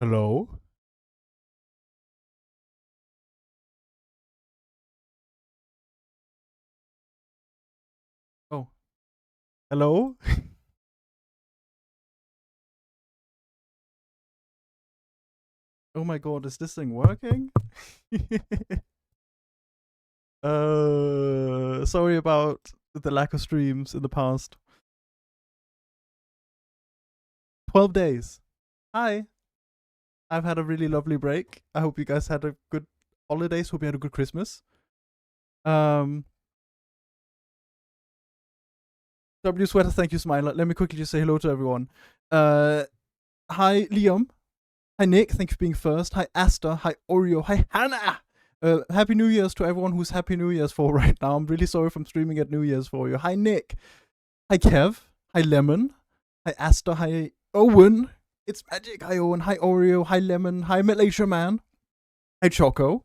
Hello? Oh, hello? Oh my god, is this thing working? Sorry about the lack of streams in the past. 12 days. Hi. I've had a really lovely break. I hope you guys had a good holidays. Hope you had a good Christmas. Um, W Sweater, thank you, Smiler. Let me quickly just say hello to everyone. Uh, Hi, Liam. Hi, Nick. Thank you for being first. Hi, Asta. Hi, Oreo. Hi, Hannah. Happy New Year's to everyone who's Happy New Year's for right now. I'm really sorry if I'm streaming at New Year's for you. Hi, Nick. Hi, Kev. Hi, Lemon. Hi, Asta. Hi, Owen. It's Magic. Hi, Owen. Hi, Oreo. Hi, Lemon. Hi, Malaysia Man. Hi, Choco.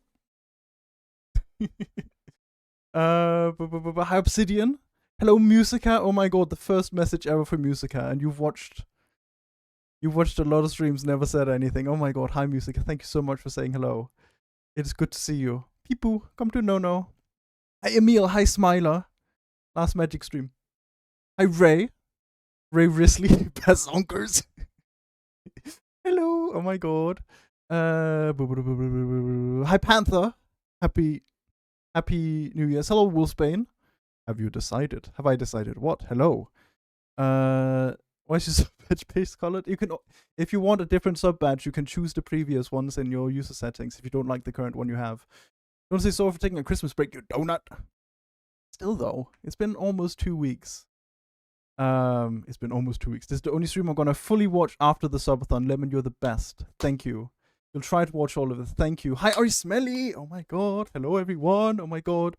Hi, Obsidian. Hello, Musica. Oh my god, the first message ever for Musica, and you've watched a lot of streams, never said anything. Oh my god, hi Musica. Thank you so much for saying hello. It is good to see you. Peepoo, come to No. Hi Emil, hi Smiler. Last Magic stream. Hi Ray. Ray Risley, Bazonkers. Hello, oh my god. Hi Panther. Happy New Year's. Hello Wolfsbane. Have you decided? Have I decided what? Hello. Why is your badge paste colored? You can, if you want a different sub badge, you can choose the previous ones in your user settings if you don't like the current one you have. You want to say sorry for taking a Christmas break, you donut? Still though, it's been almost 2 weeks. It's been almost 2 weeks. This is the only stream I'm gonna fully watch after the subathon. Lemon, you're the best. Thank you. You'll try to watch all of it. Thank you. Hi, Ari Smelly. Oh my god. Hello everyone. Oh my god.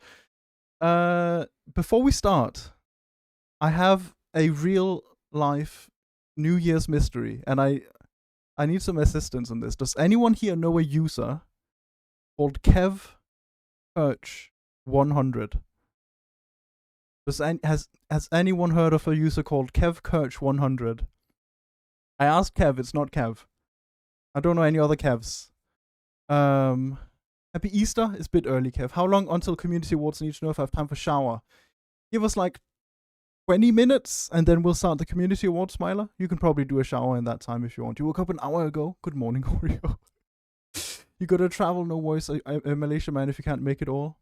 Before we start, I have a real life New Year's mystery, and I need some assistance on this. Does anyone here know a user called Kev Perch 100? Has anyone heard of a user called Kev Kirch 100? I asked Kev, it's not Kev. I don't know any other Kevs. Happy Easter. It's a bit early, Kev. How long until community awards? Need to know if I have time for shower. Give us like 20 minutes and then we'll start the community award, Smiler. You can probably do a shower in that time if you want. You woke up an hour ago. Good morning, Oreo. You gotta travel, no worries. Malaysia man, if you can't make it all.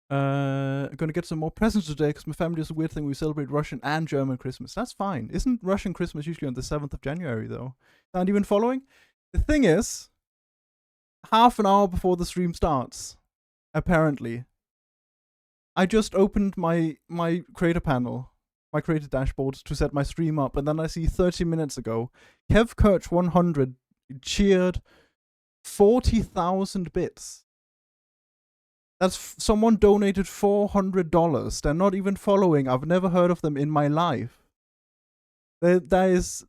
I'm gonna get some more presents today because my family does a weird thing. We celebrate Russian and German Christmas. That's fine. Isn't Russian Christmas usually on the 7th of January though? Aren't even following? The thing is, half an hour before the stream starts, apparently, I just opened my creator panel, my creator dashboard to set my stream up, and then I see 30 minutes ago, Kev Kirch 100 cheered 40,000 bits. That's someone donated $400. They're not even following. I've never heard of them in my life. That is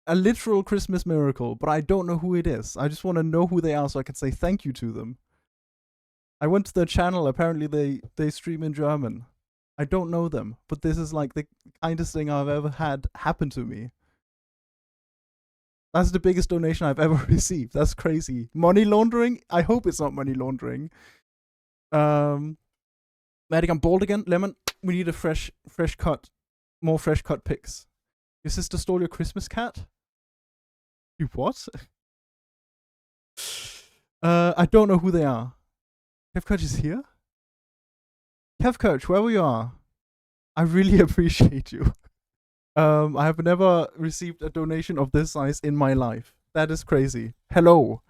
a literal Christmas miracle, but I don't know who it is. I just want to know who they are so I can say thank you to them. I went to their channel. Apparently, they stream in German. I don't know them, but this is like the kindest thing I've ever had happen to me. That's the biggest donation I've ever received. That's crazy. Money laundering? I hope it's not money laundering. Maddie, I'm bald again. Lemon, we need a fresh cut. More fresh cut pics. Your sister stole your Christmas cat? You what? I don't know who they are. Kev Coach is here? Kev Coach, wherever you are, I really appreciate you. I have never received a donation of this size in my life. That is crazy. Hello.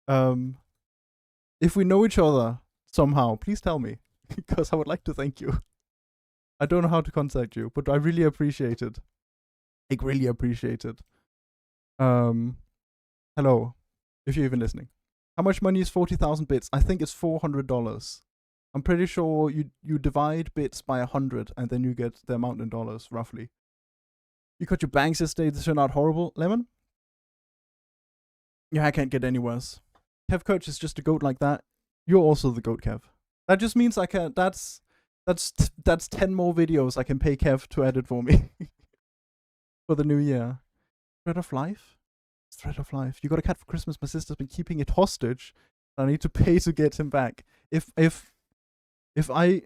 If we know each other somehow, please tell me, because I would like to thank you. I don't know how to contact you, but I really appreciate it. I really appreciate it. Hello, if you're even listening. How much money is 40,000 bits? I think it's $400. I'm pretty sure you divide bits by 100 and then you get the amount in dollars, roughly. You cut your bangs yesterday, this turned out horrible. Lemon? Yeah, I can't get any worse. Kev Coach is just a goat like that. You're also the goat, Kev. That just means I can. That's 10 more videos I can pay Kev to edit for me for the new year. Bread of life. Thread of life. You got a cat for Christmas. My sister's been keeping it hostage. I need to pay to get him back. If I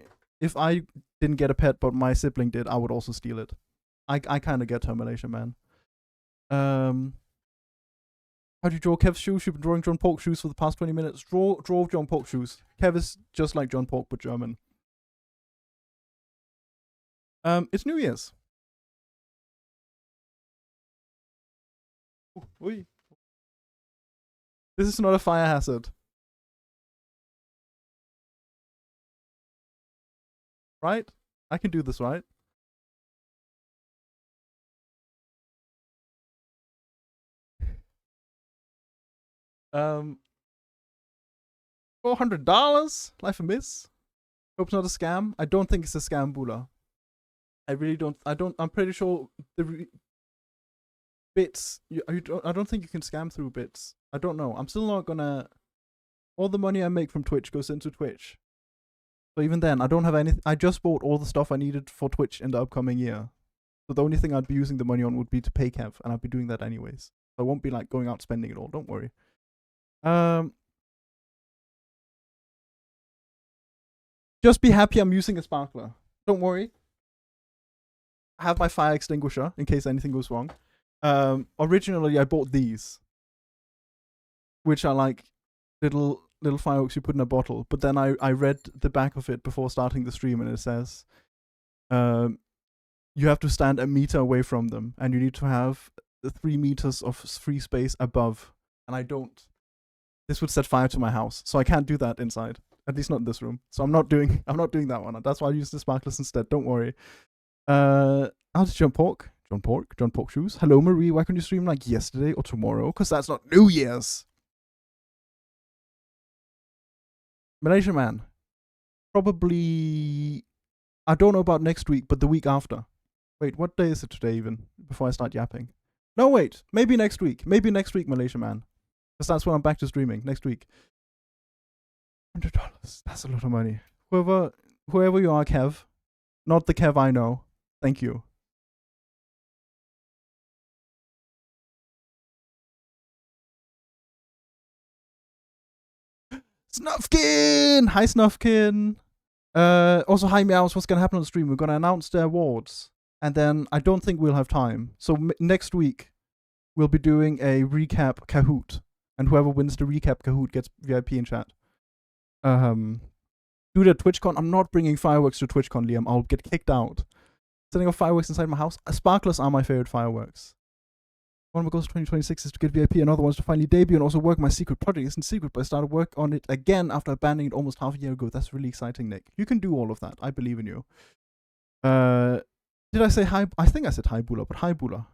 didn't get a pet, but my sibling did, I would also steal it. I kind of get termination, man. How do you draw Kev's shoes? You've been drawing John Pork shoes for the past 20 minutes. Draw John Pork shoes. Kev is just like John Pork, but German. It's New Year's. Ooh, this is not a fire hazard. Right? I can do this, right? $400? Life a miss? Hope it's not a scam. I don't think it's a scam, Bula. I really don't. I'm pretty sure the bits. I don't think you can scam through bits. I don't know. I'm still not gonna. All the money I make from Twitch goes into Twitch. So even then, I don't have anything. I just bought all the stuff I needed for Twitch in the upcoming year. So the only thing I'd be using the money on would be to pay Kev, and I'd be doing that anyways. So I won't be like going out spending it all. Don't worry. Just be happy I'm using a sparkler. Don't worry. I have my fire extinguisher in case anything goes wrong. Originally, I bought these, which are like little fireworks you put in a bottle. But then I read the back of it before starting the stream, and it says, you have to stand a meter away from them, and you need to have 3 meters of free space above. And I don't. This would set fire to my house, so I can't do that inside. At least not in this room. So I'm not doing that one. That's why I use the sparklers instead. Don't worry. How's John Pork? John Pork shoes. Hello, Marie. Why can't you stream like yesterday or tomorrow? Because that's not New Year's. Malaysia man. Probably. I don't know about next week, but the week after. Wait, what day is it today even? Before I start yapping. No, wait. Maybe next week. Malaysia man. Because that's when I'm back to streaming. Next week. $100. That's a lot of money. Whoever you are, Kev. Not the Kev I know. Thank you. Snufkin! Hi, Snufkin! Also, hi, Meows. What's going to happen on the stream? We're going to announce the awards. And then I don't think we'll have time. So next week, we'll be doing a recap Kahoot. And whoever wins the recap Kahoot gets VIP in chat. Do the TwitchCon. I'm not bringing fireworks to TwitchCon, Liam. I'll get kicked out. Setting off fireworks inside my house. Sparklers are my favorite fireworks. One of my goals for 2026 is to get VIP. Another one is to finally debut and also work my secret project. Isn't secret, but I started work on it again after abandoning it almost half a year ago. That's really exciting, Nick. You can do all of that. I believe in you. Did I say hi? I think I said hi, Bula, but hi, Bula.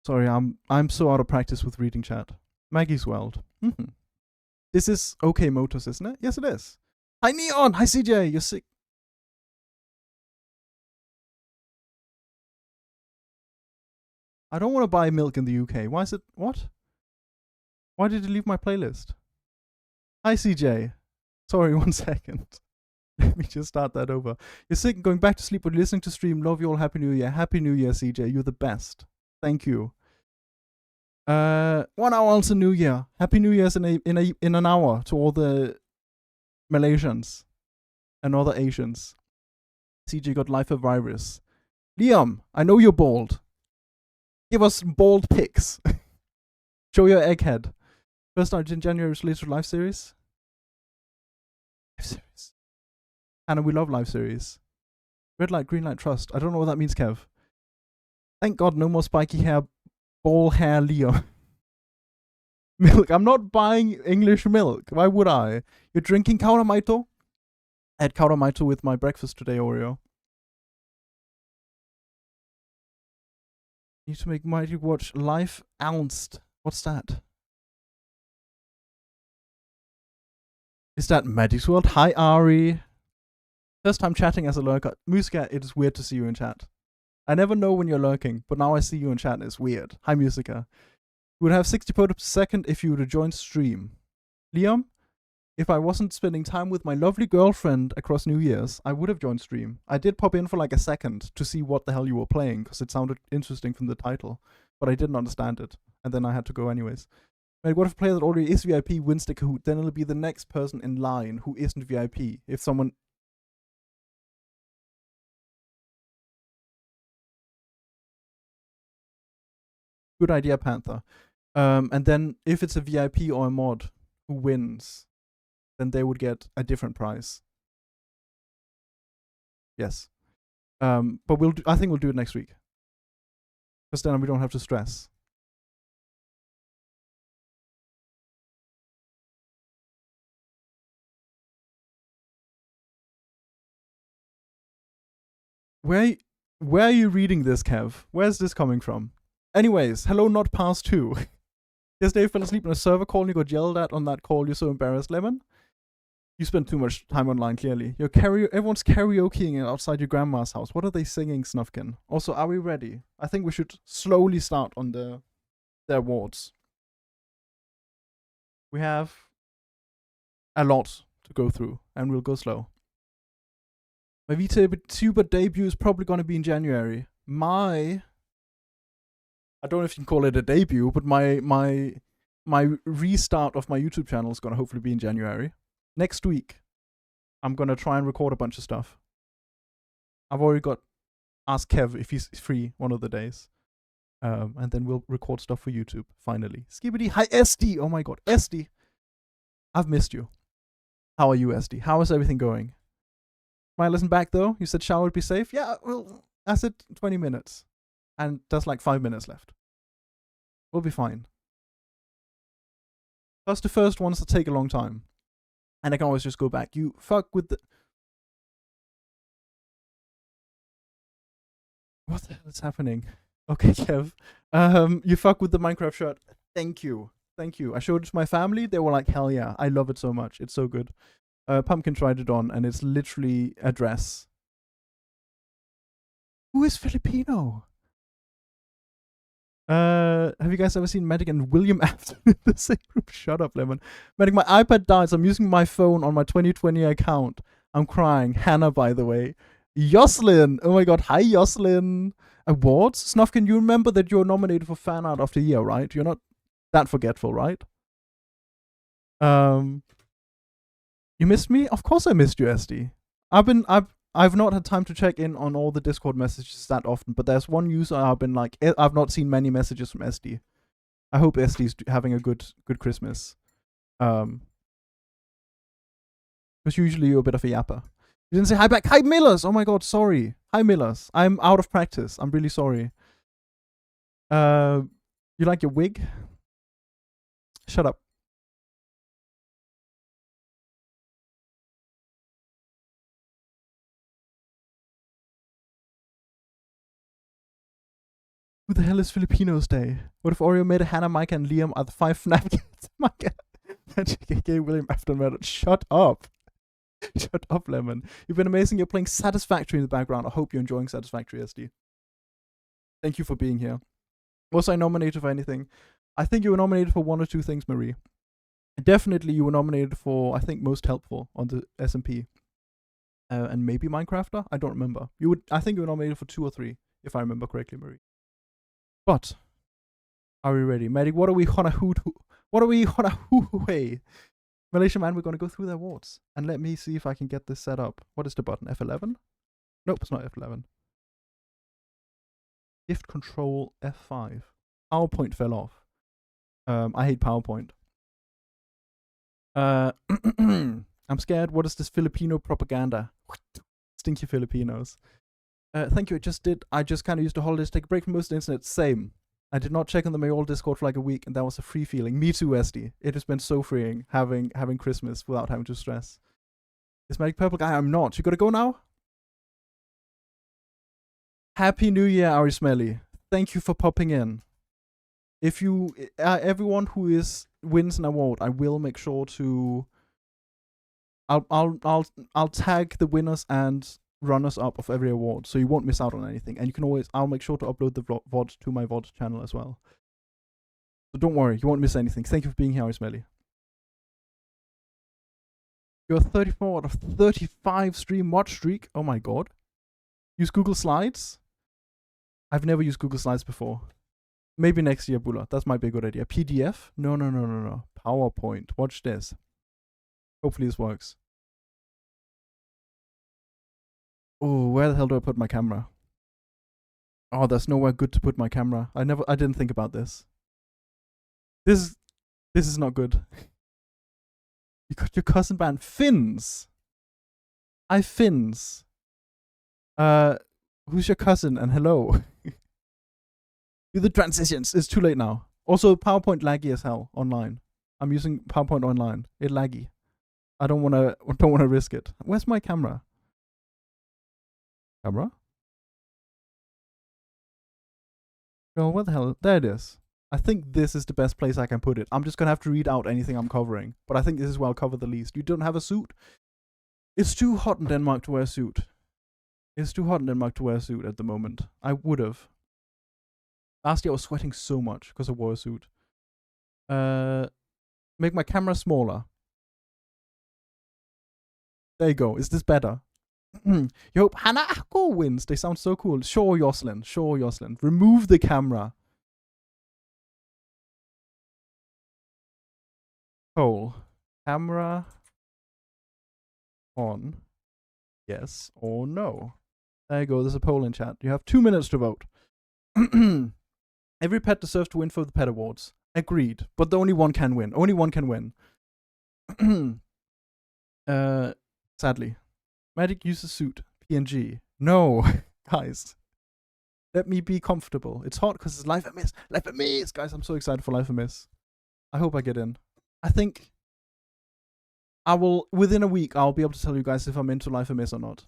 Sorry, I'm so out of practice with reading chat. Maggie's World. This is OK Motors, isn't it? Yes, it is. Hi, Neon. Hi, CJ. You're sick. I don't want to buy milk in the UK. Why is it? What? Why did you leave my playlist? Hi, CJ. Sorry, 1 second. Let me just start that over. You're sick and going back to sleep, but listening to stream. Love you all. Happy New Year. Happy New Year, CJ. You're the best. Thank you. 1 hour until New Year. Happy New Year's in an hour to all the Malaysians and other Asians. CJ got life a virus. Liam, I know you're bald. Give us bald pics. Show your egghead. First started in January related to live series. Live series. Anna, we love live series. Red light, green light, trust. I don't know what that means, Kev. Thank God no more spiky hair, ball hair Leo. Milk. I'm not buying English milk. Why would I? You're drinking Kauramaito? I had Kauramaito with my breakfast today, Oreo. Need to make Mighty watch Life Ounced. What's that? Is that Magic's World? Hi, Ari. First time chatting as a lurker. Musica, it is weird to see you in chat. I never know when you're lurking, but now I see you in chat and it's weird. Hi, Musica. You would have 60 photos per second if you would have joined stream. Liam, if I wasn't spending time with my lovely girlfriend across New Year's, I would have joined stream. I did pop in for like a second to see what the hell you were playing because it sounded interesting from the title, but I didn't understand it, and then I had to go anyways. Like, what if a player that already is VIP wins the Kahoot? Then it'll be the next person in line who isn't VIP. If someone... Good idea, Panther. And then if it's a VIP or a mod who wins, then they would get a different prize. Yes. But I think we'll do it next week. Because then we don't have to stress. Where are you reading this, Kev? Where's this coming from? Anyways, hello, not past 2. Yesterday you fell asleep on a server call and you got yelled at on that call. You're so embarrassed, Lemon. You spent too much time online, clearly. Everyone's karaokeing outside your grandma's house. What are they singing, Snufkin? Also, are we ready? I think we should slowly start on the awards. We have a lot to go through, and we'll go slow. My VTuber debut is probably going to be in January. I don't know if you can call it a debut, but my restart of my YouTube channel is going to hopefully be in January. Next week, I'm going to try and record a bunch of stuff. I've already asked Kev if he's free one of the days. And then we'll record stuff for YouTube, finally. Skibidi, hi SD! Oh my god, SD! I've missed you. How are you, SD? How is everything going? Might listen back though. You said shower would be safe. Yeah, well, I said 20 minutes. And there's like 5 minutes left. We'll be fine. That's the first ones that take a long time. And I can always just go back. You fuck with the... What the hell is happening? Okay, Kev. You fuck with the Minecraft shirt. Thank you. Thank you. I showed it to my family. They were like, hell yeah. I love it so much. It's so good. Pumpkin tried it on, and it's literally a dress. Who is Filipino? Have you guys ever seen Medic and William Afton in the same group? Shut up, Lemon. Medic, my iPad died, so I'm using my phone on my 2020 account. I'm crying. Hannah, by the way. Yoslin! Oh my god, hi Yoslin! Awards? Snufkin, you remember that you're nominated for Fan Art of the Year, right? You're not that forgetful, right? You missed me? Of course I missed you, SD. I've not had time to check in on all the Discord messages that often, but there's one user I've been like, I've not seen many messages from SD. I hope SD's having a good Christmas. Because usually you're a bit of a yapper. You didn't say hi back. Hi, Millers! Oh my god, sorry. Hi, Millers. I'm out of practice. I'm really sorry. You like your wig? Shut up. Who the hell is Filipinos Day? What if Oreo made a Hannah, Micah, and Liam are the 5 FNAF kids? Micah and JKK William Afton Reddit. Shut up. Shut up, Lemon. You've been amazing. You're playing Satisfactory in the background. I hope you're enjoying Satisfactory, SD. Thank you for being here. Was I nominated for anything? I think you were nominated for 1 or 2 things, Marie. Definitely you were nominated for, I think, Most Helpful on the SMP. And maybe Minecrafter? I don't remember. I think you were nominated for 2 or 3, if I remember correctly, Marie. But, are we ready? Medic, what are we gonna hoo-hoo-way? Malaysia man, we're gonna go through the awards. And let me see if I can get this set up. What is the button? F11? Nope, it's not F11. Shift Control F5. PowerPoint fell off. I hate PowerPoint. I'm scared. What is this Filipino propaganda? Stinky Filipinos. Thank you. I just kind of used the holidays to take a break from most of the internet. Same. I did not check on the Mayol Discord for like a week, and that was a free feeling. Me too, SD. It has been so freeing having Christmas without having to stress. Is Magic Purple Guy? I'm not. You gotta go now? Happy New Year, Ari Smelly. Thank you for popping in. If you, everyone who wins an award, I will make sure to. I'll tag the winners and runners up of every award, so you won't miss out on anything. And you can always, I'll make sure to upload the VOD to my VOD channel as well. So don't worry, you won't miss anything. Thank you for being here, Ari Smelly. You're 34 out of 35 stream watch streak. Oh my god. Use Google Slides? I've never used Google Slides before. Maybe next year, Bula. That might be a good idea. PDF? No, no, no, no, no. PowerPoint. Watch this. Hopefully this works. Oh, where the hell do I put my camera? Oh, there's nowhere good to put my camera. I didn't think about this. This is not good. You got your cousin band Finns. Finns. Who's your cousin and hello? Do the transitions. It's too late now. Also, PowerPoint laggy as hell online. I'm using PowerPoint online. It laggy. I don't wanna risk it. Where's my camera? Camera? Oh, where the hell? There it is. I think this is the best place I can put it. I'm just gonna have to read out anything I'm covering. But I think this is where I'll cover the least. You don't have a suit? It's too hot in Denmark to wear a suit. It's too hot in Denmark to wear a suit at the moment. I would have. Last year I was sweating so much because I wore a suit. Make my camera smaller. There you go. Is this better? You hope Hannah Akko wins. They sound so cool. Sure, Jocelyn. Sure, Jocelyn. Remove the camera. Poll. Camera on. Yes or no. There you go. There's a poll in chat. You have 2 minutes to vote. Every pet deserves to win for the pet awards. Agreed. But the only one can win. Only one can win. Sadly. Magic uses suit. PNG. No. Guys. Let me be comfortable. It's hot because it's Life and Miss. Life and Miss! Guys, I'm so excited for Life and Miss. I hope I get in. I think I will, within a week, I'll be able to tell you guys if I'm into Life and Miss or not.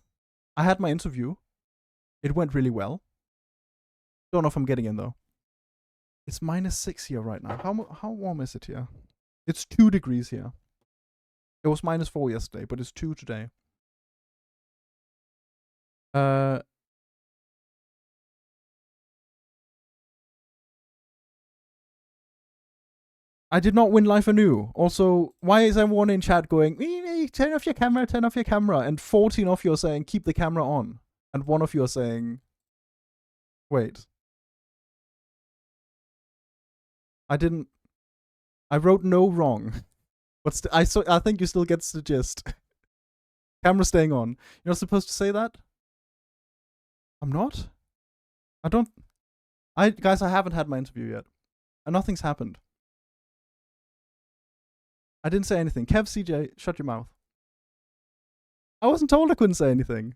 I had my interview. It went really well. Don't know if I'm getting in though. It's -6 here right now. How warm is it here? It's 2 degrees here. It was -4 yesterday, but it's 2 today. I did not win life anew. Also, why is everyone in chat going, turn off your camera, turn off your camera, and 14 of you are saying, keep the camera on. And 1 of you are saying, wait. I wrote no wrong. But I think you still get the gist. Camera staying on. You're not supposed to say that? I'm not? Guys, I haven't had my interview yet. And nothing's happened. I didn't say anything. Kev, CJ, shut your mouth. I wasn't told I couldn't say anything.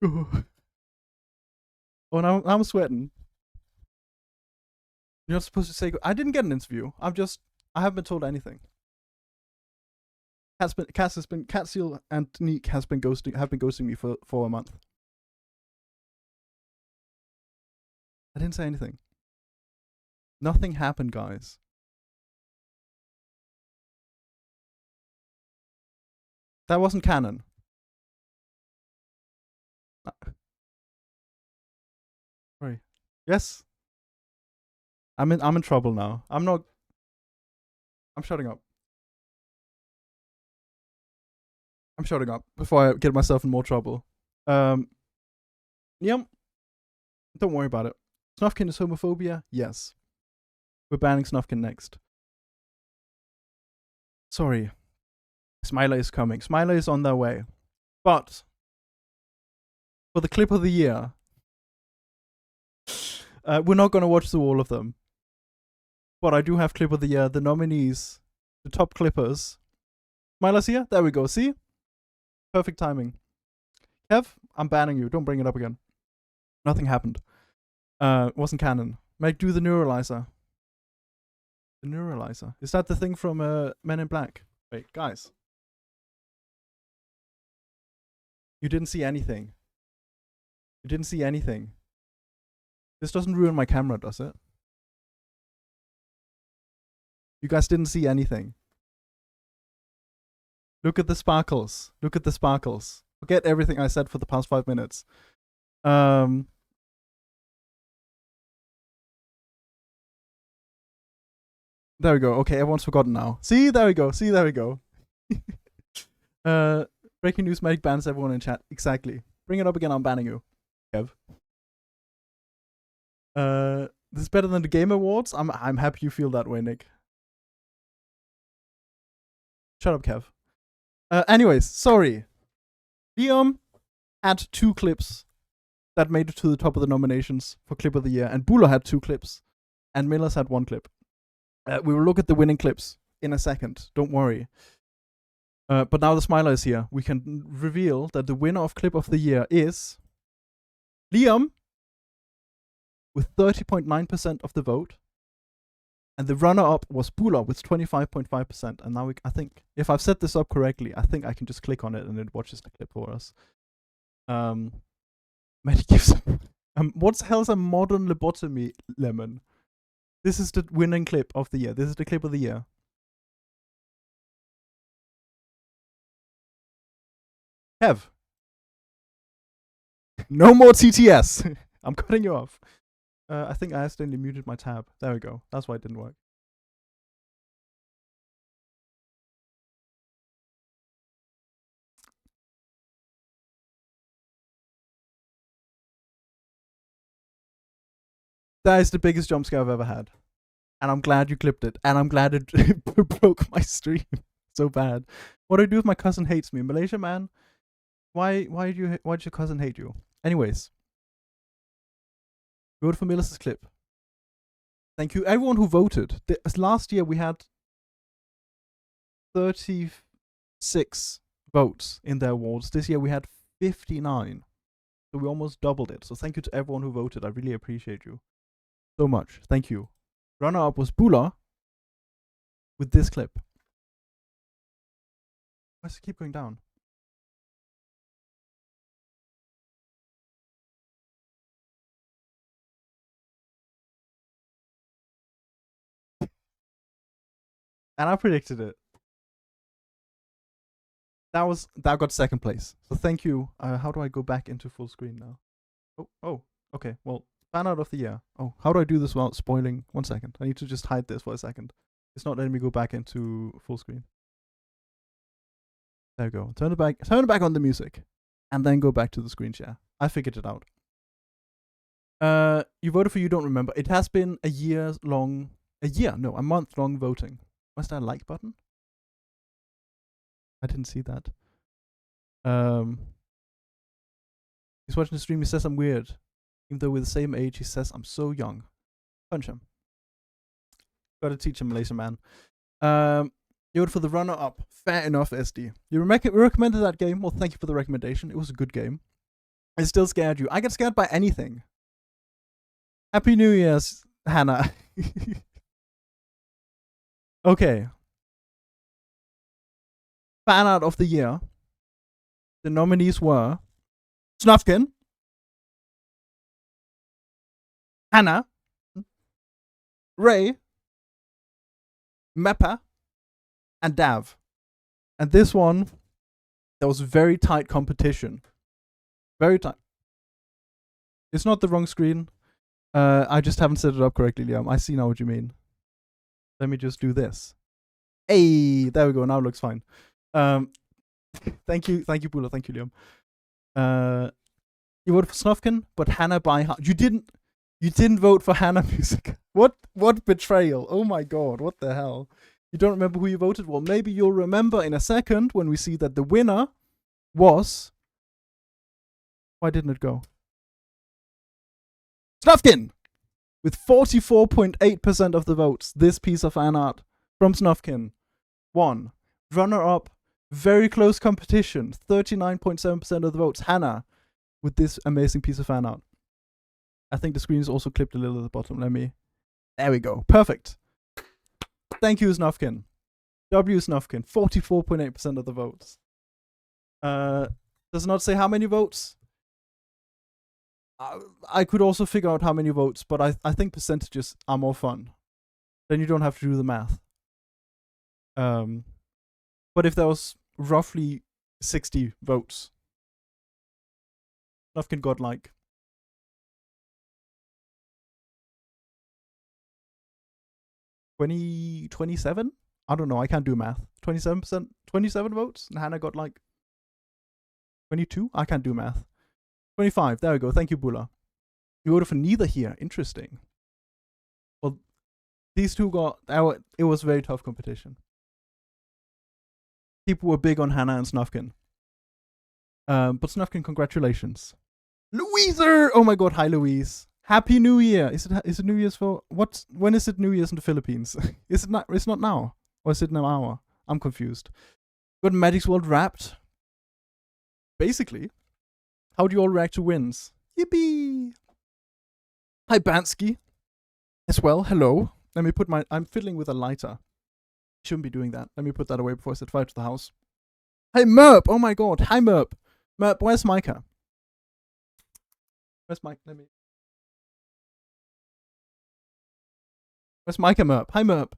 Oh, now I'm sweating. You're not supposed to say. I didn't get an interview. I haven't been told anything. Catseal and Neek have been ghosting me for a month. I didn't say anything. Nothing happened, guys. That wasn't canon. Sorry. Yes. I'm in trouble now. I'm shutting up. I'm shutting up before I get myself in more trouble. Yep. Don't worry about it. Snufkin is homophobia? Yes. We're banning Snufkin next. Sorry. Smiler is coming. Smiler is on their way. But for the clip of the year, we're not going to watch through all of them. But I do have clip of the year, the nominees, the top clippers. Smiler's here? There we go. See? Perfect timing. Kev, I'm banning you. Don't bring it up again. Nothing happened. It wasn't canon. Make do the neuralizer. The neuralizer. Is that the thing from Men in Black? Wait, guys. You didn't see anything. You didn't see anything. This doesn't ruin my camera, does it? You guys didn't see anything. Look at the sparkles. Look at the sparkles. Forget everything I said for the past 5 minutes. There we go. Okay, everyone's forgotten now. See, there we go. See, there we go. Breaking news, Medic bans everyone in chat. Exactly. Bring it up again, I'm banning you, Kev. This is better than the Game Awards. I'm happy you feel that way, Nick. Shut up, Kev. Anyways, sorry. Liam had 2 clips that made it to the top of the nominations for Clip of the Year, and Buller had 2 clips, and Miller's had 1 clip. We will look at the winning clips in a second. Don't worry. But now the Smiler is here. We can reveal that the winner of Clip of the Year is Liam with 30.9% of the vote. And the runner-up was Buller with 25.5%. And now I think, if I've set this up correctly, I think I can just click on it and it watches the clip for us. What the hell is a modern lobotomy lemon? This is the winning clip of the year. This is the clip of the year. Kev. No more TTS. I'm cutting you off. I think I accidentally muted my tab. There we go. That's why it didn't work. That is the biggest jump scare I've ever had. And I'm glad you clipped it. And I'm glad it broke my stream so bad. What do I do if my cousin hates me? Malaysia, man? Why did your cousin hate you? Anyways. Vote for Miller's clip. Thank you everyone who voted. Last year we had 36 votes in the awards. This year we had 59. So we almost doubled it. So thank you to everyone who voted. I really appreciate you so much. Thank you. Runner-up was Buller with this clip. Why does it keep going down? And I predicted it. That got 2nd place. So thank you. How do I go back into full screen now? Oh, okay. Well, fan out of the year. Oh, how do I do this without spoiling? 1 second. I need to just hide this for a second. It's not letting me go back into full screen. There we go. Turn it back on the music. And then go back to the screen share. I figured it out. You voted for You Don't Remember. It has been a month-long voting. Was there a like button? I didn't see that. He's watching the stream. He says I'm weird. Even though we're the same age, he says I'm so young. Punch him. Gotta teach him, Malaysian man. You voted for the runner-up. Fair enough, SD. You recommended that game. Well, thank you for the recommendation. It was a good game. It still scared you. I get scared by anything. Happy New Year's, Hannah. Okay. Fan art of the year. The nominees were Snufkin, Hannah, Ray, Meppa, and Dav. And this one, there was very tight competition. Very tight. It's not the wrong screen. I just haven't set it up correctly, Liam. I see now what you mean. Let me just do this. Hey, there we go. Now it looks fine. Thank you, Bula. Thank you, Liam. You voted for Snufkin, but Hannah by heart. You didn't vote for Hannah Music. What betrayal? Oh my god, what the hell? You don't remember who you voted? Well, maybe you'll remember in a second when we see that the winner was. Why didn't it go? Snufkin! With 44.8% of the votes, this piece of fan art from Snufkin won. Runner-up, very close competition, 39.7% of the votes. Hannah with this amazing piece of fan art. I think the screen is also clipped a little at the bottom. There we go. Perfect. Thank you, Snufkin. W Snufkin, 44.8% of the votes. Does not say how many votes. I could also figure out how many votes, but I think percentages are more fun. Then you don't have to do the math. But if there was roughly 60 votes, Snufkin got like 27? I don't know. I can't do math. 27%, 27 votes, and Hannah got like 22. I can't do math. 25. There we go. Thank you, Bula. You voted for neither here. Interesting. Well, these two got. It was very tough competition. People were big on Hannah and Snufkin. But Snufkin, congratulations. Louiser! Oh my god, hi Louise. Happy New Year. Is it New Year's for what? When is it New Year's in the Philippines? Is it not? It's not now. Or is it in an hour? I'm confused. Got Magic's World Wrapped. Basically, how do you all react to wins? Yippee! Hi Bansky. As well. Hello. Let me put I'm fiddling with a lighter. Shouldn't be doing that. Let me put that away before I set fire to the house. Hey Merp! Oh my god. Hi Merp. Merp, where's Micah? Where's Mike? Where's Micah Merp? Hi Merp.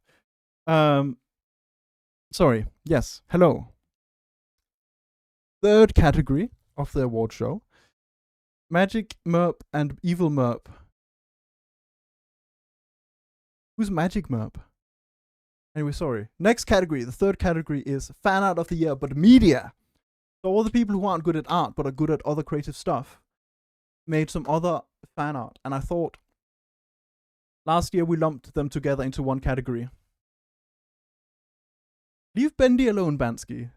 Sorry. Yes. Hello. Third category of the award show. Magic Merp and Evil Merp. Who's Magic Merp? Anyway, sorry. Next category. The third category is Fan Art of the Year, but media. So all the people who aren't good at art, but are good at other creative stuff, made some other fan art. And I thought, last year we lumped them together into one category. Leave Bendy alone, Bansky.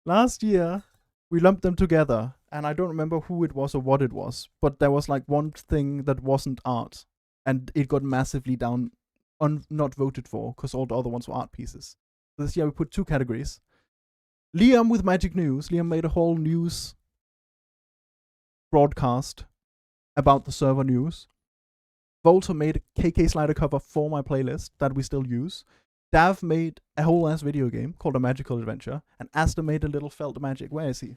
Last year, we lumped them together, and I don't remember who it was or what it was, but there was like one thing that wasn't art, and it got massively not voted for, because all the other ones were art pieces. So this year we put two categories. Liam with Magic News. Liam made a whole news broadcast about the server news. Volta made a KK slider cover for my playlist that we still use. Dav made a whole ass video game called A Magical Adventure, and Asta made a little felt magic. Where is he?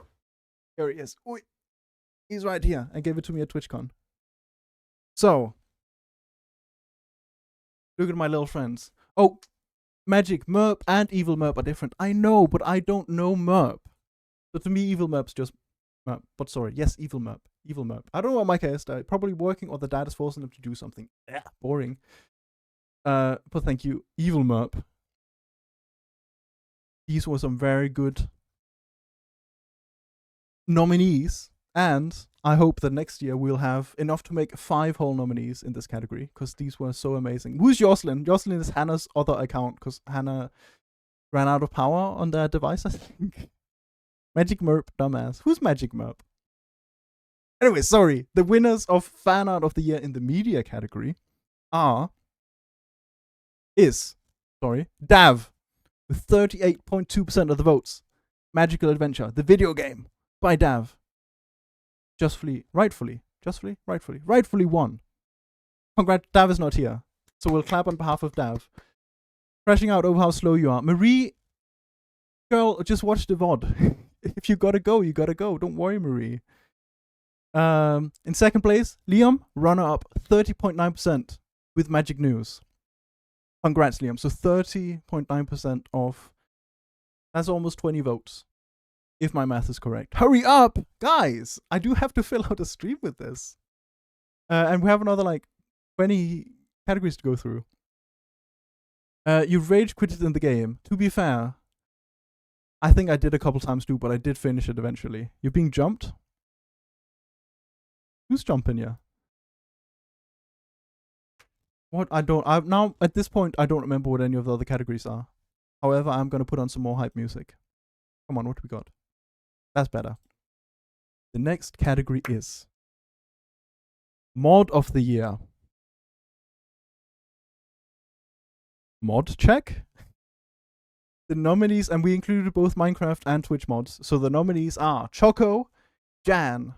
Here he is. Oi. He's right here. And gave it to me at TwitchCon. So, look at my little friends. Oh, Magic Merp and Evil Merp are different. I know, but I don't know Merp. So to me, Evil Merp's just Merp. But sorry, yes, Evil Merp. Evil Merp. I don't know what Micah is. Probably working, or the dad is forcing them to do something. Yeah, boring. But thank you, Evil Merp. These were some very good nominees, and I hope that next year we'll have enough to make 5 whole nominees in this category, because these were so amazing. Who's Jocelyn? Jocelyn is Hannah's other account, because Hannah ran out of power on their device, I think. Magic Merp, dumbass. Who's Magic Merp? Anyway, sorry. The winners of Fan Art of the Year in the media category is Dav, with 38.2% of the votes. Magical Adventure, the video game, by Dav. Rightfully won. Congrats, Dav is not here. So we'll clap on behalf of Dav. Crashing out over how slow you are. Marie, girl, just watch the VOD. If you gotta go, you gotta go. Don't worry, Marie. In second place, Liam, runner-up, 30.9% with Magic News. Congrats, Liam. So 30.9% of... That's almost 20 votes. If my math is correct. Hurry up! Guys! I do have to fill out a stream with this. And we have another, 20 categories to go through. You've rage quitted in the game. To be fair, I think I did a couple times too, but I did finish it eventually. You're being jumped? Who's jumping you? What? Now, at this point, I don't remember what any of the other categories are. However, I'm going to put on some more hype music. Come on, what do we got? That's better. The next category is Mod of the Year. Mod check? The nominees, and we included both Minecraft and Twitch mods, so the nominees are Choco, Jan,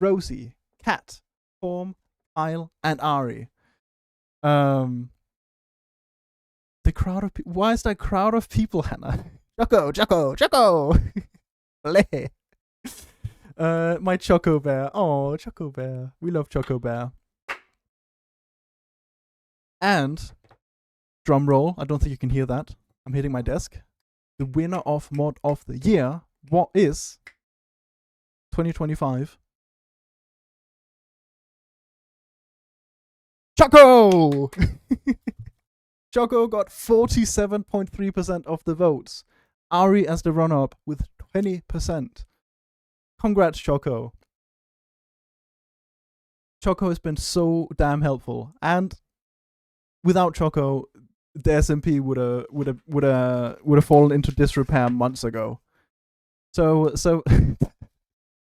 Rosie, Kat, Form, Kyle, and Ari. The crowd of people. Why is that crowd of people, Hannah? Choco! My Choco Bear. Oh, Choco Bear. We love Choco Bear. And, drum roll, I don't think you can hear that. I'm hitting my desk. The winner of Mod of the Year, what is 2025? Choco! Choco got 47.3% of the votes. Ari as the runner-up with 20%. Congrats, Choco. Choco has been so damn helpful, and without Choco, the SMP would have fallen into disrepair months ago. So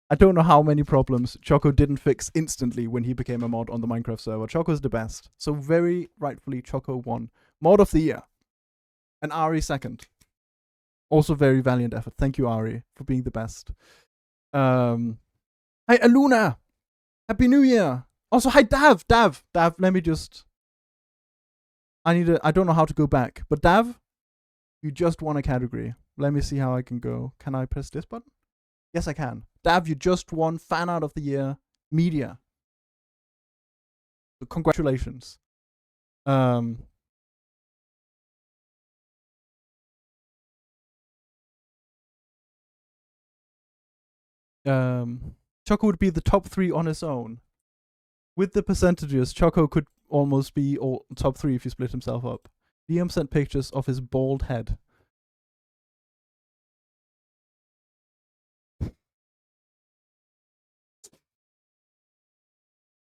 I don't know how many problems Choco didn't fix instantly when he became a mod on the Minecraft server. Choco's the best. So very rightfully, Choco won Mod of the Year, and Ari second. Also very valiant effort. Thank you, Ari, for being the best. Hi, Aluna. Happy New Year. Also, hi, Dav. Dav, let me just... I don't know how to go back. But Dav, you just won a category. Let me see how I can go. Can I press this button? Yes, I can. Dav, you just won Fan Art of the Year Media. So congratulations. Choco would be the top 3 on his own. With the percentages, Choco could almost be all top 3 if he split himself up. Liam sent pictures of his bald head.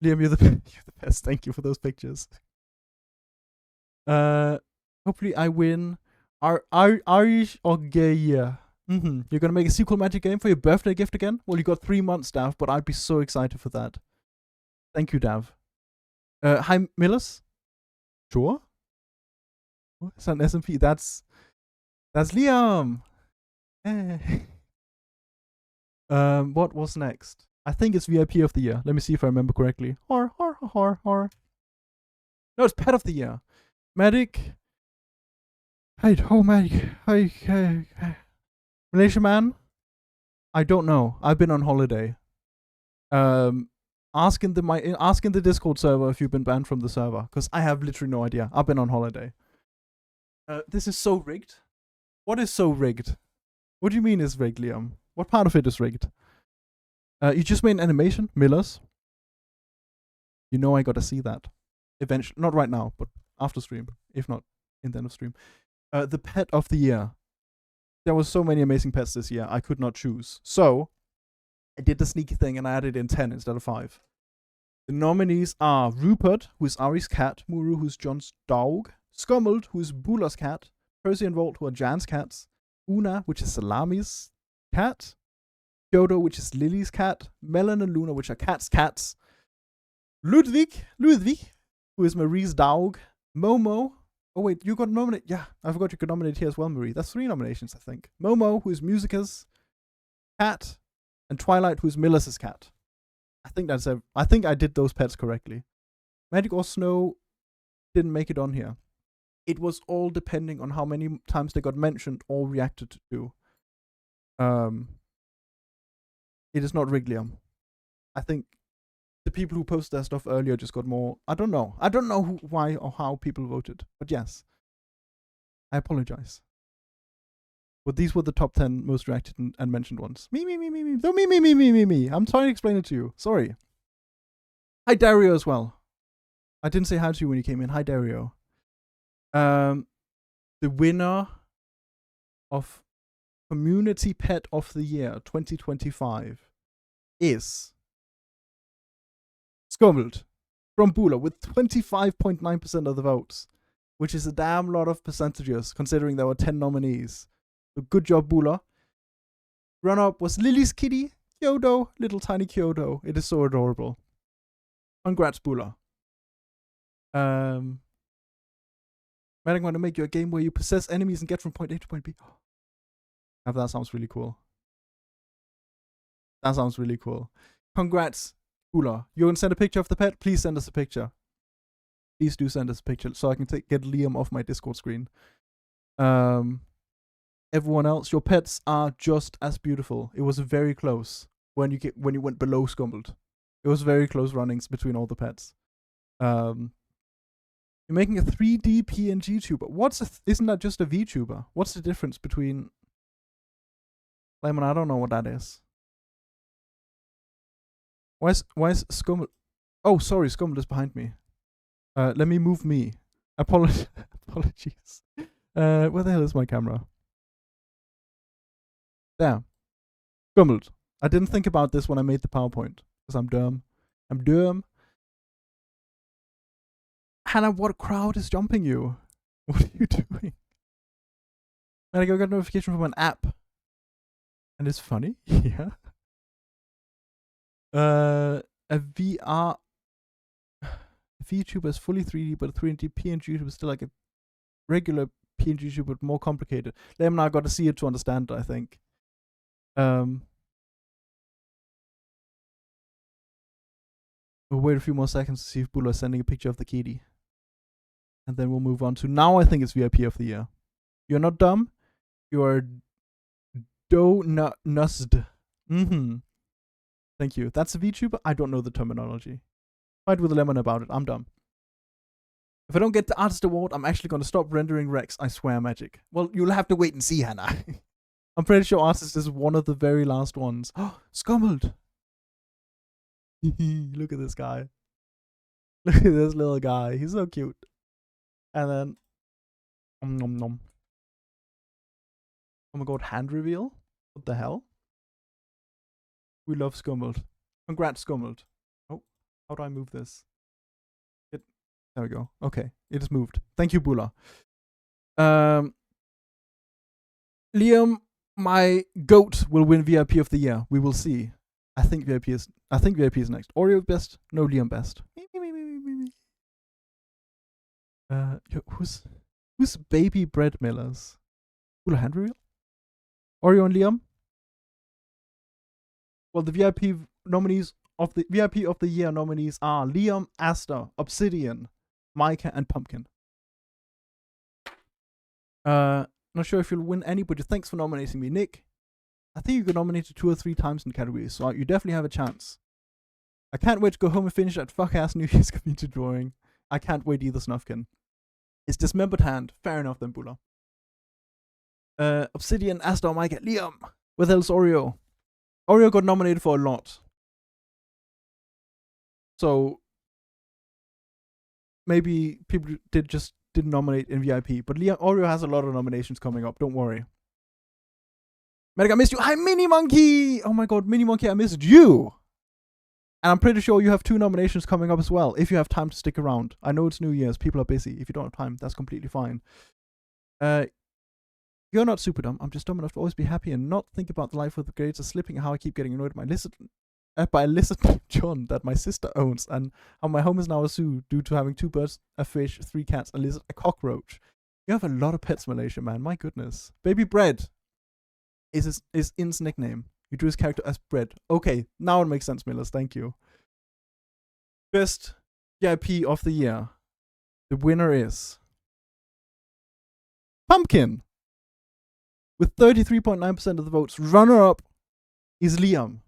Liam, you're the best. Thank you for those pictures. Hopefully I win. Irish or gay? Yeah. You're gonna make a sequel magic game for your birthday gift again? Well, you got 3 months, Dav, but I'd be so excited for that. Thank you, Dav. Hi, Millers. Sure. It's an SMP. That's Liam. What was next? I think it's VIP of the year. Let me see if I remember correctly. No, it's Pet of the Year. Medic. Hey, Medic. Hey. Malaysia man. I don't know. I've been on holiday. Ask in the Discord server if you've been banned from the server, because I have literally no idea. I've been on holiday. This is so rigged. What is so rigged? What do you mean is rigged, Liam? What part of it is rigged? You just made an animation, Millers. You know I gotta see that. Eventually. Not right now, but after stream. If not, in the end of stream. The Pet of the Year. There were so many amazing pets this year, I could not choose. So, I did the sneaky thing and I added in 10 instead of 5. The nominees are Rupert, who is Ari's cat, Muru, who's John's dog, Scummeld, who is Bula's cat, Percy and Volt, who are Jan's cats, Una, which is Salami's cat, Kyoto, which is Lily's cat, Melon and Luna, which are cats, Ludwig, who is Marie's dog, Momo. Oh wait, you got nominated. Yeah, I forgot you got nominated here as well, Marie. That's 3 nominations, I think. Momo, who is Musica's cat, and Twilight, who is Miller's cat. I think that's I think I did those pets correctly. Magic or Snow didn't make it on here. It was all depending on how many times they got mentioned or reacted to. It is not Riglium. I think the people who posted their stuff earlier just got more. I don't know. I don't know why or how people voted. But yes. I apologize. But these were the top 10 most reacted and mentioned ones. Me. Don't me. I'm trying to explain it to you. Sorry. Hi, Dario, as well. I didn't say hi to you when you came in. Hi, Dario. The winner of Community Pet of the Year 2025 is Scummeld from Bula with 25.9% of the votes, which is a damn lot of percentages considering there were 10 nominees. So good job, Bula. Runner-up was Lily's kitty, Kyoto, little tiny Kyoto. It is so adorable. Congrats, Bula. Medic want to make you a game where you possess enemies and get from point A to point B. That sounds really cool. That sounds really cool. Congrats, Bula. You're going to send a picture of the pet? Please send us a picture. Please do send us a picture so I can get Liam off my Discord screen. Everyone else, your pets are just as beautiful. It was very close when you went below Scummeld. It was very close runnings between all the pets. You're making a 3D PNG tuber. Isn't that just a VTuber? What's the difference between... Lemon, I don't know what that is. Why is Scummeld... Oh, sorry, Scummeld is behind me. Let me move me. Apologies. Where the hell is my camera? There. Gummelt. I didn't think about this when I made the PowerPoint because I'm dumb. I'm dumb. Hannah, what crowd is jumping you? What are you doing? And I got a notification from an app. And it's funny. Yeah. A VR VTuber is fully 3D, but a 3D PNG YouTube is still like a regular PNG YouTube, but more complicated. Liam and I got to see it to understand it, I think. We'll wait a few more seconds to see if Bula is sending a picture of the kitty. And then we'll move on to now I think it's VIP of the year. You're not dumb. You are do-nussed. Mm-hmm. Thank you. That's a VTuber? I don't know the terminology. Fight with a lemon about it. I'm dumb. If I don't get the artist award, I'm actually going to stop rendering Rex. I swear, magic. Well, you'll have to wait and see, Hannah. I'm pretty sure artist is one of the very last ones. Oh, Scummled. Look at this guy. Look at this little guy. He's so cute. And then, nom nom. Oh my god, hand reveal? What the hell? We love Scummled. Congrats, Scummled. Oh, how do I move this? There we go. Okay, it is moved. Thank you, Bula. Liam, my goat will win VIP of the year. We will see. I think VIP is next. Oreo best. No, Liam best. Who's baby bread millers? Bula hand reveal. Oreo and Liam. Well, the VIP nominees of the VIP of the year nominees are Liam, Aster, Obsidian, Micah, and Pumpkin. Not sure if you'll win any, but thanks for nominating me, Nick. I think you got nominated 2 or 3 times in categories, so you definitely have a chance. I can't wait to go home and finish that fuck-ass New Year's community drawing. I can't wait either, Snufkin. It's dismembered hand. Fair enough then, Bula. Obsidian, Aster, Micah, Liam. Where the hell's Oreo? Oreo got nominated for a lot. So maybe people didn't nominate in VIP. But Oreo has a lot of nominations coming up. Don't worry. Medic, I missed you. Hi, Mini Monkey. Oh my god, Mini Monkey, I missed you. And I'm pretty sure you have 2 nominations coming up as well, if you have time to stick around. I know it's New Year's. People are busy. If you don't have time, that's completely fine. You're not super dumb. I'm just dumb enough to always be happy and not think about the life of the grades are slipping and how I keep getting annoyed by a lizard John that my sister owns, and how my home is now a zoo due to having 2 birds, a fish, 3 cats, a lizard, a cockroach. You have a lot of pets, Malaysia, man. My goodness. Baby Bread is In's nickname. You drew his character as Bread. Okay, now it makes sense, Millers. Thank you. Best VIP of the year. The winner is Pumpkin with 33.9% of the votes. Runner-up is Liam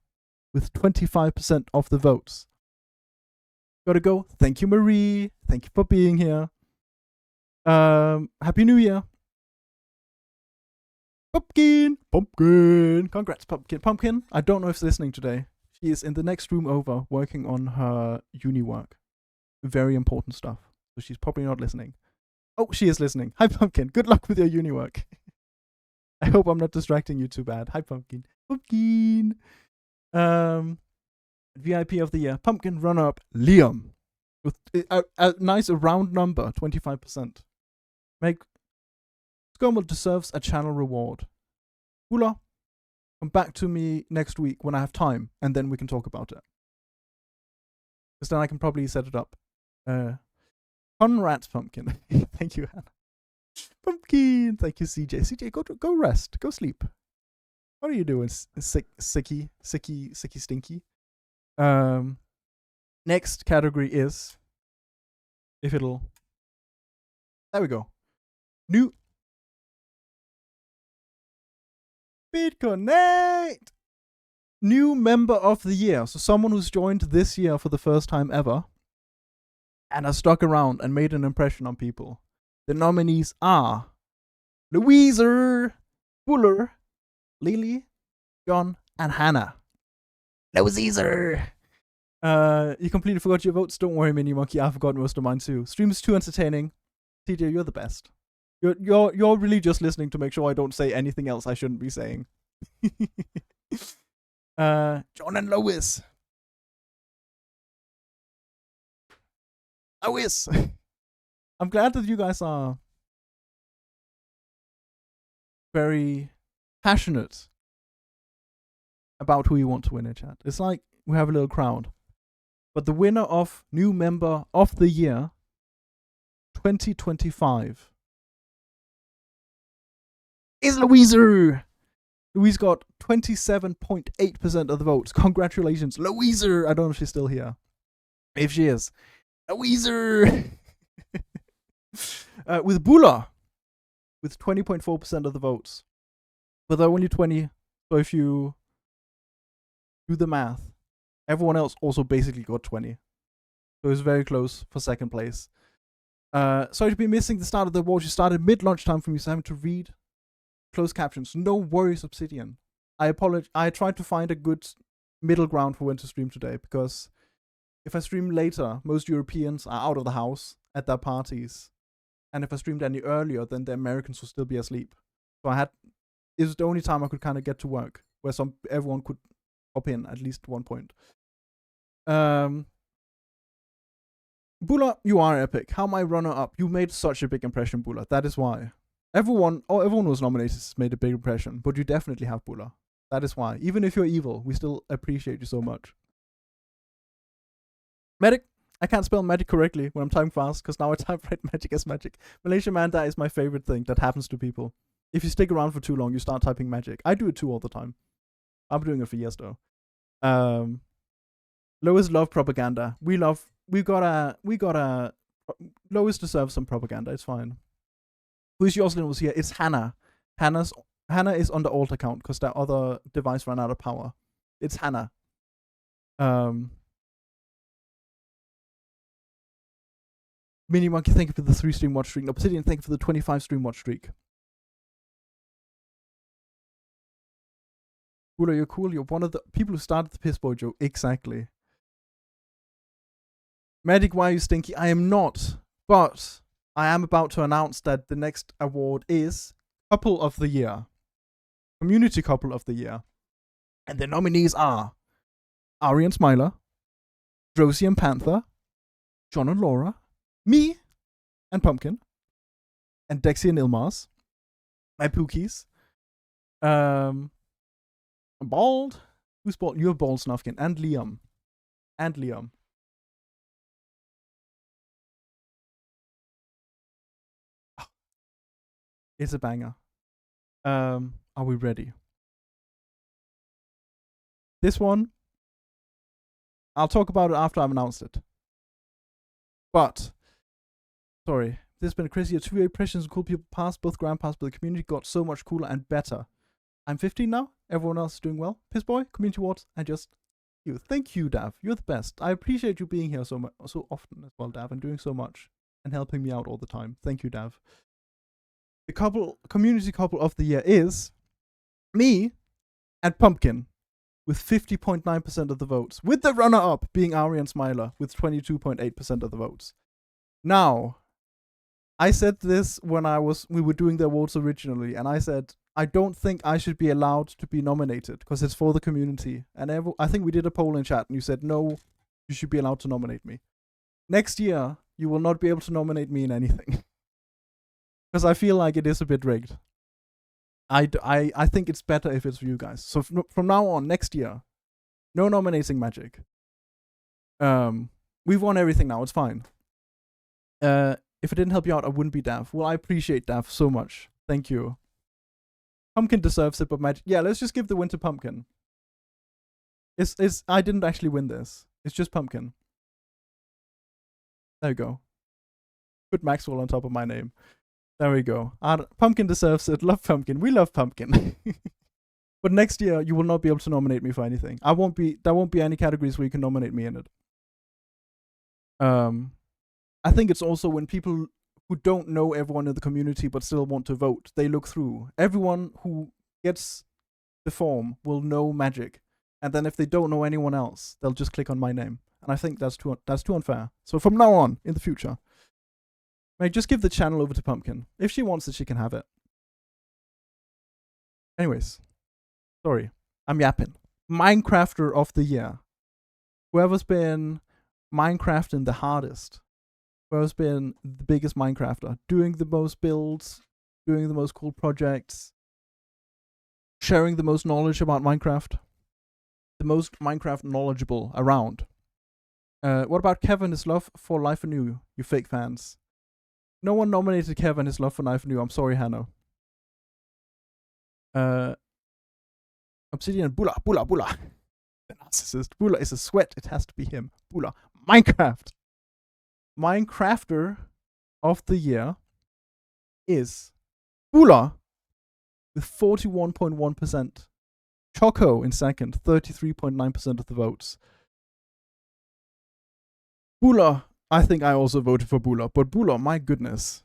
with 25% of the votes. Gotta go. Thank you, Marie. Thank you for being here. Happy New Year. Pumpkin. Congrats, Pumpkin. I don't know if she's listening today. She is in the next room over working on her uni work. Very important stuff. So she's probably not listening. Oh, she is listening. Hi, Pumpkin. Good luck with your uni work. I hope I'm not distracting you too bad. Hi, Pumpkin. VIP of the year. Pumpkin runner-up, Liam. With a nice round number, 25%. Scummel deserves a channel reward. Bula, come back to me next week when I have time, and then we can talk about it. Because then I can probably set it up. Conrad's Pumpkin. Thank you, Hannah. Pumpkin. Thank you, CJ. CJ, go rest. Go sleep. What are you doing, sicky, stinky? Next category is, there we go. New BitConnect! New member of the year. So someone who's joined this year for the first time ever and has stuck around and made an impression on people. The nominees are Louiser, Fuller, Lily, John, and Hannah. Louiser! You completely forgot your votes. Don't worry, Mini Monkey. I've forgotten most of mine too. Stream is too entertaining. TJ, you're the best. You're really just listening to make sure I don't say anything else I shouldn't be saying. John and Lois. Lois. I'm glad that you guys are very passionate about who you want to win in chat. It's like we have a little crowd. But the winner of New Member of the Year 2025 is Louiser. Louise got 27.8% of the votes. Congratulations, Louiser. I don't know if she's still here. If she is, Louiser. With Bula, with 20.4% of the votes. But there are only 20. So if you do the math, everyone else also basically got 20. So it's very close for second place. Sorry to be missing the start of the award. You started mid-lunchtime for me, so having to read closed captions. No worries, Obsidian. I apologize. I tried to find a good middle ground for when to stream today, because if I stream later, most Europeans are out of the house at their parties. And if I streamed any earlier, then the Americans will still be asleep. So it was the only time I could kind of get to work, where everyone could hop in at least one point. Bula, you are epic. How am I runner up? You made such a big impression, Bula. That is why. Everyone who was nominated made a big impression, but you definitely have Bula. That is why. Even if you're evil, we still appreciate you so much. Medic. I can't spell magic correctly when I'm typing fast, because now I type right magic as magic. Malaysia man, that is my favorite thing that happens to people. If you stick around for too long, you start typing magic. I do it too all the time. I'm doing it for years though. Lois love propaganda. We gotta Lois deserves some propaganda. It's fine. Who's Jocelyn was here? It's Hannah. Hannah is on the alt account because that other device ran out of power. It's Hannah. Mini Monkey, thank you for the 3 stream watch streak. Obsidian, thank you for the 25 stream watch streak. Bula, you're cool. You're one of the people who started the piss boy joke. Exactly. Medic, why are you stinky? I am not. But I am about to announce that the next award is Couple of the Year. Community Couple of the Year. And the nominees are Ari and Smiler, Rosie and Panther, John and Laura, me and Pumpkin, and Dexy and Ilmars, my Pookies, Bald, who's Bald? You're Bald, Snufkin, and Liam. It's a banger. Are we ready? This one, I'll talk about it after I've announced it. But, sorry, this has been a crazy year. 2 impressions and cool people passed, both grandpas, but the community got so much cooler and better. I'm 15 now. Everyone else is doing well. Piss boy, community awards, and just you. Thank you, Dav. You're the best. I appreciate you being here so often as well, Dav, and doing so much and helping me out all the time. Thank you, Dav. The community couple of the year is me and Pumpkin with 50.9% of the votes, with the runner-up being Ari and Smiler with 22.8% of the votes. Now, I said this when we were doing the awards originally, and I said I don't think I should be allowed to be nominated because it's for the community. And I think we did a poll in chat, and you said no, you should be allowed to nominate me. Next year, you will not be able to nominate me in anything. Because I feel like it is a bit rigged. I think it's better if it's for you guys. So from now on, next year, no nominating magic. We've won everything now. It's fine. If it didn't help you out, I wouldn't be Dav. Well, I appreciate Dav so much. Thank you. Pumpkin deserves it, but magic. Yeah, let's just give the win to Pumpkin. I didn't actually win this. It's just Pumpkin. There you go. Put Maxwell on top of my name. There we go. Pumpkin deserves it. Love Pumpkin. We love Pumpkin. But next year, you will not be able to nominate me for anything. There won't be any categories where you can nominate me in it. I think it's also when people who don't know everyone in the community but still want to vote, they look through. Everyone who gets the form will know magic. And then if they don't know anyone else, they'll just click on my name. And I think that's too unfair. So from now on, in the future, just give the channel over to Pumpkin. If she wants it, she can have it. Anyways, sorry, I'm yapping. Minecrafter of the year. Whoever's been Minecrafting the hardest. Whoever's been the biggest Minecrafter. Doing the most builds. Doing the most cool projects. Sharing the most knowledge about Minecraft. The most Minecraft knowledgeable around. What about Kevin, his love for Life Anew, you fake fans? No one nominated Kevin, his love for Life Anew. I'm sorry, Hanno. Obsidian, Bula. The narcissist. Bula is a sweat. It has to be him. Bula. Minecraft. Minecrafter of the year is Bula with 41.1%. Choco in second, 33.9% of the votes. Bula, I think I also voted for Bula, but Bula, my goodness.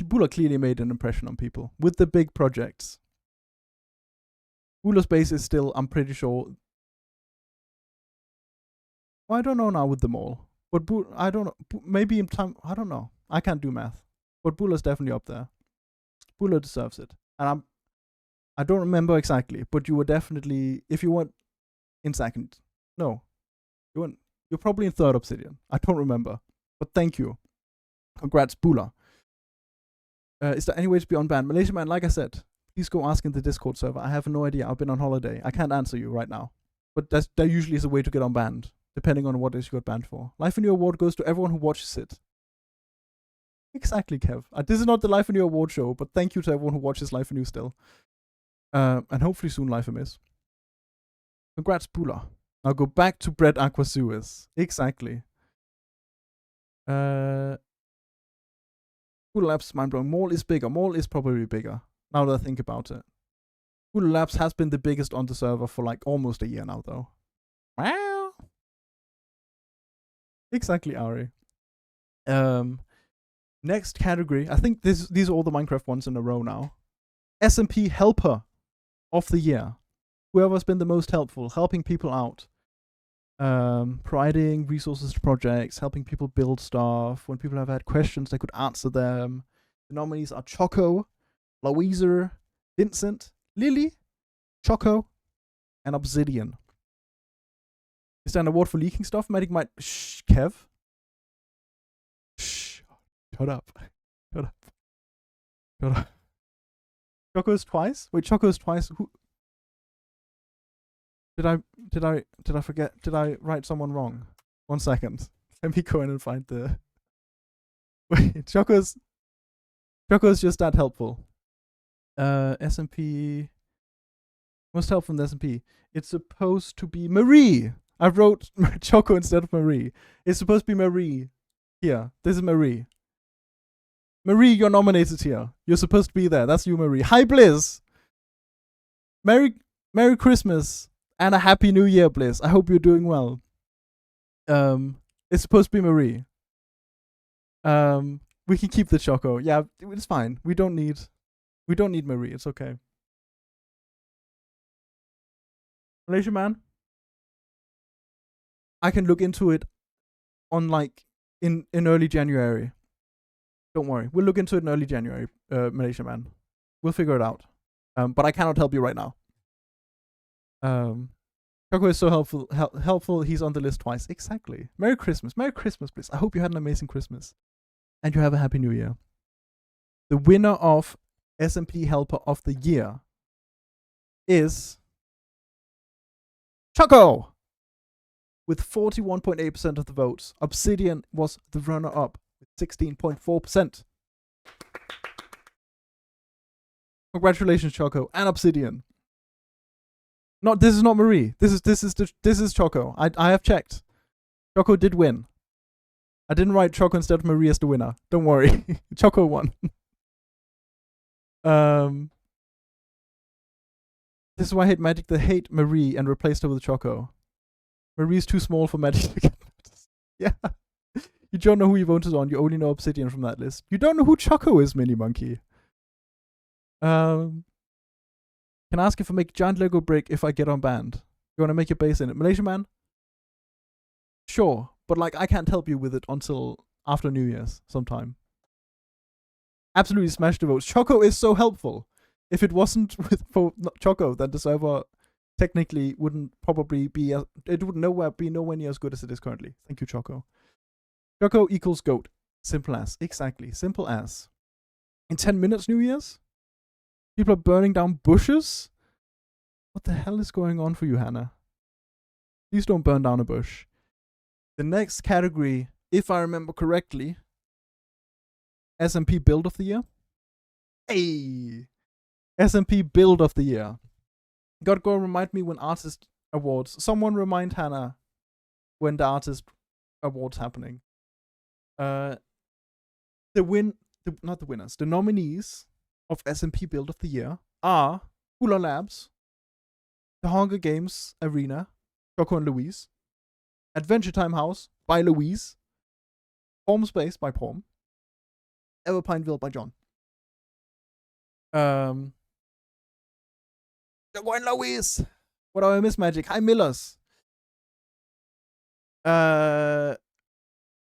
Bula clearly made an impression on people with the big projects. Bula's base is still, I'm pretty sure. Well, I don't know now with them all. But I don't know. Maybe in time, I don't know. I can't do math. But Bula's definitely up there. Bula deserves it. And I don't remember exactly, but you were definitely, if you weren't in second. No. You're probably in third, Obsidian. I don't remember. But thank you. Congrats, Bula. Is there any way to be unbanned? Malaysia Man, like I said, please go ask in the Discord server. I have no idea. I've been on holiday. I can't answer you right now. But there usually is a way to get unbanned, depending on what it is you got banned for. Life in You award goes to everyone who watches it. Exactly, Kev. This is not the Life in You award show, but thank you to everyone who watches Life in You still. And hopefully soon Life in Miss. Congrats, Bula. Now go back to Bread Aqua Suez. Exactly. Bula Labs mind-blowing. Mall is bigger. Mall is probably bigger, now that I think about it. Bula Labs has been the biggest on the server for like almost a year now, though. Wow. Exactly, Ari. Next category. I think these are all the Minecraft ones in a row now. SMP Helper of the year. Whoever's been the most helpful, helping people out. Providing resources to projects, helping people build stuff. When people have had questions, they could answer them. The nominees are Choco, Louiser, Vincent, Lily, Choco, and Obsidian. Is there an award for leaking stuff? Medic might. Shh, Kev. Shh. Shut up. Shut up. Shut up. Choco's twice? Wait, Choco's twice? Who? Did I forget? Did I write someone wrong? 1 second. Let me go in and find the. Wait, Choco's just that helpful. SMP. Most help from the SMP. It's supposed to be Marie. I wrote Choco instead of Marie. It's supposed to be Marie. Here. This is Marie. Marie, you're nominated here. You're supposed to be there. That's you, Marie. Hi, Blizz. Merry Christmas. And a Happy New Year, Bliss. I hope you're doing well. It's supposed to be Marie. We can keep the Choco. Yeah, it's fine. We don't need Marie. It's okay. Malaysia Man, I can look into it on like in early January. Don't worry. We'll look into it in early January, Malaysia Man. We'll figure it out. But I cannot help you right now. Choco is so helpful. He's on the list twice. Exactly. Merry Christmas, please. I hope you had an amazing Christmas, and you have a Happy New Year. The winner of SMP Helper of the Year is Choco with 41.8% of the votes. Obsidian was the runner-up with 16.4%. Congratulations, Choco and Obsidian. No, this is not Marie. This is Choco. I have checked. Choco did win. I didn't write Choco instead of Marie as the winner. Don't worry. Choco won. This is why I hate Magic. They hate Marie and replaced her with Choco. Marie's too small for Magic to get noticed. Yeah. You don't know who you voted on. You only know Obsidian from that list. You don't know who Choco is, Mini Monkey. Can I ask if I make a giant Lego brick if I get on band? You want to make your base in it? Malaysia man? Sure. But like I can't help you with it until after New Year's sometime. Absolutely smash the votes. Choco is so helpful. If it wasn't for Choco, then the server technically wouldn't probably be it would be nowhere near as good as it is currently. Thank you, Choco. Choco equals goat. Simple as. Exactly. Simple as. In 10 minutes, New Year's? People are burning down bushes? What the hell is going on for you, Hannah? Please don't burn down a bush. The next category, if I remember correctly, SMP Build of the Year. Hey! SMP Build of the Year. Gotta go remind me when Artist Awards. Someone remind Hannah when the Artist Awards happening. Not the winners. The nominees of SMP Build of the Year are Hula Labs, The Hunger Games Arena, Choco and Louise, Adventure Time House by Louise, Palm Space by Palm, Everpineville by John. Choco and Louise. What do I miss, Magic? Hi, Millers.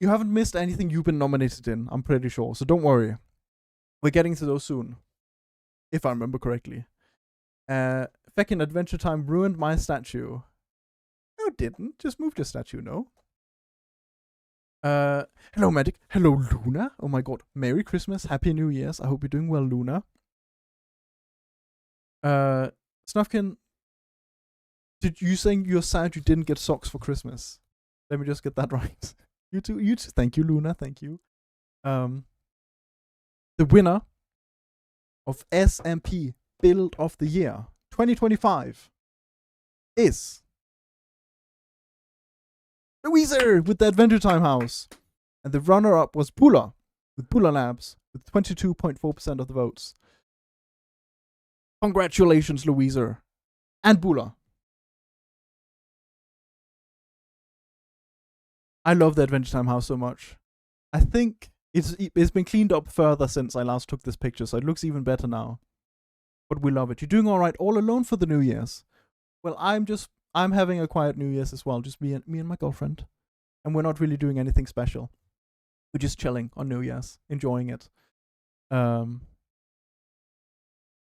You haven't missed anything you've been nominated in, I'm pretty sure, so don't worry. We're getting to those soon, if I remember correctly. Feckin' Adventure Time ruined my statue. No, it didn't. Just moved your statue, no? Hello, Magic. Hello, Luna. Oh my god. Merry Christmas. Happy New Year's. I hope you're doing well, Luna. Snufkin, did you saying you're sad you didn't get socks for Christmas? Let me just get that right. You too. Thank you, Luna. Thank you. The winner of SMP Build of the Year 2025 is Louiser with the Adventure Time House. And the runner-up was Bula with Bula Labs with 22.4% of the votes. Congratulations, Louiser. And Bula. I love the Adventure Time House so much. I think it's been cleaned up further since I last took this picture, so it looks even better now. But we love it. You're doing all right all alone for the New Year's. Well, I'm having a quiet New Year's as well, just me and my girlfriend. And we're not really doing anything special. We're just chilling on New Year's, enjoying it.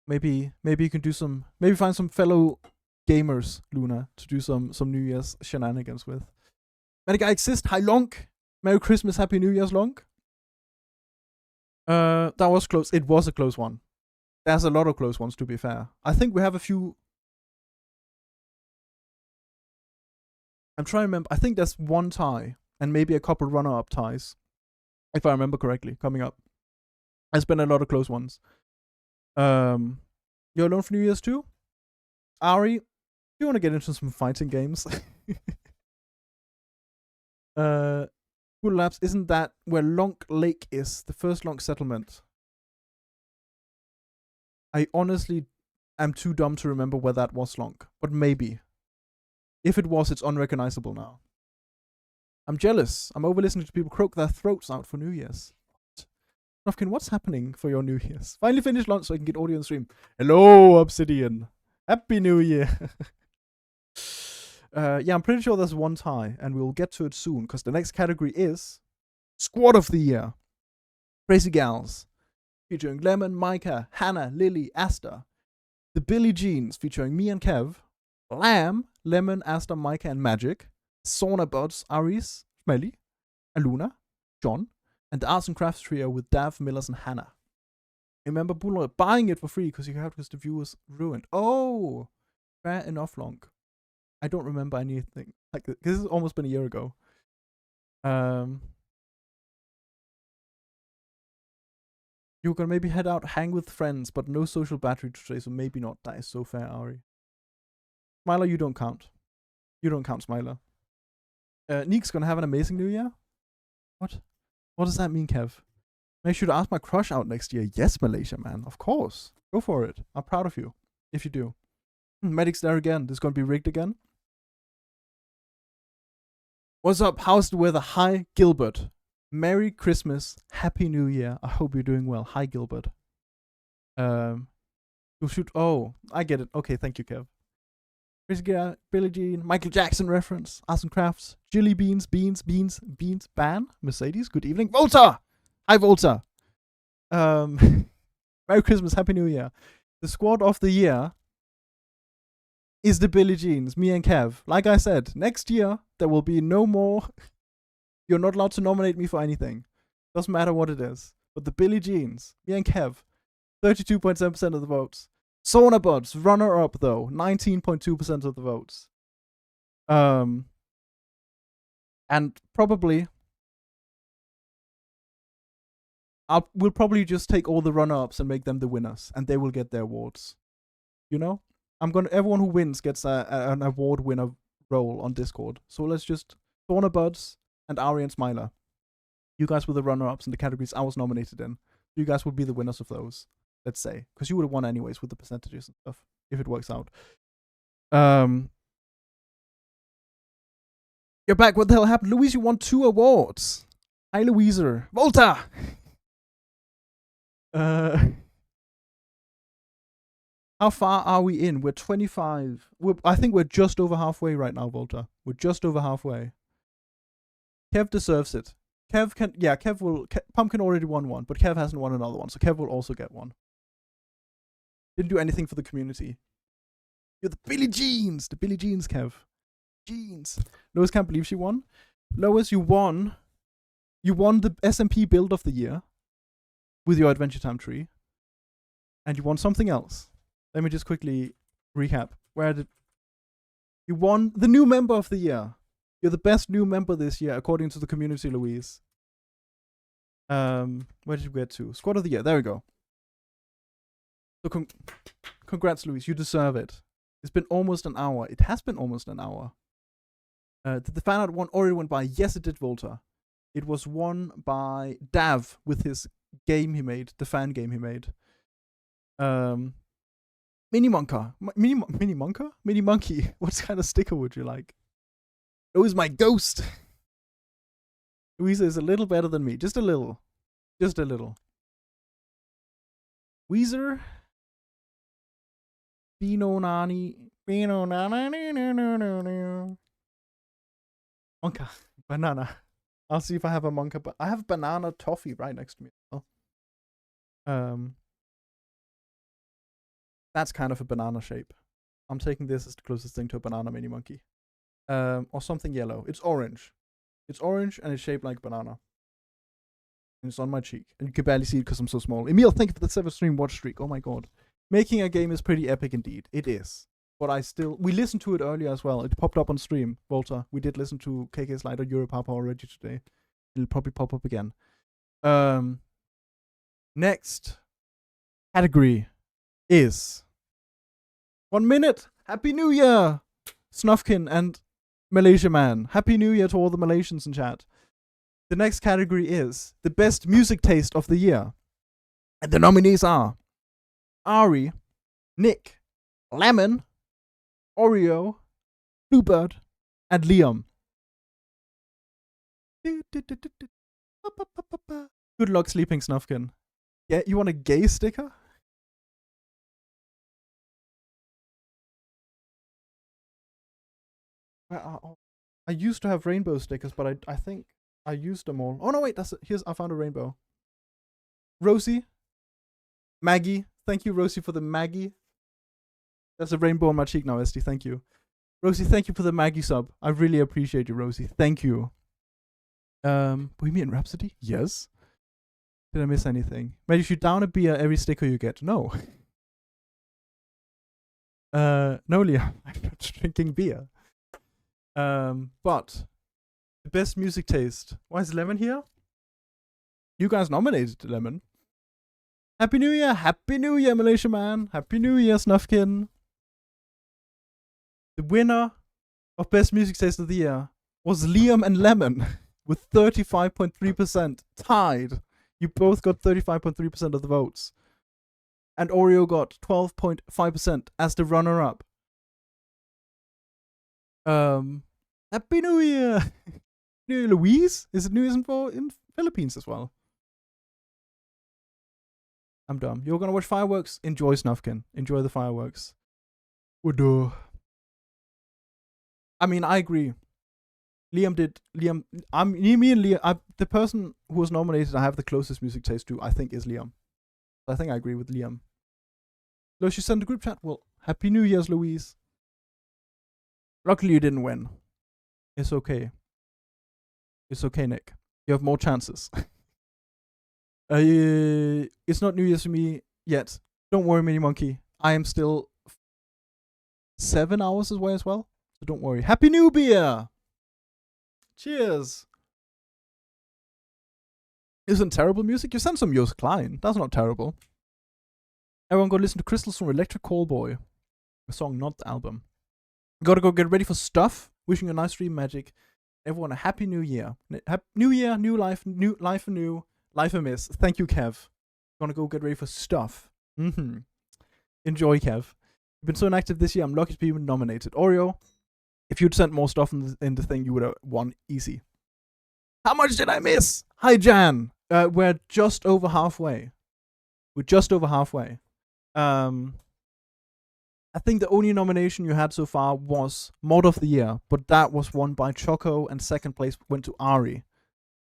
Maybe you can maybe find some fellow gamers, Luna, to do some New Year's shenanigans with. Medic, I exist. Hi, Lonk. Merry Christmas, Happy New Year's, Lonk. That was close. It was a close one. There's a lot of close ones, to be fair. I think we have a few. I'm trying to remember. I think there's one tie and maybe a couple runner-up ties, if I remember correctly, coming up. There's been a lot of close ones. You're alone for New Year's too? Ari, do you want to get into some fighting games? Pool Labs, isn't that where Lonk Lake is? The first Lonk settlement. I honestly am too dumb to remember where that was, Lonk. But maybe. If it was, it's unrecognizable now. I'm jealous. I'm over listening to people croak their throats out for New Year's. Nofkin, what's happening for your New Year's? Finally finished lunch so I can get audio on stream. Hello, Obsidian. Happy New Year. Yeah, I'm pretty sure there's one tie, and we'll get to it soon, because the next category is Squad of the Year. Crazy Gals, featuring Lemon, Micah, Hannah, Lily, Asta. The Billie Jeans, featuring me and Kev. Lamb, Lemon, Asta, Micah, and Magic. Sauna Buds, Aris, Smelly, Aluna, John, and the Arts and Crafts trio with Dav, Millers, and Hannah. Remember Buller buying it for free because you have because the view was ruined. Oh, fair enough, Long. I don't remember anything like this. This has almost been a year ago. You're gonna maybe head out, hang with friends, but no social battery today, so maybe not. That is so fair, Ari. Smiler, you don't count. You don't count, Smiler. Neek's gonna have an amazing New Year. What? What does that mean, Kev? Make sure to ask my crush out next year. Yes, Malaysia, man. Of course. Go for it. I'm proud of you. If you do. Medic's there again. This is gonna be rigged again. What's up? How's the weather? Hi, Gilbert. Merry Christmas. Happy New Year. I hope you're doing well. Hi, Gilbert. You should. Oh, I get it. Okay, thank you, Kev. Chris Gare, Billie Jean, Michael Jackson reference, Arson Crafts, Chili Beans, Beans, Ban, Mercedes, good evening. Volta! Hi, Volta. Merry Christmas, Happy New Year. The squad of the year is the Billie Jeans, me and Kev. Like I said, next year there will be no more. You're not allowed to nominate me for anything. Doesn't matter what it is. But the Billie Jeans, me and Kev, 32.7% of the votes. Sauna Buds, runner up though, 19.2% of the votes. And probably we'll probably just take all the runner ups and make them the winners, and they will get their awards. You know? Everyone who wins gets an award winner role on Discord. So let's just Sauna Buds and Ari and Smiler. You guys were the runner ups in the categories I was nominated in. You guys would be the winners of those, let's say. Because you would have won anyways with the percentages and stuff, if it works out. You're back. What the hell happened? Louise, you won 2 awards. Hi, Louiser. Volta! How far are we in? We're 25. I think we're just over halfway right now, Volta. We're just over halfway. Kev deserves it. Kev will. Pumpkin already won one, but Kev hasn't won another one, so Kev will also get one. Didn't do anything for the community. You're the Billie Jeans! The Billie Jeans, Kev. Jeans. Lois can't believe she won. Lois, you won. You won the SMP build of the year with your Adventure Time tree. And you won something else. Let me just quickly recap. You won the new member of the year? You're the best new member this year, according to the community, Louise. Where did you get to? Squad of the year. There we go. So congrats, Louise. You deserve it. It's been almost an hour. It has been almost an hour. Did the fan art one already went by? Yes, it did, Volta. It was won by Dav with his game he made, the fan game he made. Mini Monka. Mini Monkey. What kind of sticker would you like? Oh, is my ghost. Louisa is a little better than me. Just a little. Just a little. Weezer. Bino Nani. Monka. Banana. I'll see if I have a Monka. But I have banana toffee right next to me. That's kind of a banana shape. I'm taking this as the closest thing to a banana mini monkey. Or something yellow. It's orange. It's orange and it's shaped like a banana. And it's on my cheek. And you can barely see it because I'm so small. Emil, thank you for the 7-stream watch streak. Oh my god. Making a game is pretty epic indeed. It is. But we listened to it earlier as well. It popped up on stream, Volta. We did listen to KK Slider Europapa already today. It'll probably pop up again. Next category is 1 minute. Happy New Year, Snufkin and Malaysia Man. Happy New Year to all the Malaysians in chat. The next category is the best music taste of the year. And the nominees are Ari, Nick, Lemon, Oreo, Bluebird, and Liam. Good luck sleeping, Snufkin. Yeah, you want a gay sticker? I used to have rainbow stickers, but I think I used them all. Oh no, wait, I found a rainbow. Rosie, Maggie, thank you, Rosie, for the Maggie. There's a rainbow on my cheek now, SD. Thank you, Rosie. Thank you for the Maggie sub. I really appreciate you, Rosie. Thank you. Bohemian Rhapsody? Yes. Did I miss anything? Maybe you should down a beer every sticker you get. No. No, Liam. I'm not drinking beer. But the best music taste. Why is Lemon here? You guys nominated Lemon. Happy New Year! Happy New Year, Malaysia Man! Happy New Year, Snufkin! The winner of best music taste of the year was Liam and Lemon with 35.3%. Tied. You both got 35.3% of the votes. And Oreo got 12.5% as the runner-up. Happy New Year! New Year, Louise? Is it New Year's in Philippines as well? I'm dumb. You're gonna watch fireworks? Enjoy Snufkin. Enjoy the fireworks. Would I mean, I agree. Liam. Me and Liam. The person who was nominated, I have the closest music taste to. I think is Liam. I think I agree with Liam. No, she sent a group chat. Well, Happy New Year's, Louise. Luckily, you didn't win. It's okay. It's okay, Nick. You have more chances. It's not New Year's for me yet. Don't worry, Mini Monkey. I am still 7 hours away as well. So don't worry. Happy New Beer! Cheers! Isn't terrible music? You sent some Joost Klein. That's not terrible. Everyone go listen to Crystals from Electric Callboy. A song, not the album. Gotta go get ready for stuff. Wishing you a nice stream, Magic. Everyone a happy new year. New year, new life anew, life amiss. Thank you, Kev. Gonna go get ready for stuff. Enjoy, Kev. You've been so inactive this year. I'm lucky to be nominated. Oreo, if you'd sent more stuff in the thing, you would have won easy. How much did I miss? Hi, Jan. We're just over halfway. I think the only nomination you had so far was Mod of the Year, but that was won by Choco, and second place went to Ari.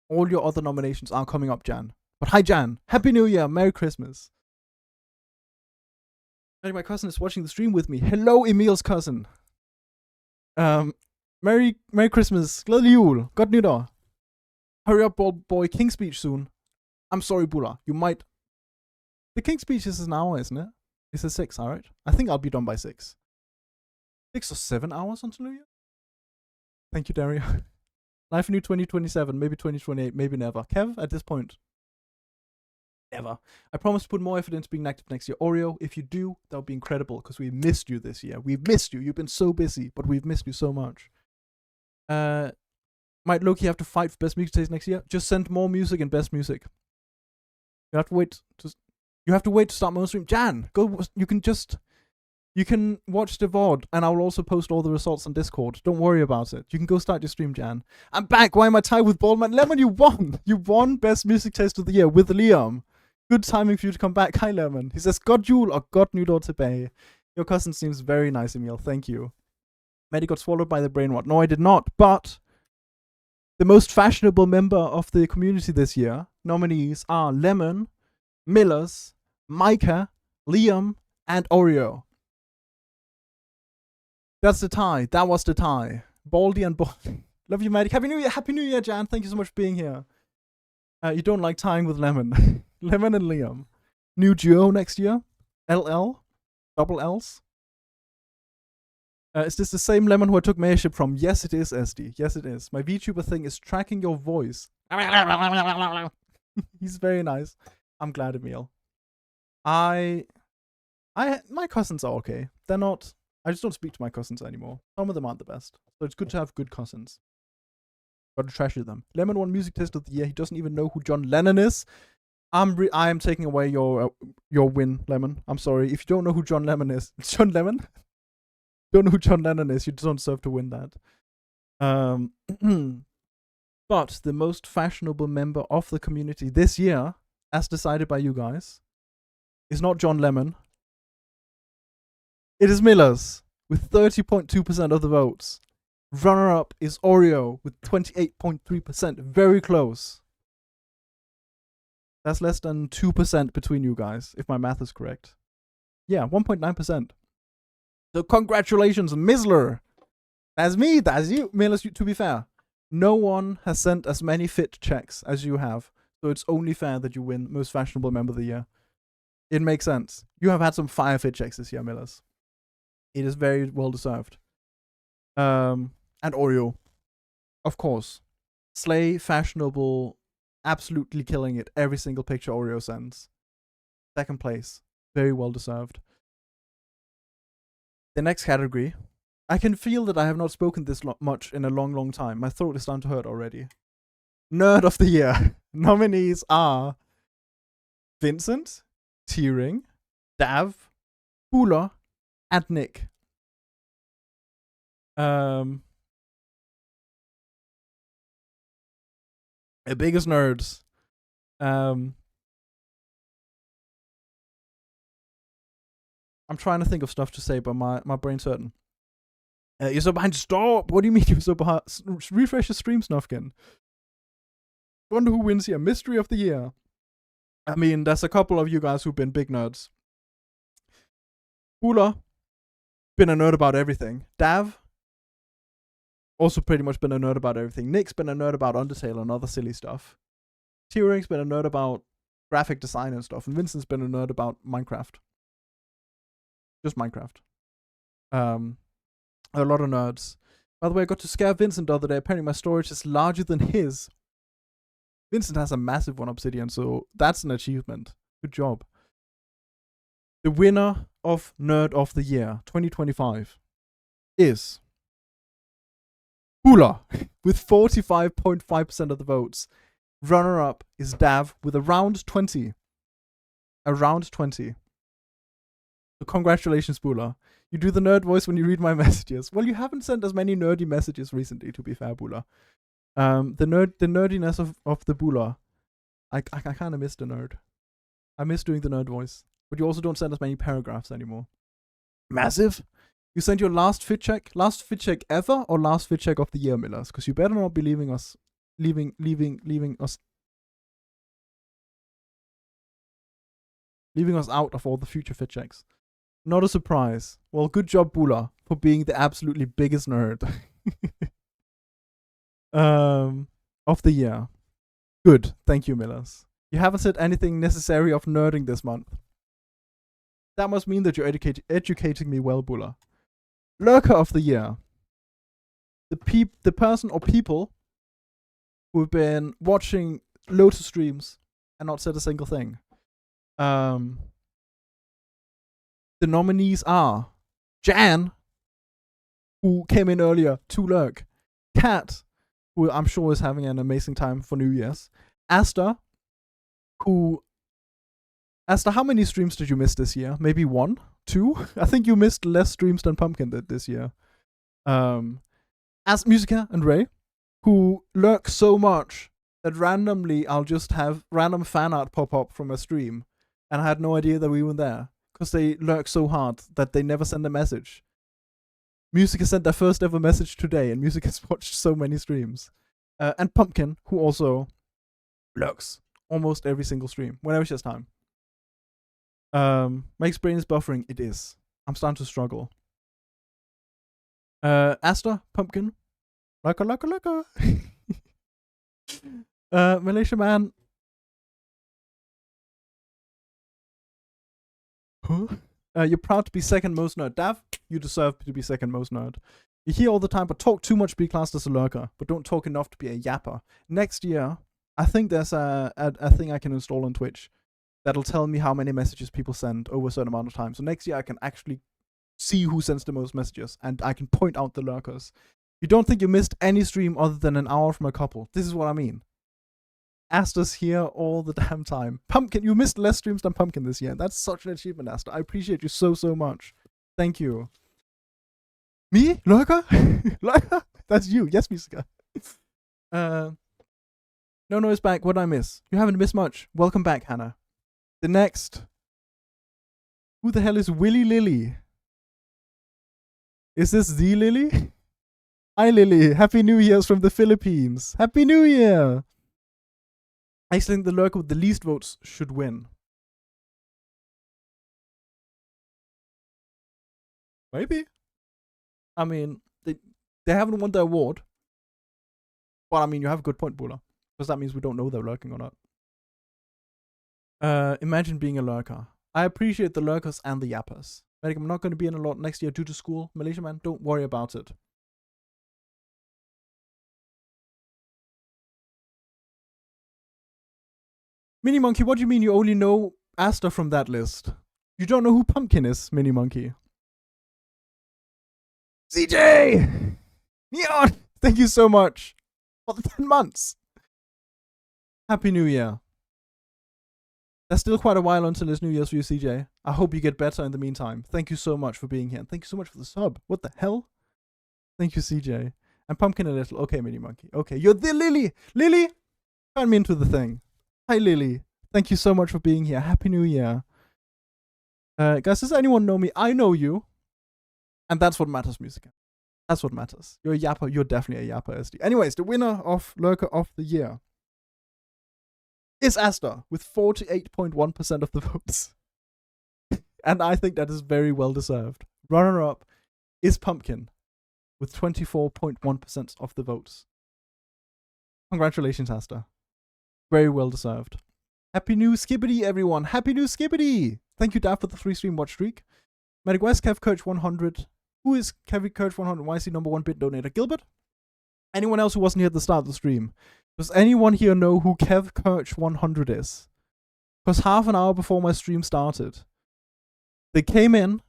All your other nominations are coming up, Jan. But hi, Jan. Happy New Year. Merry Christmas. My cousin is watching the stream with me. Hello, Emil's cousin. Merry Christmas. Glædelig jul. Godt nytår. Hurry up, boy. King's Speech soon. I'm sorry, Bula. You might... The King's Speech is an hour, isn't it? It's a 6, alright? I think I'll be done by 6. 6 or 7 hours until New Year? Thank you, Dario. Life New 2027, maybe 2028, maybe never. Kev, at this point, never. I promise to put more effort into being active next year. Oreo, if you do, that would be incredible, because we missed you this year. We've missed you. You've been so busy, but we've missed you so much. Might Loki have to fight for best music taste next year? Just send more music and best music. You have to wait to start my own stream. Jan, go. You can watch the VOD, and I will also post all the results on Discord. Don't worry about it. You can go start your stream, Jan. I'm back. Why am I tied with Baldman? Lemon, you won. You won Best Music Taste of the Year with Liam. Good timing for you to come back. Hi, Lemon. He says, God jul or God nytår tilbage. Your cousin seems very nice, Emil. Thank you. Maddie got swallowed by the brain rot. No, I did not. But the most fashionable member of the community this year, nominees are Lemon, Millers, Micah, Liam, and Oreo. That's the tie. That was the tie. Baldy and Baldy. Love you, Maddie. Happy New Year. Happy New Year, Jan. Thank you so much for being here. You don't like tying with Lemon. Lemon and Liam. New duo next year. LL. Double L's. Is this the same Lemon who I took mayorship from? Yes, it is, SD. Yes, it is. My VTuber thing is tracking your voice. He's very nice. I'm glad, Emil. My cousins are okay. They're not... I just don't speak to my cousins anymore. Some of them aren't the best. So it's good to have good cousins. Gotta treasure them. Lemon won Music Taste of the Year. He doesn't even know who John Lennon is. I am taking away your win, Lemon. I'm sorry. If you don't know who John Lennon is... John Lemon? Don't know who John Lennon is. You don't deserve to win that. But the most fashionable member of the community this year, as decided by you guys, is not John Lemon. It is Millers with 30.2% of the votes. Runner-up is Oreo with 28.3%. Very close. That's less than 2% between you guys, if my math is correct. Yeah, 1.9%. So congratulations, Mizzler. That's me, that's you. Millers, to be fair, no one has sent as many fit checks as you have. So it's only fair that you win Most Fashionable Member of the Year. It makes sense. You have had some fire fit checks this year, Millers. It is very well deserved. And Oreo, of course. Slay, fashionable, absolutely killing it. Every single picture Oreo sends. Second place. Very well deserved. The next category. I can feel that I have not spoken this much in a long, long time. My throat is starting to hurt already. Nerd of the Year. Nominees are Vincent, Tearing, Dav, Bula, and Nick. The biggest nerds. I'm trying to think of stuff to say, but my brain's hurting. You're so behind. Stop! What do you mean you're so behind? Refresh your stream, Snufkin. Wonder who wins here. Mystery of the year. I mean, there's a couple of you guys who've been big nerds. Bula, been a nerd about everything. Dav, also pretty much been a nerd about everything. Nick's been a nerd about Undertale and other silly stuff. T-Ring's been a nerd about graphic design and stuff. And Vincent's been a nerd about Minecraft. Just Minecraft. A lot of nerds. By the way, I got to scare Vincent the other day. Apparently my storage is larger than his. Vincent has a massive one Obsidian, so that's an achievement. Good job. The winner of Nerd of the Year 2025 is Hula with 45.5% of the votes. Runner-up is Dav with around 20. Around 20. So congratulations, Bula. You do the nerd voice when you read my messages. Well, you haven't sent as many nerdy messages recently, to be fair, Bula. The nerdiness of the Bula. I kind of miss the nerd. I miss doing the nerd voice. But you also don't send as many paragraphs anymore. Massive. You sent your last fit check ever, or last fit check of the year, Millers? Because you better not be leaving us out of all the future fit checks. Not a surprise. Well, good job, Bula, for being the absolutely biggest nerd of the year. Good. Thank you, Millers. You haven't said anything necessary of nerding this month. That must mean that you're educating me well, Bula. Lurker of the year. The person or people who've been watching loads of streams and not said a single thing. The nominees are Jan, who came in earlier to lurk. Kat, who I'm sure is having an amazing time for New Year's. Asta, Asta, how many streams did you miss this year? Maybe 1? 2? I think you missed less streams than Pumpkin did this year. As Musica and Ray, who lurk so much that randomly I'll just have random fan art pop up from a stream, and I had no idea that we were there, because they lurk so hard that they never send a message. Musica sent their first ever message today, and Musica has watched so many streams. And Pumpkin, who also lurks almost every single stream, whenever she has time. Mike's brain is buffering. It is. I'm starting to struggle. Asta, Pumpkin, Laka. Malaysia Man. Huh? You're proud to be second most nerd. Dav, you deserve to be second most nerd. You're here all the time, but talk too much to be classed as a lurker, but don't talk enough to be a yapper. Next year, I think there's a thing I can install on Twitch that'll tell me how many messages people send over a certain amount of time. So next year I can actually see who sends the most messages, and I can point out the lurkers. You don't think you missed any stream other than an hour from a couple. This is what I mean. Asta's here all the damn time. Pumpkin, you missed less streams than Pumpkin this year. That's such an achievement, Asta. I appreciate you so much. Thank you. Me? Lurker? Lurker? That's you. Yes, Musica. No, it's back. What did I miss? You haven't missed much. Welcome back, Hannah. The next. Who the hell is Willy Lily? Is this the Lily? Hi, Lily. Happy New Year's from the Philippines. Happy New Year. I think the lurker with the least votes should win. Maybe. I mean, they haven't won the award. But I mean, you have a good point, Bula. Because that means we don't know they're lurking or not. Imagine being a lurker. I appreciate the lurkers and the yappers. Medic, I'm not going to be in a lot next year due to school. Malaysia Man, don't worry about it. Mini Monkey, what do you mean you only know Asta from that list? You don't know who Pumpkin is, Mini Monkey. CJ! Neon! Thank you so much for the 10 months. Happy New Year. There's still quite a while until it's New Year's for you, CJ. I hope you get better in the meantime. Thank you so much for being here. And thank you so much for the sub. What the hell? Thank you, CJ. And Pumpkin a little. Okay, Mini Monkey. Okay, you're the Lily. Lily, turn me into the thing. Hi, Lily. Thank you so much for being here. Happy New Year. Guys, does anyone know me? I know you. And that's what matters, music. That's what matters. You're a yapper. You're definitely a yapper, SD. Anyways, the winner of Lurker of the Year is Asta with 48.1% of the votes. And I think that is very well deserved. Runner up is Pumpkin with 24.1% of the votes. Congratulations, Asta. Very well deserved. Happy New Skibbity, everyone. Happy New Skibbity. Thank you, Dad, for the 3-stream watch streak. Medic West, Kev Coach 100. Who is Kev Coach 100? Why is he number 1 bit donator? Gilbert? Anyone else who wasn't here at the start of the stream? Does anyone here know who Kev Coach 100 is? Because half an hour before my stream started, they came in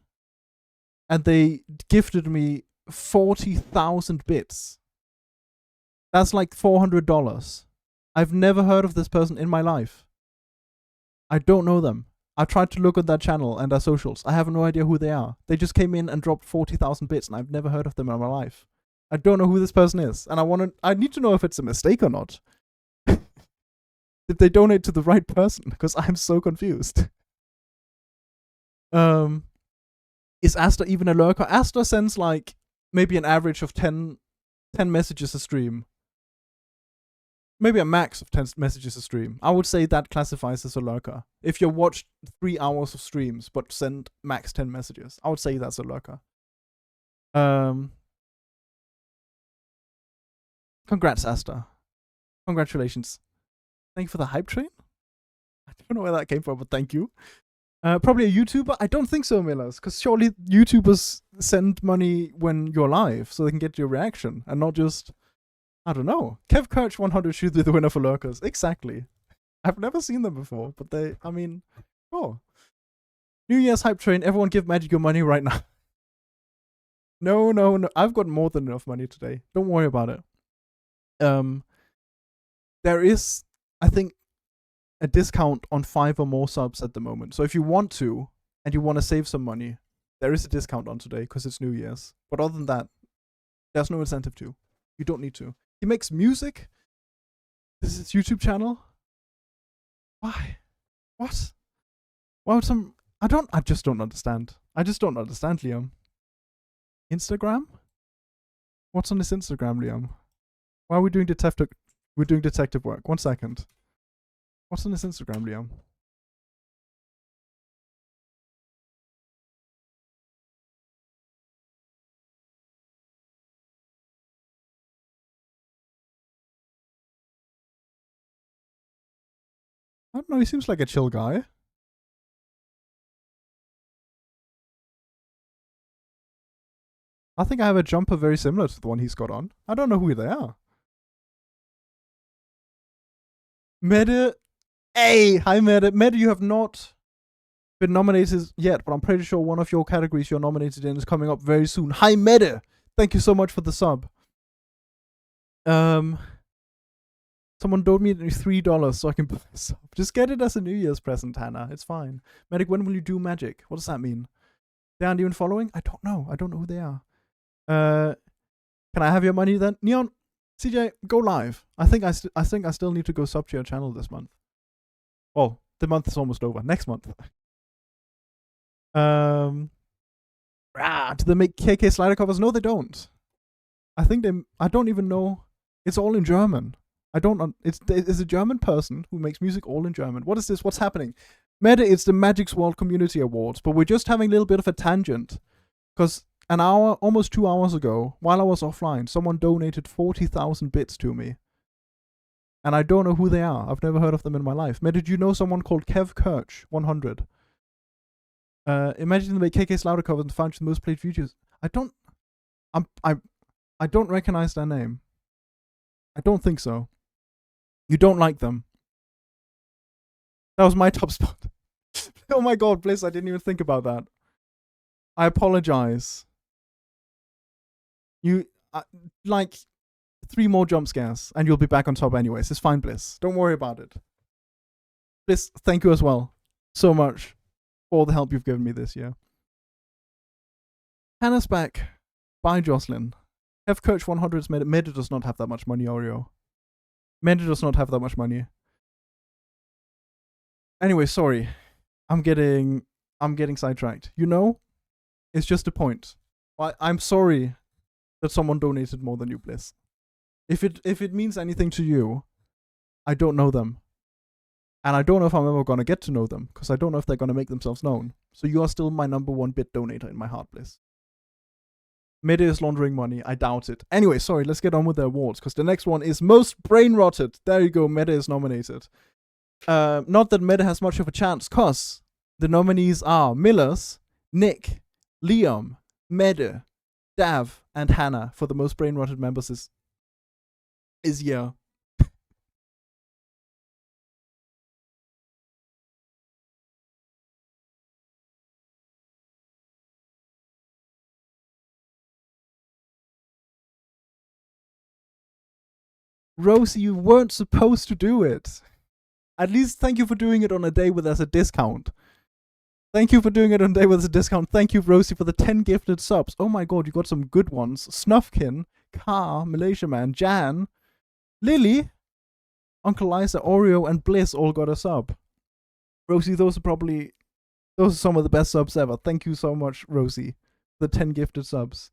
and they gifted me 40,000 bits. That's like $400. I've never heard of this person in my life. I don't know them. I tried to look at that channel and their socials. I have no idea who they are. They just came in and dropped 40,000 bits and I've never heard of them in my life. I don't know who this person is. And I need to know if it's a mistake or not. Did they donate to the right person? Because I'm so confused. Is Asta even a lurker? Asta sends like maybe an average of 10 messages a stream. Maybe a max of 10 messages a stream. I would say that classifies as a lurker. If you watched 3 hours of streams but send max 10 messages, I would say that's a lurker. Congrats, Asta. Congratulations. Thank you for the hype train. I don't know where that came from, but thank you. Probably a YouTuber? I don't think so, Millers, because surely YouTubers send money when you're live so they can get your reaction and not just, I don't know. Kev Kirch 100 should be the winner for lurkers. Exactly. I've never seen them before, but oh. New Year's hype train, everyone give Magic your money right now. No. I've got more than enough money today. Don't worry about it. There is, I think, a discount on 5 or more subs at the moment. So if you want to, and you want to save some money, there is a discount on today because it's New Year's. But other than that, there's no incentive to. You don't need to. He makes music. This is his YouTube channel. Why? What? Why would some... I just don't understand. I just don't understand, Liam. Instagram? What's on this Instagram, Liam? Why are we doing detective... We're doing detective work. 1 second. What's on this Instagram, Liam? I don't know, he seems like a chill guy. I think I have a jumper very similar to the one he's got on. I don't know who they are. Mede. Hey! Hi, Mede. Mede, you have not been nominated yet, but I'm pretty sure one of your categories you're nominated in is coming up very soon. Hi, Mede! Thank you so much for the sub. Someone donate me $3 so I can buy a sub. Just get it as a New Year's present, Hannah. It's fine. Medic, when will you do magic? What does that mean? They aren't even following? I don't know. I don't know who they are. Can I have your money then? Neon, CJ, go live. I think I still need to go sub to your channel this month. Well, the month is almost over. Next month. Do they make KK slider covers? No, they don't. I think I don't even know. It's all in German. It's a German person who makes music all in German. What is this? What's happening? Meta, it's the Magic's World Community Awards, but we're just having a little bit of a tangent. Because almost 2 hours ago, while I was offline, someone donated 40,000 bits to me. And I don't know who they are. I've never heard of them in my life. Meta, did you know someone called Kev Kirch 100? Imagine they make KK Slouder covers and found the most played videos. I don't recognize their name. I don't think so. You don't like them. That was my top spot. Oh my god, Bliss, I didn't even think about that. I apologize. You, like, 3 more jump scares, and you'll be back on top anyways. It's fine, Bliss. Don't worry about it. Bliss, thank you as well so much for all the help you've given me this year. Hannah's back. Bye, Jocelyn. F Coach 100 has made it. Meda does not have that much money, Oreo. Meda does not have that much money. Anyway, sorry. I'm I'm getting sidetracked. You know, it's just a point. I'm sorry that someone donated more than you, Bliss. If it means anything to you, I don't know them. And I don't know if I'm ever going to get to know them, because I don't know if they're going to make themselves known. So you are still my number one bit donator in my heart, Bliss. Meta is laundering money. I doubt it. Anyway, sorry, let's get on with the awards, because the next one is Most Brain Rotted. There you go, Meta is nominated. Not that Meta has much of a chance, because the nominees are Millers, Nick, Liam, Meta, Dav, and Hannah for the Most Brain Rotted members is year. Rosie, you weren't supposed to do it. At least thank you for doing it on a day where there's a discount. Thank you for doing it on a day where there's a discount. Thank you, Rosie, for the 10 gifted subs. Oh my god, you got some good ones. Snuffkin, Car, Malaysia Man, Jan, Lily, Uncle Liza, Oreo, and Bliss all got a sub. Rosie, those are some of the best subs ever. Thank you so much, Rosie, for the 10 gifted subs.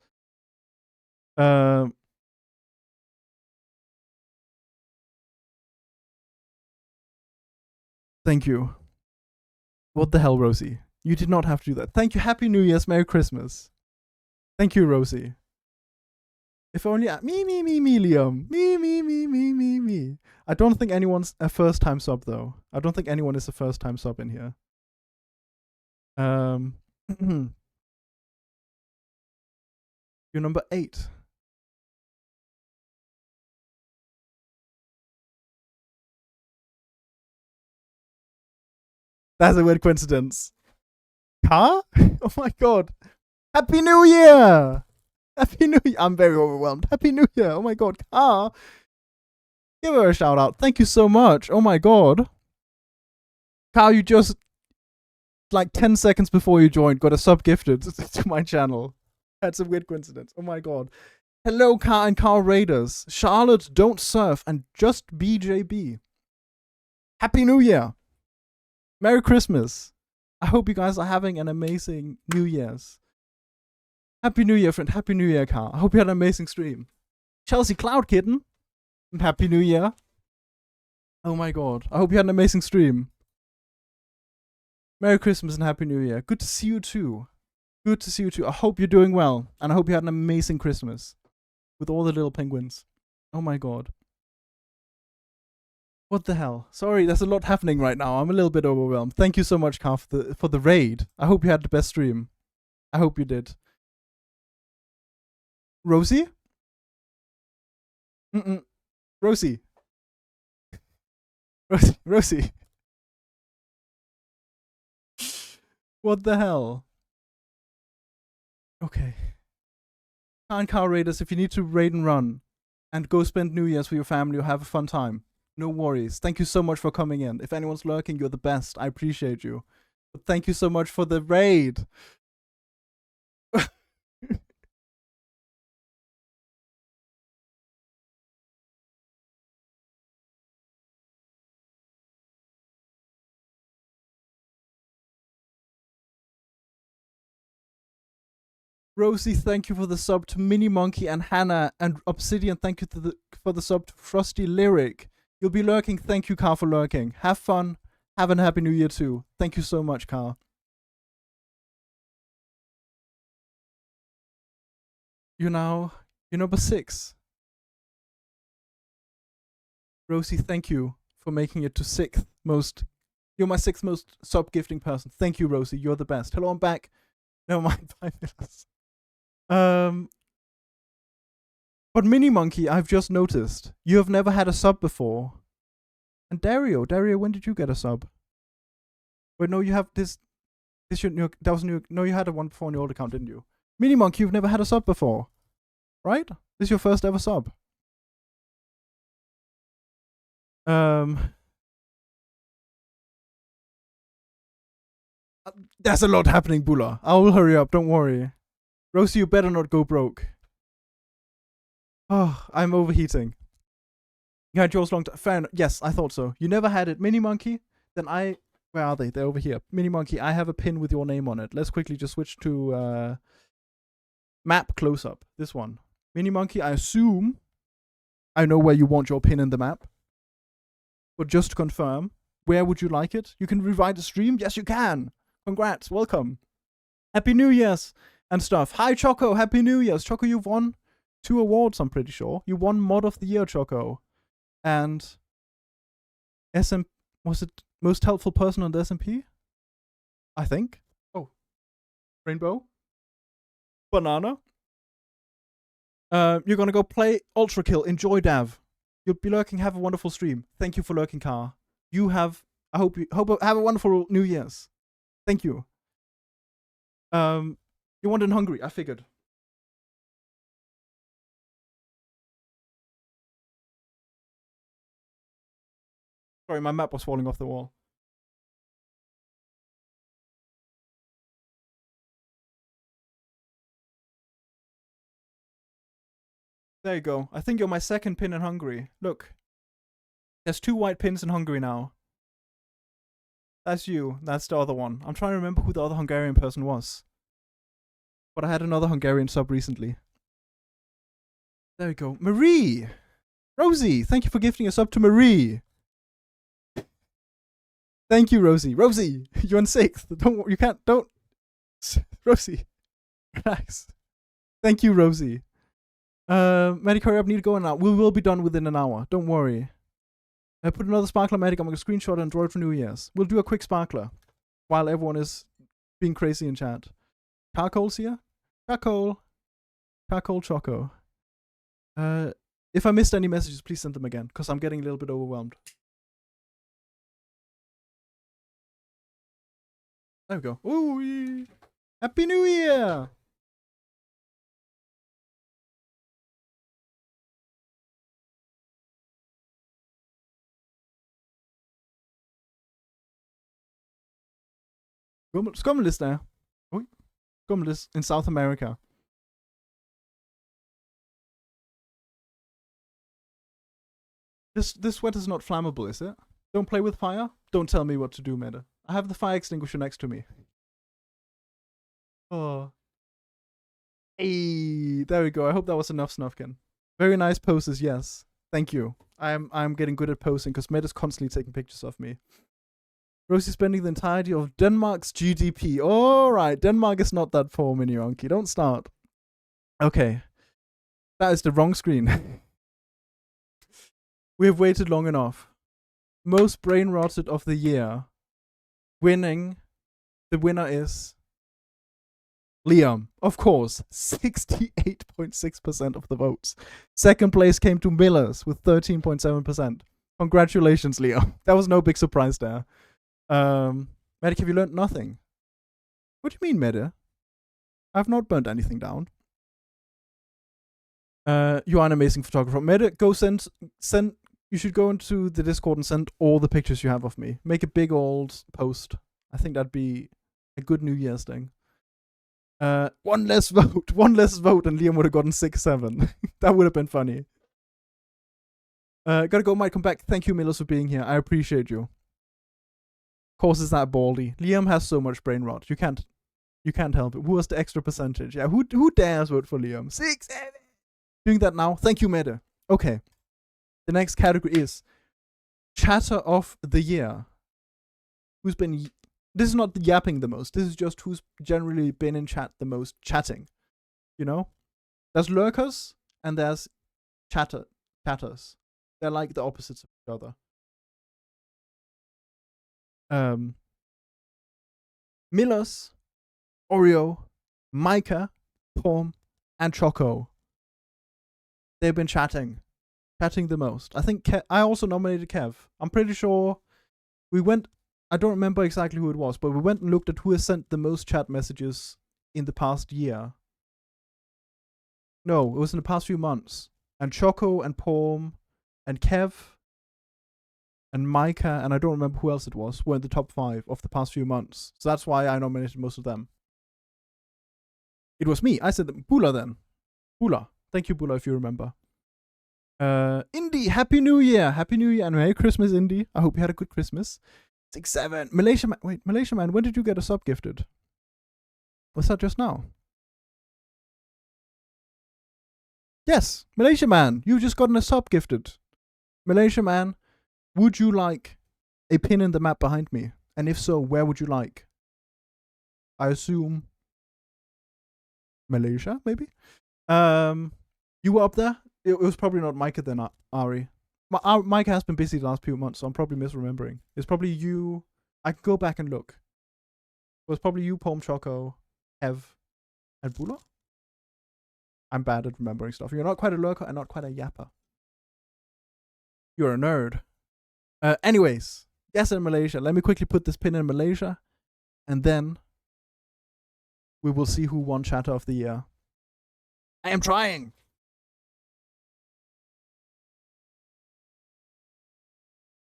Thank you. What the hell, Rosie? You did not have to do that. Thank you. Happy New Year's. Merry Christmas. Thank you, Rosie. If only me, Liam. Me. I don't think anyone's a first time sub though. I don't think anyone is a first time sub in here. You're number 8. That's a weird coincidence. Car? Oh my god. Happy New Year! Happy New Year. I'm very overwhelmed. Happy New Year. Oh my god. Car. Give her a shout out. Thank you so much. Oh my god. Car, you just, like 10 seconds before you joined, got a sub gifted to my channel. That's a weird coincidence. Oh my god. Hello, Car and Car Raiders. Charlotte, Don't Surf, and Just BJB. Happy New Year. Merry Christmas. I hope you guys are having an amazing New Year's. Happy New Year, friend. Happy New Year, Car. I hope you had an amazing stream. Chelsea Cloud Kitten. Happy New Year. Oh my god. I hope you had an amazing stream. Merry Christmas and Happy New Year. Good to see you too. Good to see you too. I hope you're doing well. And I hope you had an amazing Christmas. With all the little penguins. Oh my god. What the hell? Sorry, there's a lot happening right now. I'm a little bit overwhelmed. Thank you so much, Car, for the raid. I hope you had the best stream. I hope you did. Rosie? Rosie. Rosie. What the hell? Okay. Car Raiders, if you need to raid and run and go spend New Year's with your family or have a fun time, no worries. Thank you so much for coming in. If anyone's lurking, you're the best. I appreciate you. But thank you so much for the raid. Rosie, thank you for the sub to Mini Monkey and Hannah, and Obsidian, thank you for the sub to Frosty Lyric. You'll be lurking. Thank you, Car, for lurking. Have fun. Have a happy New Year too. Thank you so much, Car. You're number 6. Rosie, thank you for making it to 6th most. You're my 6th most sub gifting person. Thank you, Rosie. You're the best. Hello, I'm back. Never mind. 5 minutes. But Mini Monkey, I've just noticed you have never had a sub before. And Dario, when did you get a sub? Wait, no, you have this. That was new. No, you had a one before on your old account, didn't you? Mini Monkey, you've never had a sub before, right? This is your first ever sub. There's a lot happening, Bula. I will hurry up. Don't worry. Rosie, you better not go broke. Oh, I'm overheating. You had yours long time. Fair enough. Yes, I thought so. You never had it. Mini Monkey? Then I Where are they? They're over here. Mini Monkey, I have a pin with your name on it. Let's quickly just switch to map close-up. This one. Mini Monkey, I assume I know where you want your pin in the map. But just to confirm, where would you like it? You can rewrite the stream? Yes, you can. Congrats. Welcome. Happy New Year's and stuff. Hi, Choco. Happy New Year's. Choco, you've won 2 awards, I'm pretty sure. You won Mod of the Year, Choco. And was it most helpful person on the SMP? I think. Oh. Rainbow. Banana. You're gonna go play Ultra Kill. Enjoy, Dav. You'll be lurking. Have a wonderful stream. Thank you for lurking, Car. You have. I hope have a wonderful New Year's. Thank you. You want in Hungary? I figured. Sorry, my map was falling off the wall. There you go. I think you're my second pin in Hungary. Look. There's 2 white pins in Hungary now. That's you. That's the other one. I'm trying to remember who the other Hungarian person was. But I had another Hungarian sub recently. There we go. Marie! Rosie! Thank you for gifting a sub to Marie. Thank you, Rosie. Rosie! You're in 6th. Don't. Rosie. Relax. Thank you, Rosie. Medic, hurry up. Need to go now. We will be done within an hour. Don't worry. I put another sparkler, Medic. I'm going to screenshot and draw it for New Year's. We'll do a quick sparkler while everyone is being crazy in chat. Charcoal's here. Charcoal. Charcoal Choco. If I missed any messages, please send them again, because I'm getting a little bit overwhelmed. There we go. Ooh, Happy New Year! Skummelis der. Ui. Skummelis in South America. This sweater's not flammable, is it? Don't play with fire? Don't tell me what to do, Meta. I have the fire extinguisher next to me. Oh. Hey, there we go. I hope that was enough, Snufkin. Very nice poses, yes. Thank you. I'm getting good at posing because Meta's constantly taking pictures of me. Rosie spending the entirety of Denmark's GDP. Alright, Denmark is not that poor, Mini Monkey. Don't start. Okay. That is the wrong screen. We have waited long enough. Most brain rotted of the year. Winning. The winner is Liam. Of course. 68.6% of the votes. Second place came to Millers with 13.7%. Congratulations, Liam. That was no big surprise there. Medic, have you learned nothing? What do you mean, Meta? I've not burnt anything down. You are an amazing photographer. Meta, go send. You should go into the Discord and send all the pictures you have of me. Make a big old post. I think that'd be a good New Year's thing. One less vote, and Liam would have gotten 6-7. That would have been funny. Gotta go, might come back. Thank you, Millers, for being here. I appreciate you. Of course, it's that baldy. Liam has so much brain rot. You can't help it. Who has the extra percentage? Yeah, who dares vote for Liam? 6-7. Doing that now. Thank you, Meta. Okay. The next category is Chatter of the Year. Who's been... This is not yapping the most. This is just who's generally been in chat the most chatting. You know? There's lurkers and there's chatters. They're like the opposites of each other. Millers, Oreo, Micah, Porm, and Choco. They've been chatting the most. I think I also nominated Kev. I'm pretty sure we went... I don't remember exactly who it was, but we went and looked at who has sent the most chat messages in the past year. No, it was in the past few months. And Choco and Porm and Kev and Micah, and I don't remember who else it was, were in the top 5 of the past few months. So that's why I nominated most of them. It was me. I said Bula then. Bula. Thank you, Bula, if you remember. Indy, Happy New Year. Happy New Year and Merry Christmas, Indy. I hope you had a good Christmas. 6-7. Malaysia man. Wait, Malaysia man. When did you get a sub gifted? Was that just now? Yes, Malaysia man. You just gotten a sub gifted. Malaysia man. Would you like a pin in the map behind me? And if so, where would you like? I assume Malaysia, maybe. You were up there. It was probably not Micah then, Ari. Micah has been busy the last few months, so I'm probably misremembering. It's probably you. I can go back and look. It was probably you, Palm Choco, Hev, and Bula. I'm bad at remembering stuff. You're not quite a lurker and not quite a yapper. You're a nerd. Anyways, yes, in Malaysia. Let me quickly put this pin in Malaysia, and then we will see who won Chatter of the Year. I am trying.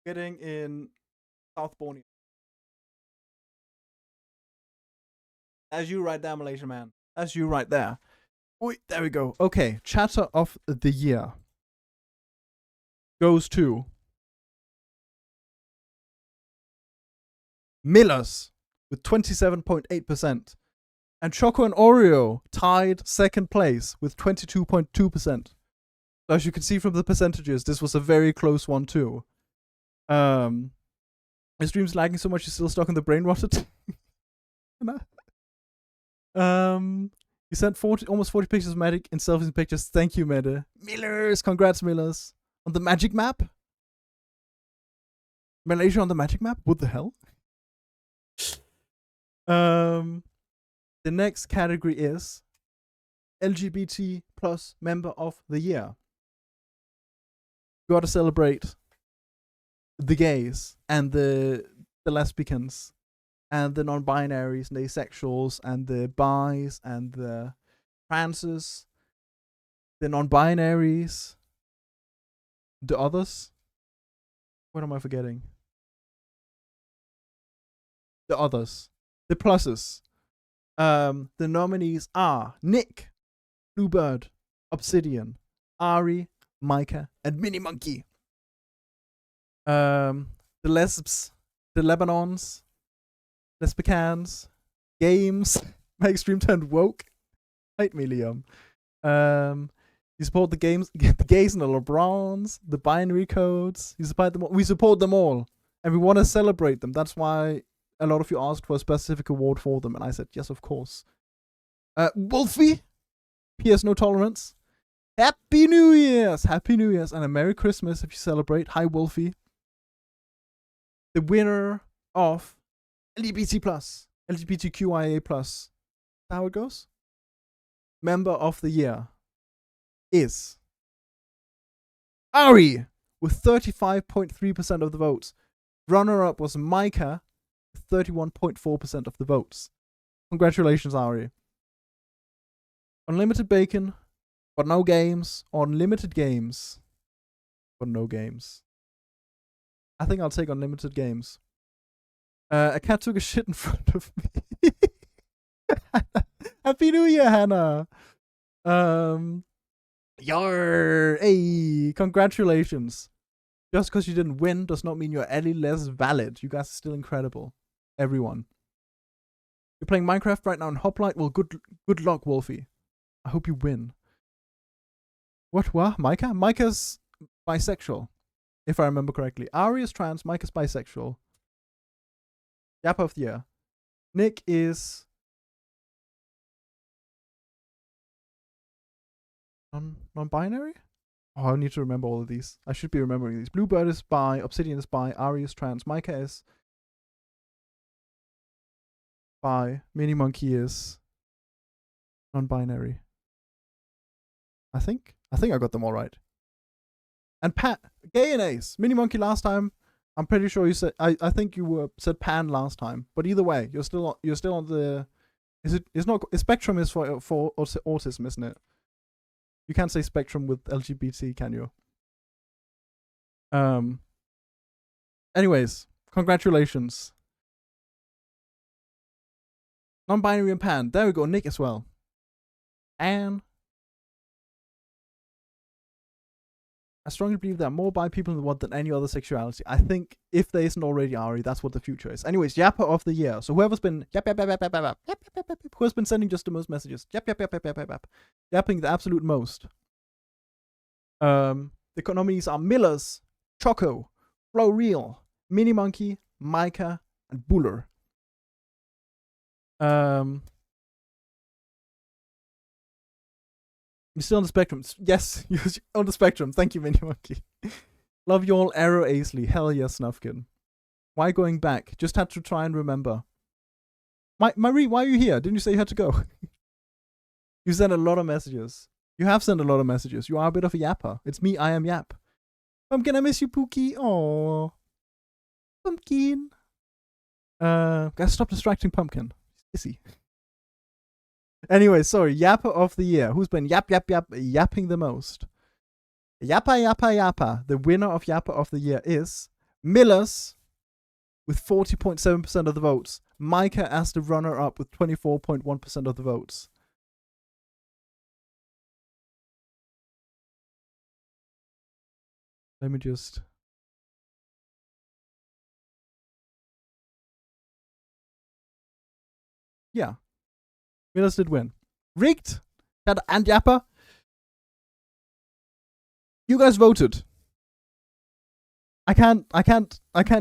Getting in South Borneo. As you right there, Malaysia man. As you right there. Wait, there we go. Okay, Chatter of the Year goes to Millers with 27.8%. And Choco and Oreo tied second place with 22.2%. So as you can see from the percentages, this was a very close one too. My stream's lagging so much you're still stuck in the brain rotted. You sent almost 40 pictures of Magic in selfies and pictures. Thank you, Meta. Millers, congrats, Millers. On the Magic map? Malaysia on the Magic map? What the hell? The next category is LGBT plus member of the year. You gotta celebrate the gays and the lesbians and the non-binaries and the asexuals and the bis and the transes, the non-binaries, the others. What am I forgetting? The others. The pluses. The nominees are Nick, Bluebird, Obsidian, Ari, Micah, and Mini Monkey. The lesbs, the Lebanons, lesbicans, games. My extreme turned woke. Hate me, Liam. You support the games, the gays and the LeBrons, the binary codes. You support them all. We support them all, and we want to celebrate them. That's why a lot of you asked for a specific award for them, and I said yes, of course. Wolfie, PS No Tolerance. Happy New Year's, and a Merry Christmas if you celebrate. Hi, Wolfie. The winner of LGBT plus, LGBTQIA plus. How it goes? Member of the year is Ari with 35.3% of the votes. Runner-up was Micah with 31.4% of the votes. Congratulations, Ari. Unlimited bacon, but no games. Or unlimited games, but no games. I think I'll take unlimited games. A cat took a shit in front of me. Happy New Year, Hannah. Hey, congratulations. Just because you didn't win does not mean you're any less valid. You guys are still incredible. Everyone. You're playing Minecraft right now in Hoplite? Well, good luck, Wolfie. I hope you win. What? Micah? Micah's bisexual, if I remember correctly. Ari is trans, Micah's bisexual. Yap of the year. Nick is non-binary? Oh, I need to remember all of these. I should be remembering these. Bluebird is bi, Obsidian is bi, Ari is trans, Micah is bi, Mini Monkey is non-binary. I think I got them all right. And Pat, gay and ace. Mini Monkey last time. I'm pretty sure you said. I think you said pan last time. But either way, you're still on the. It's not. Spectrum is for autism, isn't it? You can't say spectrum with LGBT, can you? Anyways, congratulations. Non-binary and pan. There we go. Nick as well. And I strongly believe there are more bi people in the world than any other sexuality. I think if there isn't already Ari, that's what the future is. Anyways, Yapper of the year. So whoever's been who's been sending just the most messages, yapping the absolute most. The nominees are Millers, Choco, Flow Real, Mini Monkey, Micah, and Buller. You're still on the spectrum. Yes, you're on the spectrum. Thank you, Mini Monkey. Love you all, Arrow Aisley. Hell yes, Snufkin. Why going back? Just had to try and remember. Marie, why are you here? Didn't you say you had to go? You sent a lot of messages. You have sent a lot of messages. You are a bit of a yapper. It's me, I am Yap. Pumpkin, I miss you, Pookie. Aww. Pumpkin. Guys, stop distracting Pumpkin. Is he? Anyway, sorry. Yapper of the year. Who's been yapping the most? Yappa. The winner of Yapper of the year is Millers with 40.7% of the votes. Micah as the runner-up with 24.1% of the votes. Let me just... Yeah. Millers did win. Rigged! And Yappa. You guys voted. I can't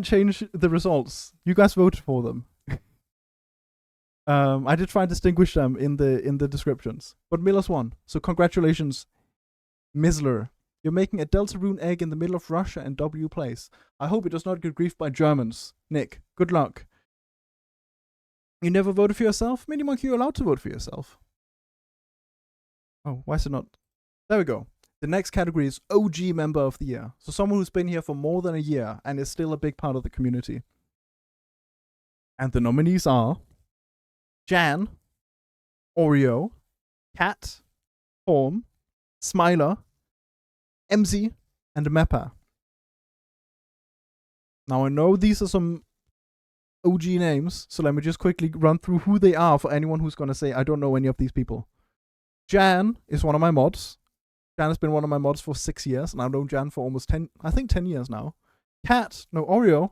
change the results. You guys voted for them. I did try and distinguish them in the descriptions. But Millers won. So congratulations, Mizler. You're making a Deltarune egg in the middle of Russia in W place. I hope it does not get griefed by Germans. Nick, good luck. You never voted for yourself? Mini Monkey, you're allowed to vote for yourself. Oh, why is it not? There we go. The next category is OG Member of the Year. So someone who's been here for more than a year and is still a big part of the community. And the nominees are Jan, Oreo, Cat, Form, Smiler, MZ, and Meppa. Now I know these are some OG names, so let me just quickly run through who they are for anyone who's going to say, I don't know any of these people. Jan is one of my mods. Jan has been one of my mods for 6 years, and I've known Jan for almost 10 years now. Oreo.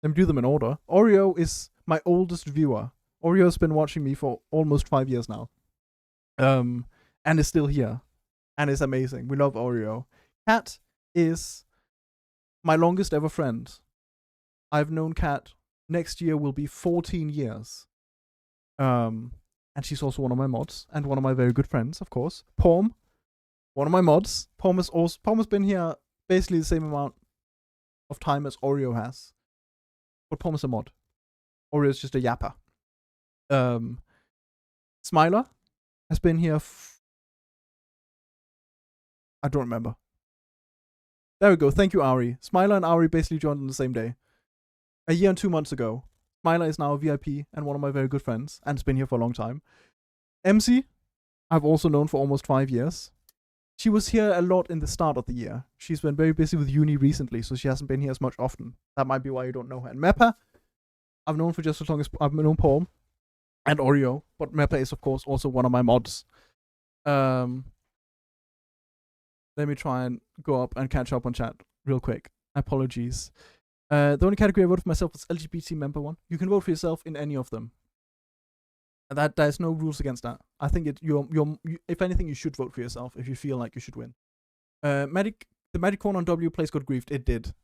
Let me do them in order. Oreo is my oldest viewer. Oreo's been watching me for almost 5 years now. And is still here. And is amazing. We love Oreo. Kat is my longest ever friend. I've known Kat. Next year will be 14 years. And she's also one of my mods. And one of my very good friends, of course. Pom. One of my mods. Pom has been here basically the same amount of time as Oreo has. But Pom is a mod. Oreo is just a yapper. Smiler has been here I don't remember. There we go. Thank you, Ari. Smiler and Ari basically joined on the same day. A year and 2 months ago. Smiler is now a VIP and one of my very good friends and has been here for a long time. MC, I've also known for almost 5 years. She was here a lot in the start of the year. She's been very busy with uni recently, so she hasn't been here as much often. That might be why you don't know her. And Meppa, I've known for just as long as I've known Paul and Oreo, but Meppa is of course also one of my mods. Let me try and go up and catch up on chat real quick. Apologies. The only category I voted for myself was LGBT member one. You can vote for yourself in any of them. There's no rules against that. I think if anything, you should vote for yourself if you feel like you should win. The Medic Corner on W place got griefed. It did.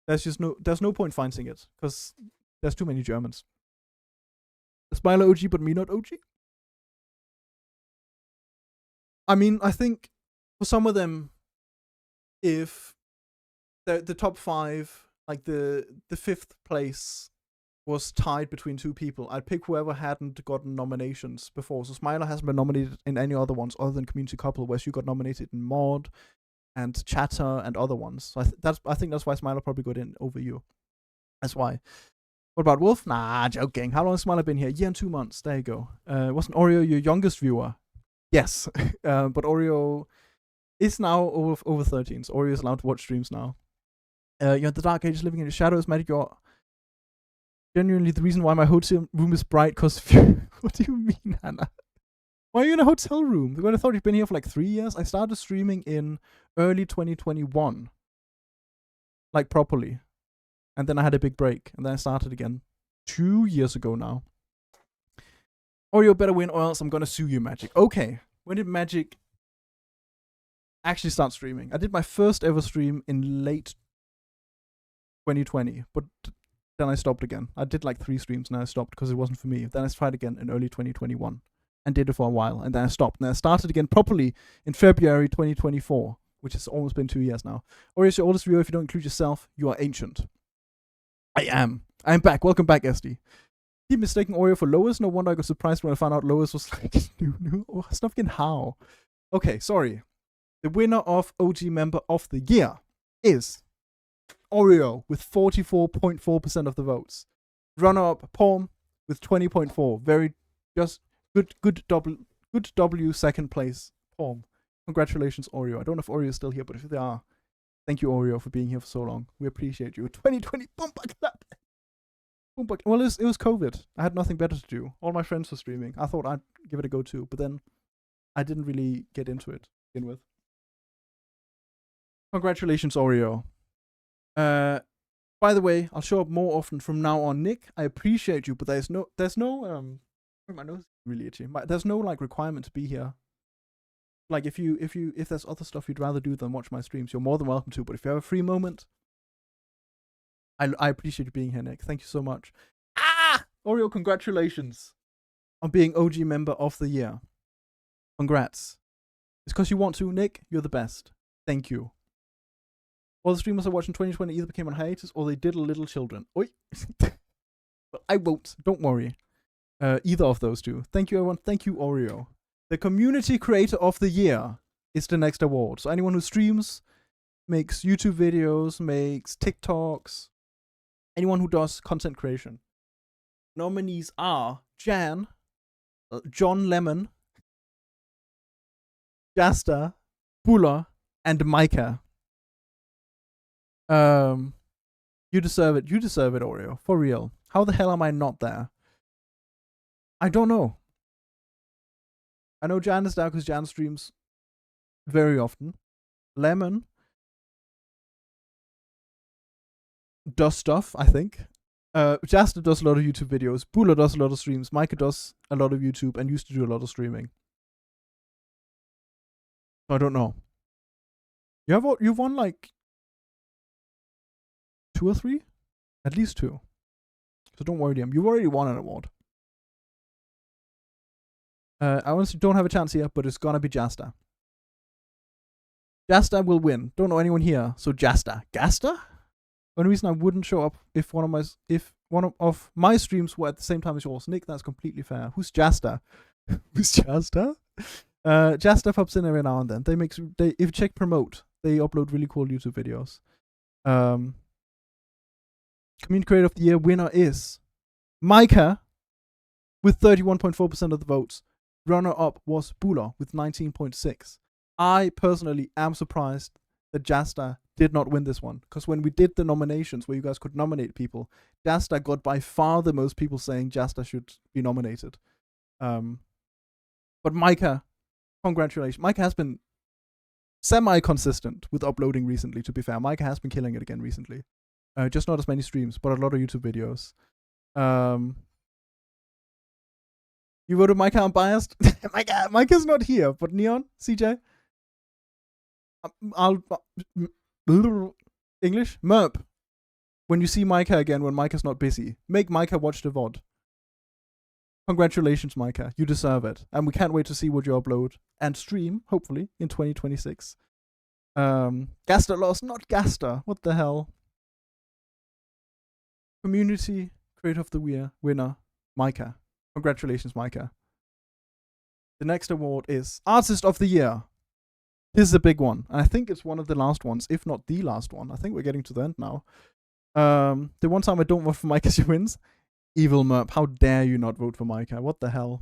There's no point finding it because there's too many Germans. Smiler OG, but me not OG. I mean, I think for some of them, if the top 5, like the 5th place was tied between 2 people, I'd pick whoever hadn't gotten nominations before. So Smiler hasn't been nominated in any other ones other than Community Couple, where she got nominated in Mod and Chatter and other ones. So I think that's why Smiler probably got in over you. That's why. What about Wolf? Nah, joking. How long has Smiler been here? 1 year and 2 months. There you go. Wasn't Oreo your youngest viewer? Yes. But Oreo is now over 13, so Oreo is allowed to watch streams now. You're in the Dark Ages living in the shadows, Magic. You're genuinely the reason why my hotel room is bright, because what do you mean, Hannah? Why are you in a hotel room? When I thought you'd been here for like 3 years. I started streaming in early 2021. Like properly. And then I had a big break. And then I started again 2 years ago now. Oreo better win or else I'm gonna sue you, Magic. Okay. When did Magic actually start streaming? I did my first ever stream in late 2020. But then I stopped again. I did like 3 streams and I stopped because it wasn't for me. Then I tried again in early 2021. And did it for a while, and then I stopped. And I started again properly in February 2024, which has almost been 2 years now. Or is your oldest viewer if you don't include yourself? You are ancient. I am. I'm back. Welcome back, SD. Keep mistaking Oreo for Lois. No wonder I got surprised when I found out Lois was like new. Oh, Snufkin, how? Okay, sorry. The winner of OG Member of the Year is Oreo with 44.4% of the votes. Runner-up Palm with 20.4. Very just. Good W second place, Palm. Congratulations, Oreo. I don't know if Oreo is still here, but if they are, thank you, Oreo, for being here for so long. We appreciate you. 2020, bumper clap. Well, it was COVID. I had nothing better to do. All my friends were streaming. I thought I'd give it a go too, but then I didn't really get into it to begin with. Congratulations, Oreo. By the way, I'll show up more often from now on, Nick. I appreciate you, but there's no my nose is really itchy. There's no like requirement to be here. Like if there's other stuff you'd rather do than watch my streams, you're more than welcome to. But if you have a free moment, I appreciate you being here, Nick. Thank you so much. Oreo, congratulations on being OG Member of the Year. Congrats. It's because you want to, Nick. You're the best. Thank you. All the streamers I watched in 2020 either became on hiatus or they did Little Children. Oi. But I won't. Don't worry. Either of those two. Thank you, everyone. Thank you, Oreo. The Community Creator of the Year is the next award. So anyone who streams, makes YouTube videos, makes TikToks, anyone who does content creation. Nominees are Jan, John Lemon, Jasta, Buller, and Micah. You deserve it. You deserve it, Oreo. For real. How the hell am I not there? I don't know. I know Jan is there because Jan streams very often. Lemon does stuff, I think. Jasta does a lot of YouTube videos. Buller does a lot of streams. Micah does a lot of YouTube and used to do a lot of streaming. So I don't know. You've won like 2 or 3? At least 2. So don't worry, DM. You've already won an award. I honestly don't have a chance here, but it's gonna be Jasta. Jasta will win. Don't know anyone here, so Jasta. Gasta? Only reason I wouldn't show up if one of my streams were at the same time as yours. Nick, that's completely fair. Who's Jasta? Who's Jasta? Jasta pops in every now and then. If you check promote, they upload really cool YouTube videos. Community Creator of the Year winner is Micah with 31.4% of the votes. Runner-up was Buller with 19.6%. I personally am surprised that Jasta did not win this one, because when we did the nominations where you guys could nominate people, Jasta got by far the most people saying Jasta should be nominated. But Micah, congratulations. Micah has been semi-consistent with uploading recently, to be fair. Micah has been killing it again recently. Just not as many streams, but a lot of YouTube videos. You voted Micah unbiased? Micah's not here, but Neon, CJ? English? Merp. When you see Micah again, when Micah's not busy, make Micah watch the VOD. Congratulations, Micah. You deserve it. And we can't wait to see what you upload and stream, hopefully, in 2026. Gaster lost, not Gaster. What the hell? Community Creator of the Year winner, Micah. Congratulations, Micah. The next award is Artist of the Year. This is a big one. And I think it's one of the last ones, if not the last one. I think we're getting to the end now. The one time I don't vote for Micah, she wins. Evil Merp. How dare you not vote for Micah? What the hell?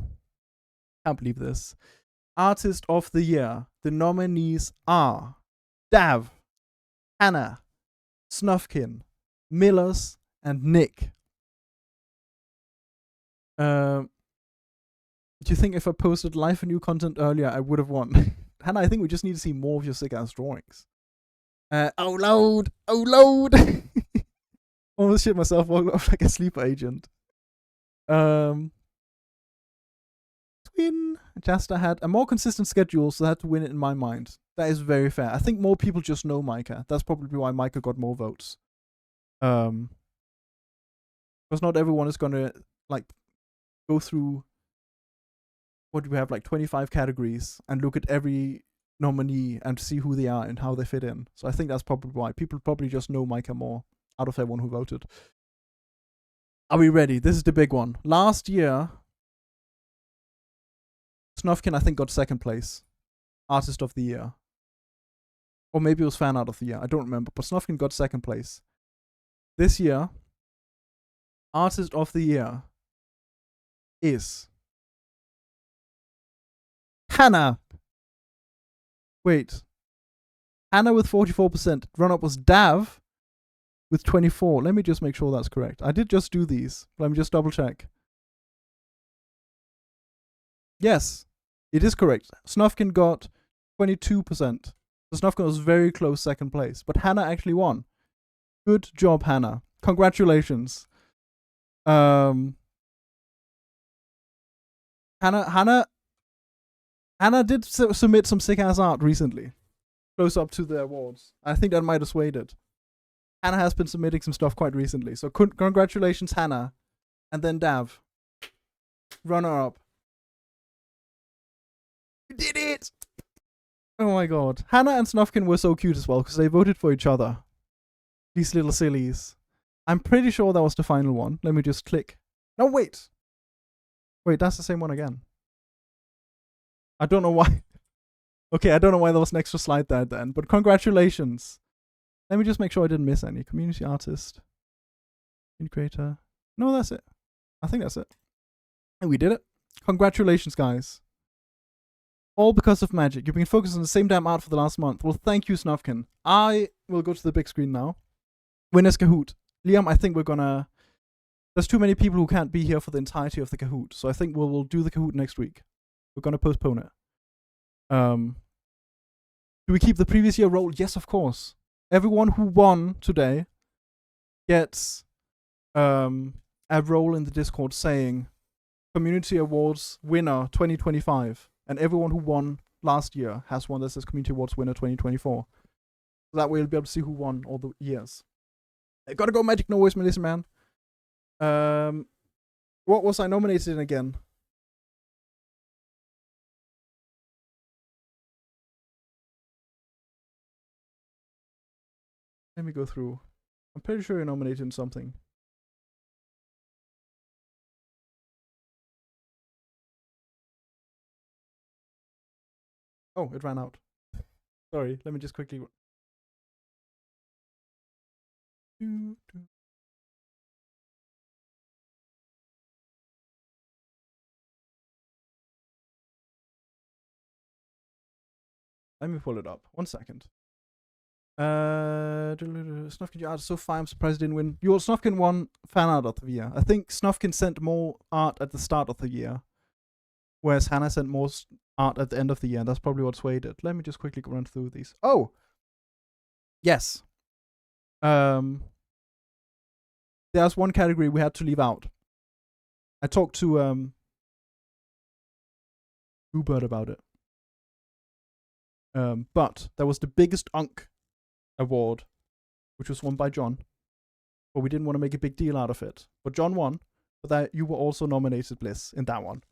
Can't believe this. Artist of the Year. The nominees are Dav, Hannah, Snufkin, Millers, and Nick. Do you think if I posted live and new content earlier, I would have won? Hannah, I think we just need to see more of your sick ass drawings. Oh load! Oh load! Almost shit myself walking off like a sleeper agent. Twin Jasta had a more consistent schedule, so they had to win it in my mind. That is very fair. I think more people just know Micah. That's probably why Micah got more votes. Because not everyone is gonna like go through what do we have, like 25 categories and look at every nominee and see who they are and how they fit in. So I think that's probably why people probably just know Micah more out of everyone who voted. Are we ready? This is the big one. Last year, Snufkin I think got second place, Artist of the Year, or maybe it was Fan Art of the Year. I don't remember, but Snufkin got second place. This year, Artist of the Year is Hannah. Wait. Hannah with 44%. Run-up was Dav with 24. Let me just make sure that's correct. I did just do these. Let me just double check. Yes, it is correct. Snufkin got 22%. So Snufkin was very close second place. But Hannah actually won. Good job, Hannah. Congratulations. Hannah did submit some sick ass art recently, close up to the awards. I think that might have swayed it. Hannah has been submitting some stuff quite recently, so congratulations, Hannah. And then Dav, runner up. You did it! Oh my god. Hannah and Snufkin were so cute as well because they voted for each other. These little sillies. I'm pretty sure that was the final one. Let me just click. No, wait. Wait, that's the same one again. I don't know why. Okay, I don't know why there was an extra slide there at the end, but congratulations. Let me just make sure I didn't miss any. Community artist. Creator. No, that's it. I think that's it. And we did it. Congratulations, guys. All because of magic. You've been focused on the same damn art for the last month. Well, thank you, Snufkin. I will go to the big screen now. Winner's Kahoot. Liam, I think we're gonna... There's too many people who can't be here for the entirety of the Kahoot, so I think we'll do the Kahoot next week. We're gonna postpone it. Do we keep the previous year roll? Yes, of course. Everyone who won today gets a role in the Discord saying Community Awards winner 2025. And everyone who won last year has one that says Community Awards winner 2024. So that way you'll be able to see who won all the years. I gotta go Magic Noise, Melissa, man. What was I nominated in again? Let me go through. I'm pretty sure you're nominated in something. Oh, it ran out. Sorry, let me just quickly... Let me pull it up. 1 second. Snufkin, your art is so fine. I'm surprised you didn't win. Snufkin won Fan Art of the Year. I think Snufkin sent more art at the start of the year, whereas Hannah sent more art at the end of the year. That's probably what swayed it. Let me just quickly run through these. Oh! Yes. There's one category we had to leave out. I talked to Bluebird about it. But there was the biggest Unk award, which was won by John. But we didn't want to make a big deal out of it. But John won. But that you were also nominated, Bliss, in that one.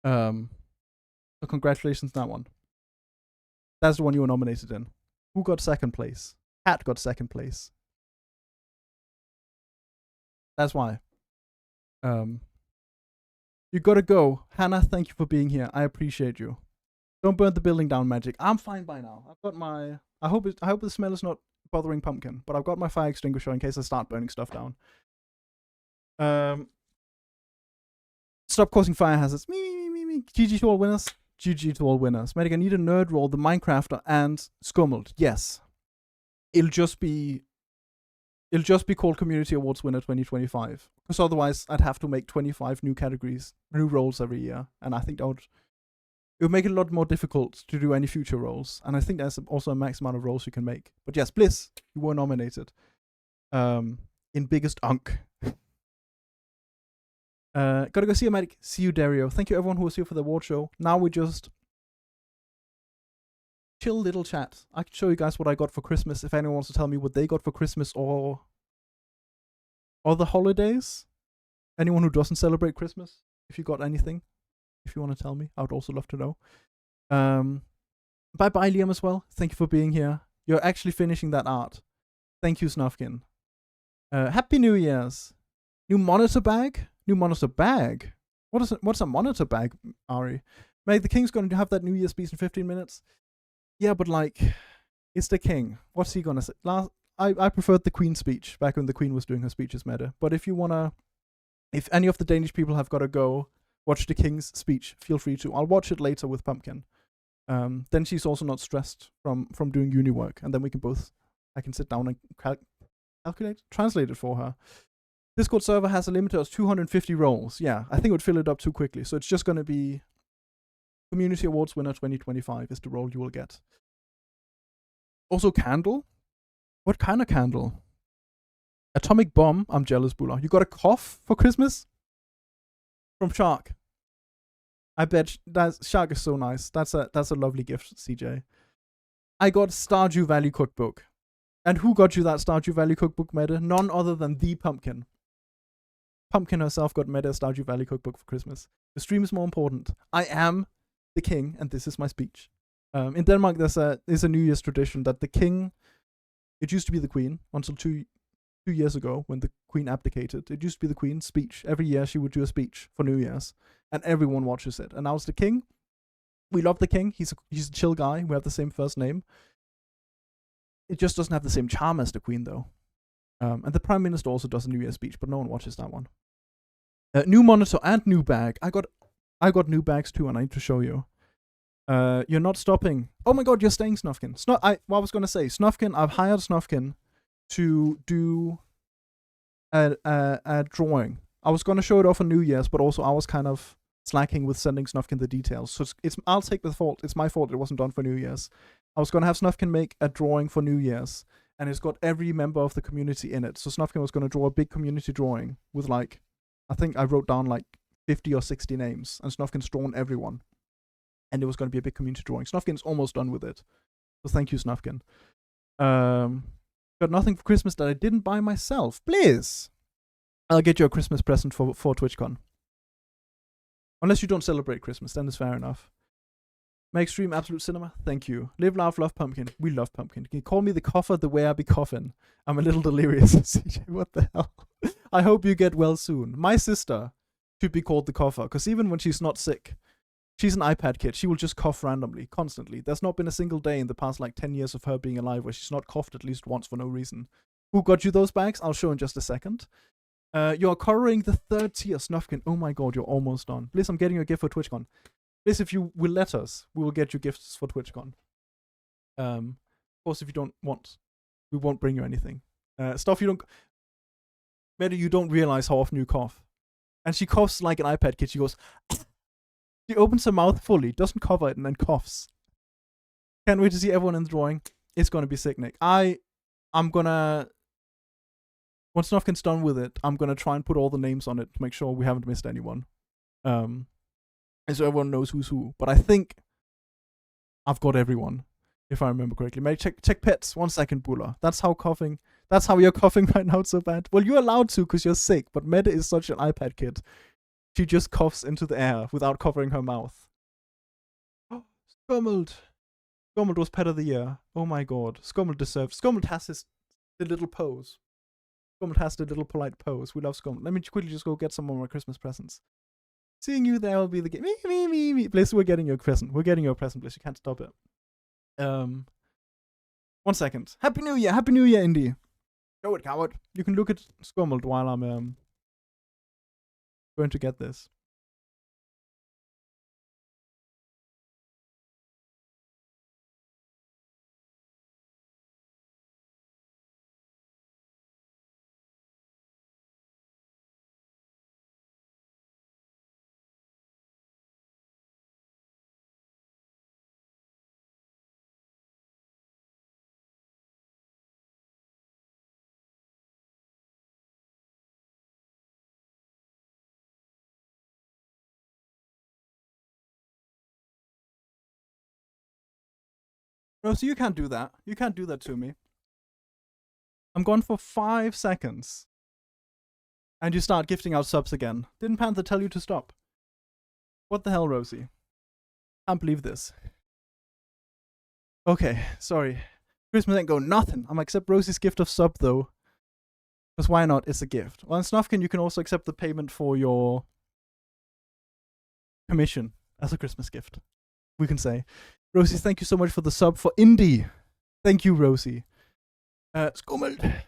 So congratulations on that one. That's the one you were nominated in. Who got second place? Kat got second place. That's why. You gotta go. Hannah, thank you for being here. I appreciate you. Don't burn the building down, Magic. I'm fine by now. I've got my... I hope the smell is not bothering Pumpkin, but I've got my fire extinguisher in case I start burning stuff down. Stop causing fire hazards. Me. GG to all winners. GG to all winners. Medic, I need a nerd roll, the Minecrafter, and Skummelt. Yes. It'll just be It'll just be called Community Awards Winner 2025. Because otherwise, I'd have to make 25 new categories, new roles every year. And I think it would make it a lot more difficult to do any future roles. And I think there's also a max amount of roles you can make. But yes, Bliss, you were nominated. In Biggest Unk. Gotta go see you, Medic. See you, Dario. Thank you, everyone who was here for the award show. Now we just chill little chat. I can show you guys what I got for Christmas if anyone wants to tell me what they got for Christmas or the holidays. Anyone who doesn't celebrate Christmas, if you got anything, if you want to tell me, I would also love to know. Bye-bye, Liam, as well. Thank you for being here. You're actually finishing that art. Thank you, Snufkin. Happy New Year's. New monitor bag? New monitor bag? What's a monitor bag, Ari? Mate, the King's going to have that New Year's speech in 15 minutes. Yeah, but like, it's the King. What's he gonna say? I preferred the Queen's speech back when the Queen was doing her speeches, Meta. But if any of the Danish people have got to go watch the King's speech, feel free to. I'll watch it later with Pumpkin. Then she's also not stressed from doing uni work, and then I can sit down and translate it for her. Discord server has a limit of 250 roles. Yeah, I think it would fill it up too quickly. So it's just going to be Community Awards Winner 2025 is the role you will get. Also, candle? What kind of candle? Atomic bomb. I'm jealous, Bula. You got a cough for Christmas? From Shark. I bet Shark is so nice. That's a lovely gift, CJ. I got Stardew Valley cookbook. And who got you that Stardew Valley cookbook, Meta? None other than the Pumpkin. Pumpkin herself got Meta Stardew Valley cookbook for Christmas. The stream is more important. I am the King, and this is my speech. In Denmark, there's a New Year's tradition that the King, it used to be the Queen until two years ago when the Queen abdicated. It used to be the Queen's speech. Every year she would do a speech for New Year's, and everyone watches it. And now it's the King. We love the King. He's a chill guy. We have the same first name. It just doesn't have the same charm as the Queen, though. And the Prime Minister also does a New Year's speech, but no one watches that one. New monitor and new bag. I got new bags too, and I need to show you. You're not stopping. Oh my god, you're staying, Snufkin. I was gonna say, Snufkin. I've hired Snufkin to do a drawing. I was gonna show it off on New Year's, but also I was kind of slacking with sending Snufkin the details. So I'll take the fault. It's my fault it wasn't done for New Year's. I was gonna have Snufkin make a drawing for New Year's, and it's got every member of the community in it. So Snufkin was gonna draw a big community drawing with I think I wrote down 50 or 60 names, and Snufkin's drawn everyone. And it was going to be a big community drawing. Snufkin's almost done with it. So thank you, Snufkin. Got nothing for Christmas that I didn't buy myself. Please! I'll get you a Christmas present for TwitchCon. Unless you don't celebrate Christmas, then it's fair enough. Make stream absolute cinema. Thank you. Live, laugh, love Pumpkin. We love Pumpkin. Can you call me the coffer the way I be coffin? I'm a little delirious. CJ, what the hell? I hope you get well soon. My sister should be called the coffer, because even when she's not sick, she's an iPad kid. She will just cough randomly, constantly. There's not been a single day in the past 10 years of her being alive where she's not coughed at least once for no reason. Who got you those bags? I'll show in just a second. You're covering the 3rd tier, Snufkin. Oh my god, you're almost done. Bliss, I'm getting you a gift for TwitchCon. Bliss, if you will let us, we will get you gifts for TwitchCon. Of course, if you don't want, we won't bring you anything. Stuff you don't... Maybe you don't realize how often you cough. And she coughs like an iPad kid. She goes... She opens her mouth fully, doesn't cover it, and then coughs. Can't wait to see everyone in the drawing. It's gonna be sick, Nick. I'm gonna... Once Snufkin's done with it, I'm gonna try and put all the names on it to make sure we haven't missed anyone. And so everyone knows who's who. But I think I've got everyone, if I remember correctly. Maybe check pets. 1 second, Bula. That's how you're coughing right now. It's so bad. Well, you're allowed to because you're sick, but Meta is such an iPad kid. She just coughs into the air without covering her mouth. Skummeld. Skummeld was pet of the year. Oh my god. Skummeld deserves... Skummeld has the little pose. Skummeld has the little polite pose. We love Skummeld. Let me quickly just go get some more Christmas presents. Seeing you there will be the game. Me. Bliss, we're getting you a present. We're getting you a present, Bliss. You can't stop it. 1 second. Happy New Year. Happy New Year, Indy. Show it, coward. You can look at Skummeld while I'm going to get this. No, so you can't do that. You can't do that to me. I'm gone for 5 seconds. And you start gifting out subs again. Didn't Panther tell you to stop? What the hell, Rosie? Can't believe this. Okay, sorry. Christmas ain't go nothing. I'm accept Rosie's gift of sub though. Because why not? It's a gift. Well, in Snufkin, you can also accept the payment for your commission as a Christmas gift. We can say. Rosie, thank you so much for the sub for Indie. Thank you, Rosie. Skummelt.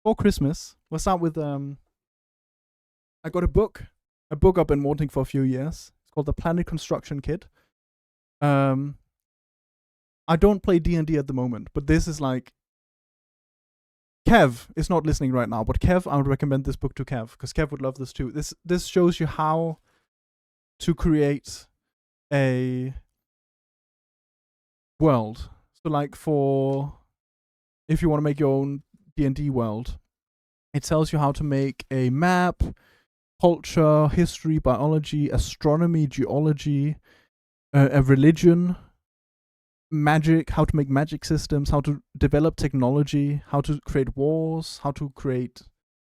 For Christmas, we'll start with I got a book I've been wanting for a few years. It's called The Planet Construction Kit. I don't play D&D at the moment, but this is like Kev is not listening right now, but Kev, I would recommend this book to Kev because Kev would love this too. This shows you how to create a world. So like if you want to make your own D&D world, it tells you how to make a map, culture, history, biology, astronomy, geology, a religion, magic, how to make magic systems, how to develop technology, how to create wars, how to create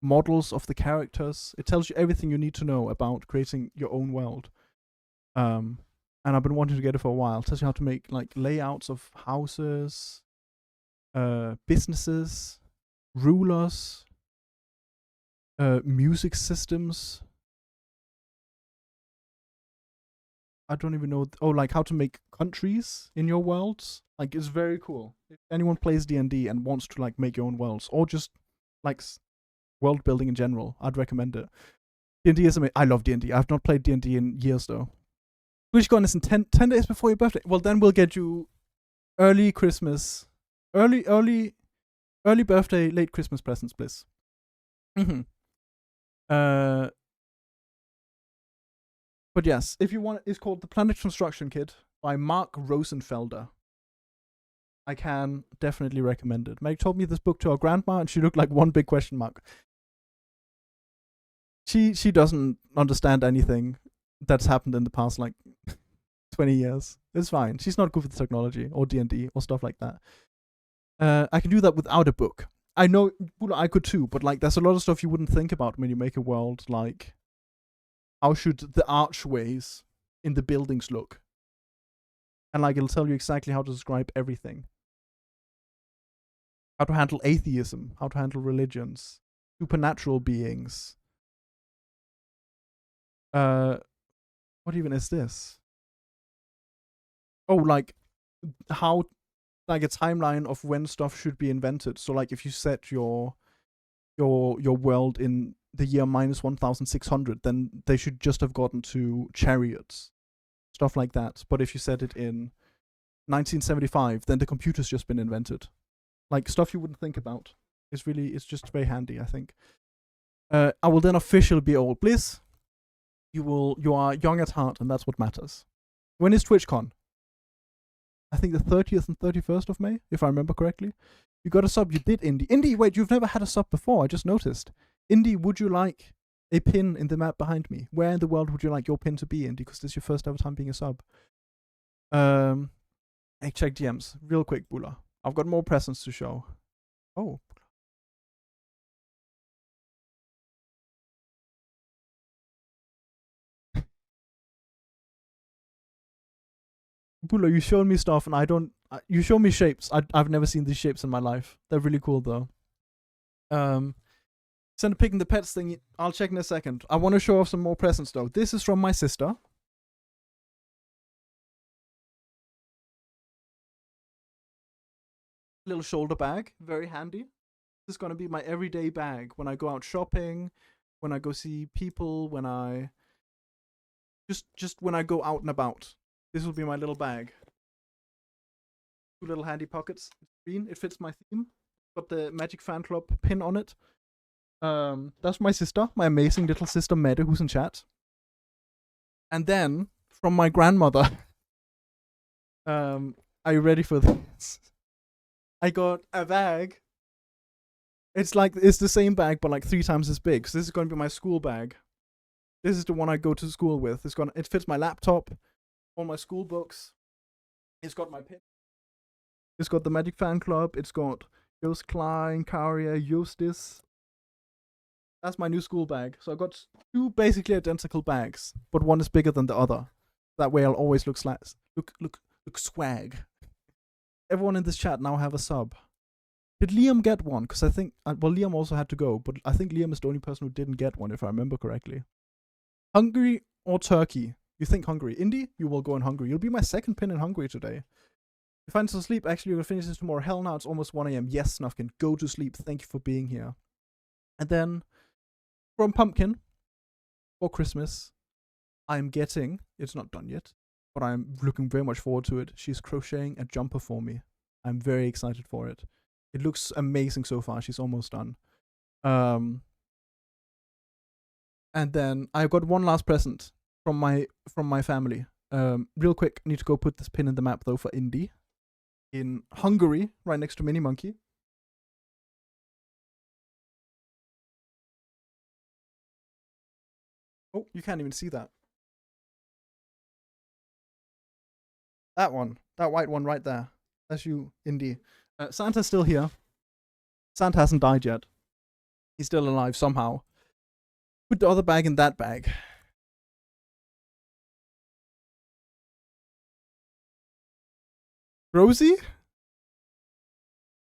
models of the characters. It tells you everything you need to know about creating your own world. And I've been wanting to get it for a while. It tells you how to make like layouts of houses, businesses, rulers, music systems. I don't even know. Like how to make countries in your worlds. Like it's very cool. If anyone plays D&D and wants to like make your own worlds or just like world building in general, I'd recommend it. D&D is amazing. I love D&D. I've not played D&D in years though. Which got this in 10 days before your birthday. Well, then we'll get you early Christmas, early birthday, late Christmas presents, please. But yes, if you want, it's called The Planet Construction Kit by Mark Rosenfelder. I can definitely recommend it. Meg told me this book to our grandma, and she looked like one big question mark. She doesn't understand anything that's happened in the past like 20 years. It's fine. She's not good with technology or D&D or stuff like that. I can do that without a book. I know I could too, but like there's a lot of stuff you wouldn't think about when you make a world, like how should the archways in the buildings look? And like it'll tell you exactly how to describe everything. How to handle atheism, how to handle religions, supernatural beings. What even is this? Oh, like how, like a timeline of when stuff should be invented. So like if you set your world in the year minus 1600, then they should just have gotten to chariots, stuff like that. But if you set it in 1975, then the computer's just been invented. Like stuff you wouldn't think about. It's just very handy, I think. I will then officially be old. Please, you are young at heart, and that's what matters. When is TwitchCon? I think the 30th and 31st of May, if I remember correctly. You got a sub, you did, Indy. Indy, wait, you've never had a sub before, I just noticed. Indy, would you like a pin in the map behind me? Where in the world would you like your pin to be, Indy? Because this is your first ever time being a sub. Hey, check DMs. Real quick, Bula. I've got more presents to show. Oh. Bula, you showed me stuff and I don't... you show me shapes. I've never seen these shapes in my life. They're really cool, though. Send a pic in the pets thing. I'll check in a second. I want to show off some more presents, though. This is from my sister. Little shoulder bag. Very handy. This is going to be my everyday bag when I go out shopping, when I go see people, when I... Just when I go out and about. This will be my little bag. 2 little handy pockets. Green. It fits my theme. Got the Magic Fan Club pin on it. That's my sister, my amazing little sister Mette, who's in chat. And then from my grandmother. Are you ready for this? I got a bag. It's the same bag, but like 3 times as big. So this is going to be my school bag. This is the one I go to school with. It fits my laptop, all my school books. It's got my pin. It's got the Magic Fan Club. It's got Joost Klein, Karia, Justus. That's my new school bag. So I got two basically identical bags, but one is bigger than the other. That way I'll always look swag. Everyone in this chat now have a sub. Did Liam get one? Because I think, well, Liam also had to go, but I think Liam is the only person who didn't get one, if I remember correctly. Hungary or Turkey? You think Hungary? Indy, you will go in Hungary. You'll be my second pin in Hungary today. If I need to sleep, actually, we'll finish this tomorrow. Hell no, it's almost 1 a.m. Yes, Snufkin, go to sleep. Thank you for being here. And then, from Pumpkin, for Christmas, I'm getting, it's not done yet, but I'm looking very much forward to it. She's crocheting a jumper for me. I'm very excited for it. It looks amazing so far. She's almost done. And then I got one last present from my family. Real quick, I need to go put this pin in the map though for Indy. In Hungary, right next to Mini Monkey. Oh, you can't even see that. That one. That white one right there. That's you, Indy. Santa's still here. Santa hasn't died yet. He's still alive somehow. Put the other bag in that bag. Rosie?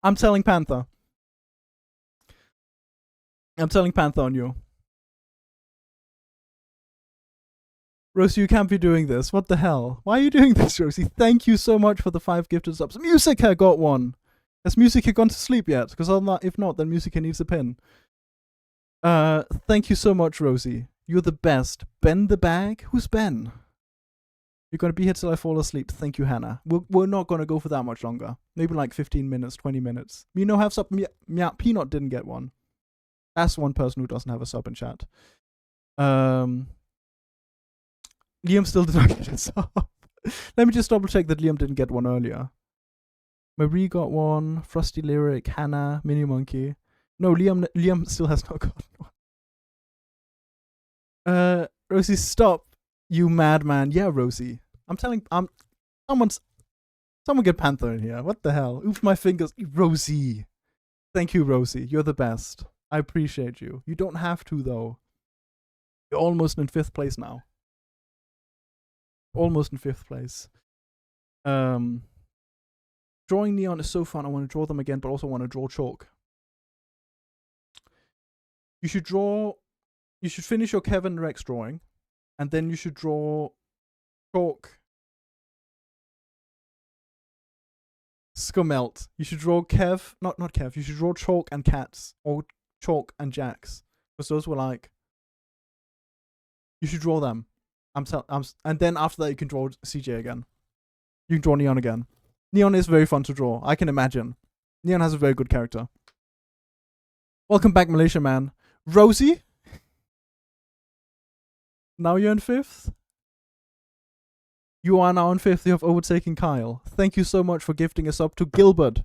I'm telling Panther. I'm telling Panther on you. Rosie, you can't be doing this. What the hell? Why are you doing this, Rosie? Thank you so much for the 5 gifted subs. Musica got one. Has Musica gone to sleep yet? Because if not, then Musica needs a pin. Thank you so much, Rosie. You're the best. Ben the bag? Who's Ben? You're going to be here till I fall asleep. Thank you, Hannah. We're not going to go for that much longer. Maybe like 15 minutes, 20 minutes. Mino have sub. Peanut didn't get one. That's one person who doesn't have a sub in chat. Liam still did not get a sub. Let me just double check that Liam didn't get one earlier. Marie got one. Frosty Lyric, Hannah, Mini Monkey. No, Liam still has not gotten one. Rosie, stop. You madman. Yeah, Rosie. Someone get Panther in here. What the hell? Oof my fingers. Rosie. Thank you, Rosie. You're the best. I appreciate you. You don't have to, though. You're almost in 5th place now. Almost in 5th place. Drawing neon is so fun. I want to draw them again, but also want to draw chalk. You should finish your Kevin Rex drawing, and then you should draw chalk. Scummelt. You should draw not Kev. You should draw chalk and cats, or chalk and jacks, because those were like. You should draw them. And then after that you can draw CJ again. You can draw Neon again. Neon is very fun to draw. I can imagine. Neon has a very good character. Welcome back, Malaysia man. Rosie? Now you're in 5th? You are now in 5th. You have overtaken Kyle. Thank you so much for gifting us up to Gilbert.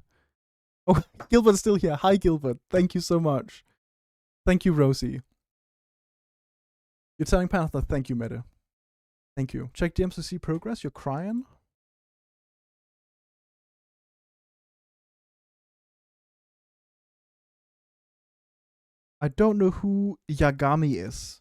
Oh, Gilbert's still here. Hi, Gilbert. Thank you so much. Thank you, Rosie. You're telling Panther. Thank you, Meta. Thank you. Check DMs to see progress. You're crying? I don't know who Yagami is.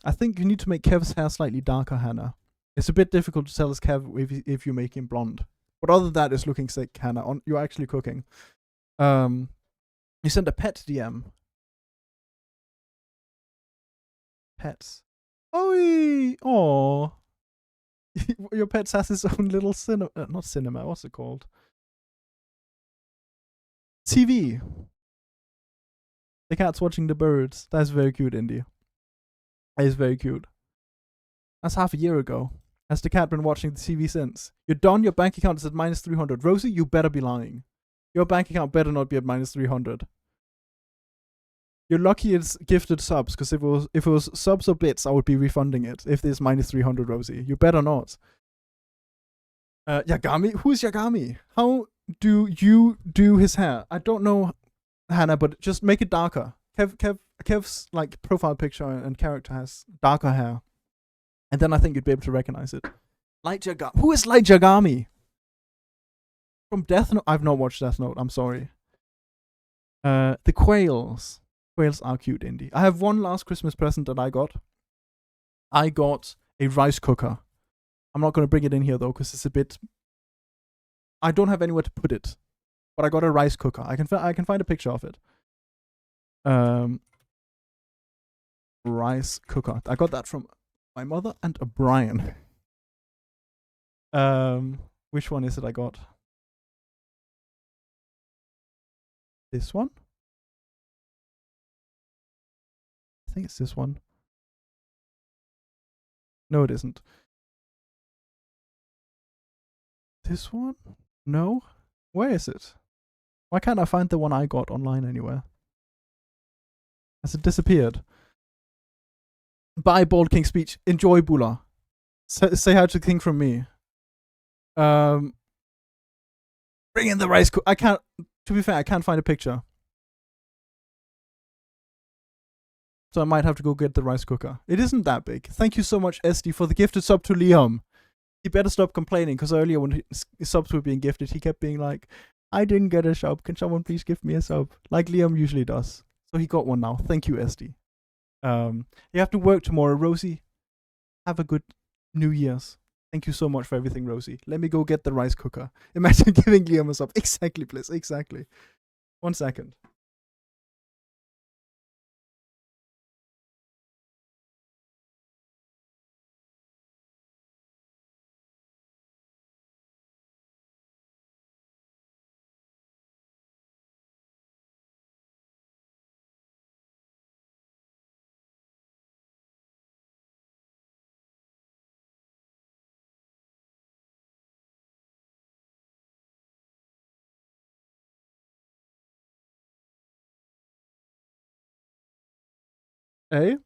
I think you need to make Kev's hair slightly darker, Hannah. It's a bit difficult to tell as Kev if you make him blonde. But other than that, it's looking sick, Hannah. You're actually cooking. You sent a pet DM. Pets. Oh, your pet has his own little cinema. Not cinema. What's it called? TV. The cat's watching the birds. That's very cute, Indy. That is very cute. That's half a year ago. Has the cat been watching the TV since? You're done? Your bank account is at minus 300. Rosie, you better be lying. Your bank account better not be at minus 300. You're lucky it's gifted subs, because if it was subs or bits, I would be refunding it. If there's minus 300, Rosie. You better not. Yagami? Who is Yagami? How do you do his hair? I don't know, Hannah, but just make it darker. Kev Kev's like profile picture and character has darker hair, and then I think you'd be able to recognize it. Light Yagami. Who is Light Yagami? From Death Note? I've not watched Death Note. I'm sorry. The Quails. Quails are cute, indie. I have one last Christmas present that I got. I got a rice cooker. I'm not going to bring it in here though, because it's a bit. I don't have anywhere to put it, but I got a rice cooker. I can find a picture of it. Rice cooker. I got that from my mother and a Brian. Which one is it I got? This one? I think it's this one. No, it isn't. This one? No? Where is it? Why can't I find the one I got online anywhere? Has it disappeared? Bye, Bald King speech. Enjoy, Bula. Say hi to the king from me. Bring in the rice cooker. I can't. To be fair, I can't find a picture. So I might have to go get the rice cooker. It isn't that big. Thank you so much, SD, for the gifted sub to Liam. He better stop complaining, because earlier when his subs were being gifted, he kept being like, I didn't get a sub. Can someone please give me a sub? Like Liam usually does. So he got one now. Thank you, SD. You have to work tomorrow, Rosie. Have a good New Year's. Thank you so much for everything, Rosie. Let me go get the rice cooker. Imagine giving Liam a sub. Exactly, Bliss. Exactly. 1 second. Hey.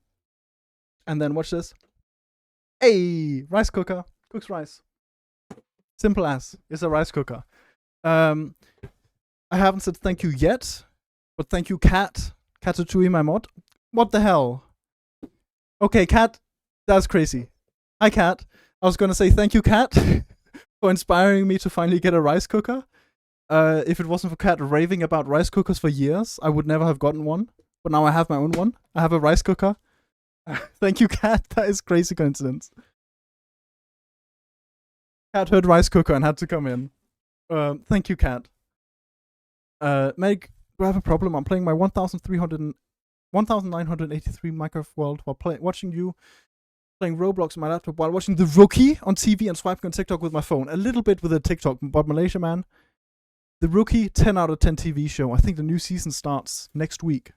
And then watch this. Hey, rice cooker. Cooks rice. Simple as. It's a rice cooker. I haven't said thank you yet, but thank you, Cat. Katatui, my mod. What the hell? Okay, Cat. That's crazy. Hi, Cat. I was gonna say thank you, Cat, for inspiring me to finally get a rice cooker. If it wasn't for Cat raving about rice cookers for years, I would never have gotten one. But now I have my own one. I have a rice cooker. Thank you, Cat. That is crazy coincidence. Cat heard rice cooker and had to come in. Thank you, Cat. Meg, do I have a problem? I'm playing my 1983 Minecraft world while watching you playing Roblox on my laptop while watching The Rookie on TV and swiping on TikTok with my phone. A little bit with a TikTok, but Malaysia, man. The Rookie, 10 out of 10 TV show. I think the new season starts next week.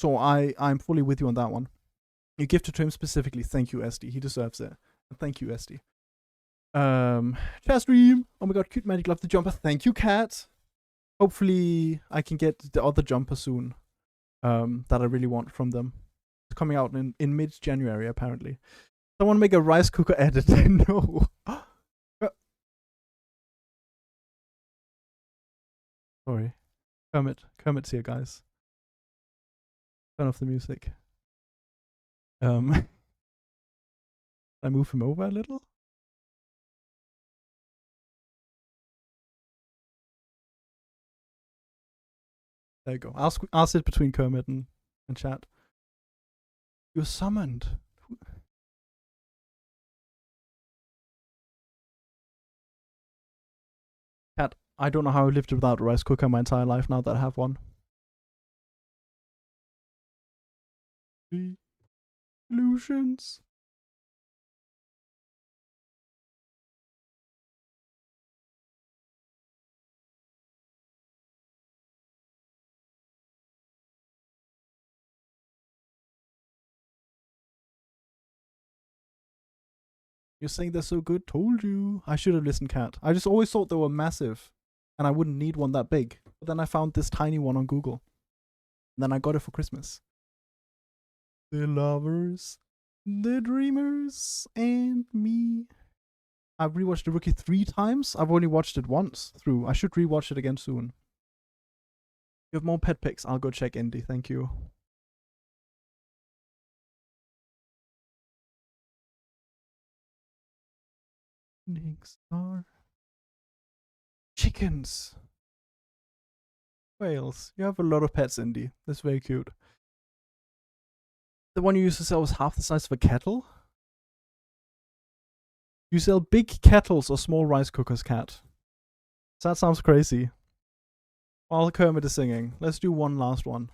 So I'm fully with you on that one. You gifted to him specifically. Thank you, SD. He deserves it. Thank you, SD. Chat stream. Oh my god, cute magic. Love the jumper. Thank you, Cat. Hopefully I can get the other jumper soon. That I really want from them. It's coming out in mid-January, apparently. Someone make a rice cooker edit. No. Sorry. Kermit's here, guys. Turn off the music. I move him over a little. There you go. I'll sit between Kermit and chat. You're summoned. Cat, I don't know how I lived without a rice cooker my entire life now that I have one. Illusions. You're saying they're so good? Told you. I should have listened, Cat. I just always thought they were massive, and I wouldn't need one that big. But then I found this tiny one on Google. And then I got it for Christmas. The lovers, the dreamers, and me. I've rewatched The Rookie 3 times. I've only watched it once through. I should rewatch it again soon. You have more pet pics. I'll go check Indy. Thank you. Shooting star. Chickens. Whales. You have a lot of pets, Indy. That's very cute. The one you used to sell was half the size of a kettle? You sell big kettles or small rice cookers, cat? That sounds crazy. While Kermit is singing, let's do one last one.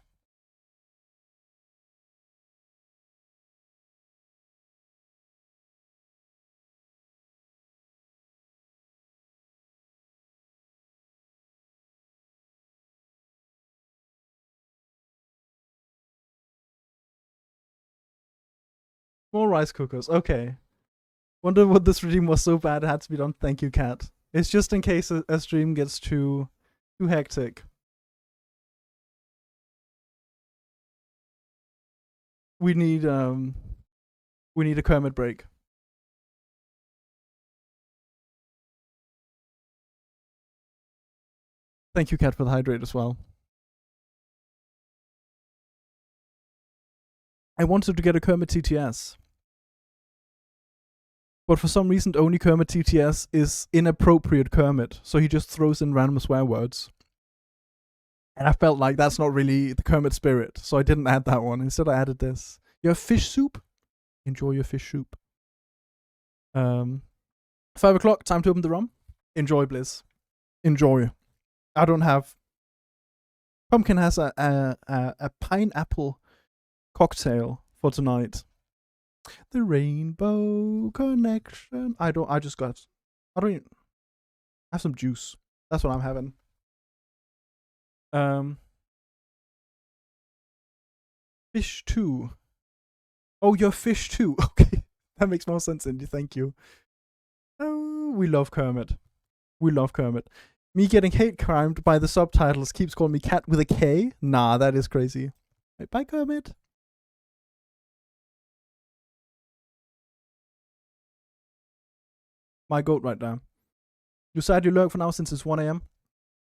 Small rice cookers. Okay. Wonder what this stream was so bad it had to be done. Thank you, cat. It's just in case a stream gets too hectic. We need a Kermit break. Thank you, cat, for the hydrate as well. I wanted to get a Kermit TTS. But for some reason, only Kermit TTS is inappropriate Kermit, so he just throws in random swear words. And I felt like that's not really the Kermit spirit, so I didn't add that one. Instead, I added this. You have fish soup? Enjoy your fish soup. 5 o'clock, time to open the rum. Enjoy, Bliss. Enjoy. I don't have... Pumpkin has a pineapple cocktail for tonight. The Rainbow Connection. I don't even have some juice. That's what I'm having. Fish 2. Oh, you're fish 2. Okay. That makes more sense, Indy. Thank you. Oh, we love Kermit. We love Kermit. Me getting hate crimed by the subtitles keeps calling me cat with a K. Nah, that is crazy. Right, bye, Kermit. My goat right there. You said you lurk for now since it's 1 a.m.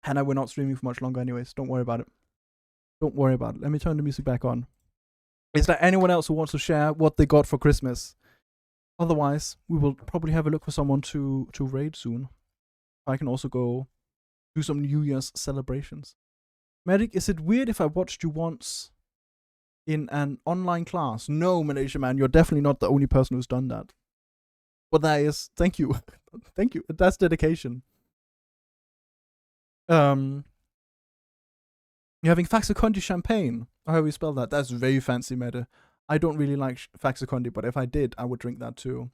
Hannah, we're not streaming for much longer anyways. Don't worry about it. Don't worry about it. Let me turn the music back on. Is there anyone else who wants to share what they got for Christmas? Otherwise, we will probably have a look for someone to raid soon. I can also go do some New Year's celebrations. Medic, is it weird if I watched you once in an online class? No, Malaysia man, you're definitely not the only person who's done that. But that is, thank you. Thank you. That's dedication. You're having Faxe Kondi champagne. How do you spell that? That's very fancy, Meta. I don't really like Faxe Kondi, but if I did, I would drink that too.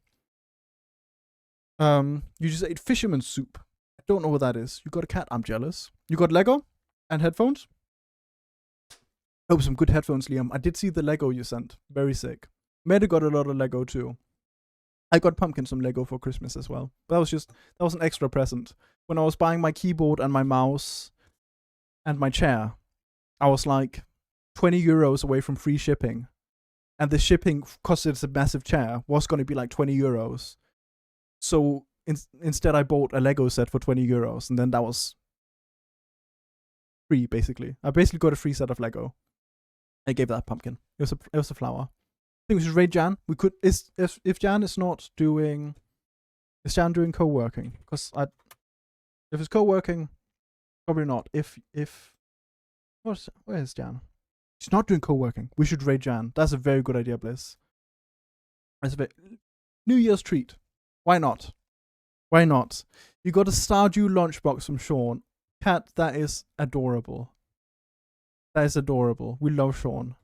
You just ate fisherman's soup. I don't know what that is. You got a cat? I'm jealous. You got Lego and headphones? Oh, some good headphones, Liam. I did see the Lego you sent. Very sick. Meta got a lot of Lego too. I got Pumpkin some Lego for Christmas as well. That was an extra present. When I was buying my keyboard and my mouse and my chair, I was like 20 euros away from free shipping. And the shipping, because it's a massive chair, was going to be like 20 euros. So instead I bought a Lego set for 20 euros. And then that was free, basically. I basically got a free set of Lego. I gave that Pumpkin. It was a flower. I think we should raid Jan. We could, if Jan is not doing, is Jan doing co-working? Because if it's co-working, probably not. Where is Jan? She's not doing co-working. We should raid Jan. That's a very good idea, Bliss. That's a New Year's treat. Why not? Why not? You got a Stardew lunchbox from Sean. Cat, that is adorable. That is adorable. We love Sean.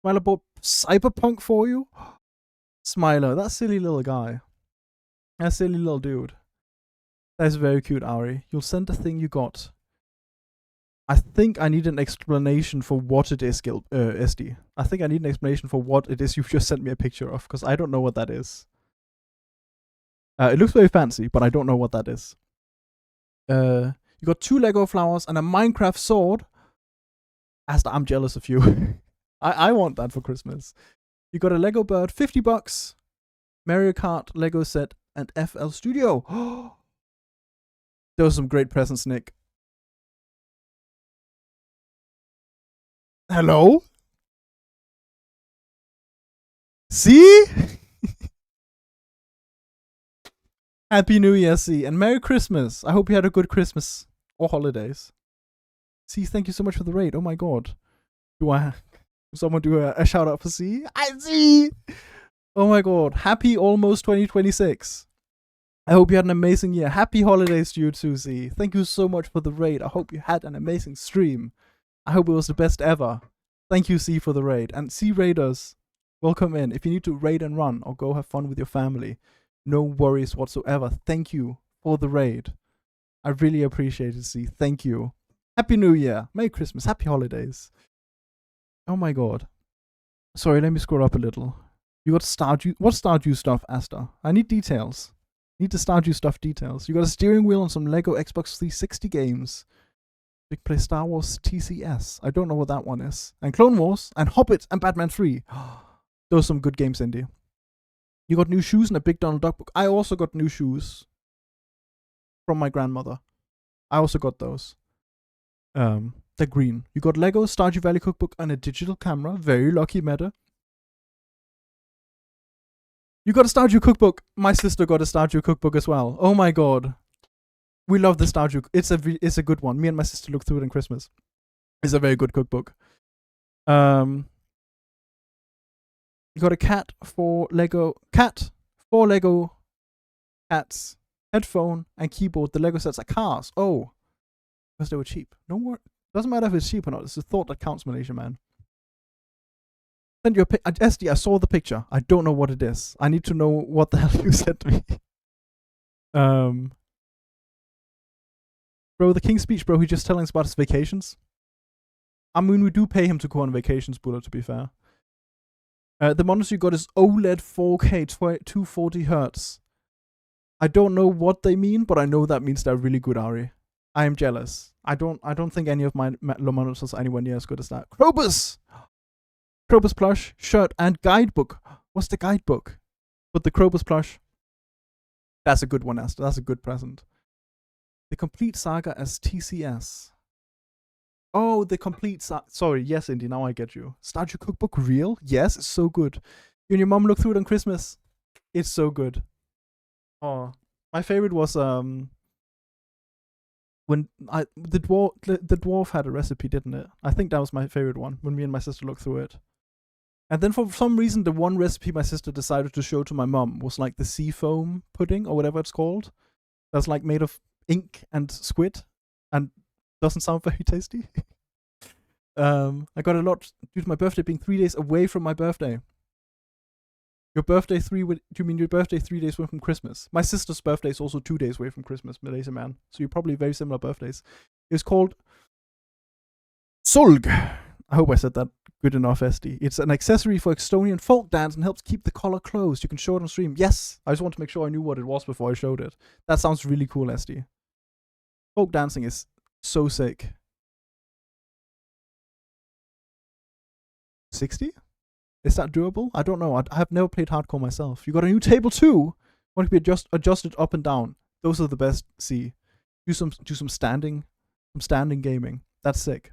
Smiler bought Cyberpunk for you? Smiler, that silly little guy. That silly little dude. That is very cute, Ari. You'll send the thing you got. I think I need an explanation for what it is, SD. I think I need an explanation for what it is you've just sent me a picture of, because I don't know what that is. It looks very fancy, but I don't know what that is. You got 2 Lego flowers and a Minecraft sword. Asta, I'm jealous of you. I want that for Christmas. You got a Lego bird, $50. Mario Kart Lego set and FL Studio. Those are some great presents, Nick. Hello? See? Happy New Year, C, and Merry Christmas. I hope you had a good Christmas or holidays. C, thank you so much for the raid. Oh my god. Someone do a shout out for C? I see. Oh my god. Happy almost 2026. I hope you had an amazing year. Happy holidays to you too, C. Thank you so much for the raid. I hope you had an amazing stream. I hope it was the best ever. Thank you, C, for the raid. And C raiders, welcome in. If you need to raid and run or go have fun with your family, no worries whatsoever. Thank you for the raid. I really appreciate it, C. Thank you. Happy New Year. Merry Christmas. Happy holidays. Oh my god. Sorry, let me scroll up a little. You got Stardew. What Stardew stuff, Asta? I need details. Need the Stardew stuff details. You got a steering wheel and some Lego Xbox 360 games. You can play Star Wars TCS. I don't know what that one is. And Clone Wars and Hobbit and Batman 3. Those are some good games, Indy. You got new shoes and a big Donald Duck book. I also got new shoes from my grandmother. I also got those. They're green. You got Lego, Stardew Valley cookbook, and a digital camera. Very lucky, Meta. You got a Stardew cookbook. My sister got a Stardew cookbook as well. Oh my god. We love the Stardew. It's a good one. Me and my sister looked through it on Christmas. It's a very good cookbook. You got a cat for Lego. Cat for Lego cats. Headphone and keyboard. The Lego sets are cars. Oh. Because they were cheap. No more. Doesn't matter if it's cheap or not. It's the thought that counts, Malaysia, man. Send you a pic. SD, I saw the picture. I don't know what it is. I need to know what the hell you sent me. Bro, the King's Speech, bro, he's just telling us about his vacations. I mean, we do pay him to go on vacations, Buller, to be fair. The monitor you got is OLED 4K 240 Hertz. I don't know what they mean, but I know that means they're really good, Ari. I am jealous. I don't think any of my monitors are anywhere near as good as that. Krobus! Krobus plush, shirt, and guidebook. What's the guidebook? But the Krobus plush. That's a good one, Asta. That's a good present. The complete saga as TCS. Oh, the complete saga. Sorry, yes, Indy, now I get you. Stardew cookbook real? Yes, it's so good. You and your mom look through it on Christmas. It's so good. Oh, my favorite was when the dwarf had a recipe, didn't it? I think that was my favorite one when me and my sister looked through it. And then for some reason, the one recipe my sister decided to show to my mom was like the sea foam pudding or whatever it's called. That's like made of ink and squid and doesn't sound very tasty. I got a lot due to my birthday being 3 days away from my birthday. Your birthday do you mean your birthday 3 days away from Christmas? My sister's birthday is also 2 days away from Christmas, Malaysia, man. So you're probably very similar birthdays. It's called Sulg. I hope I said that good enough, SD. It's an accessory for Estonian folk dance and helps keep the collar closed. You can show it on stream. Yes, I just want to make sure I knew what it was before I showed it. That sounds really cool, SD. Folk dancing is so sick. 60? Is that doable? I don't know. I have never played hardcore myself. You got a new table too? Want to be adjusted up and down. Those are the best. See, do some standing gaming. That's sick.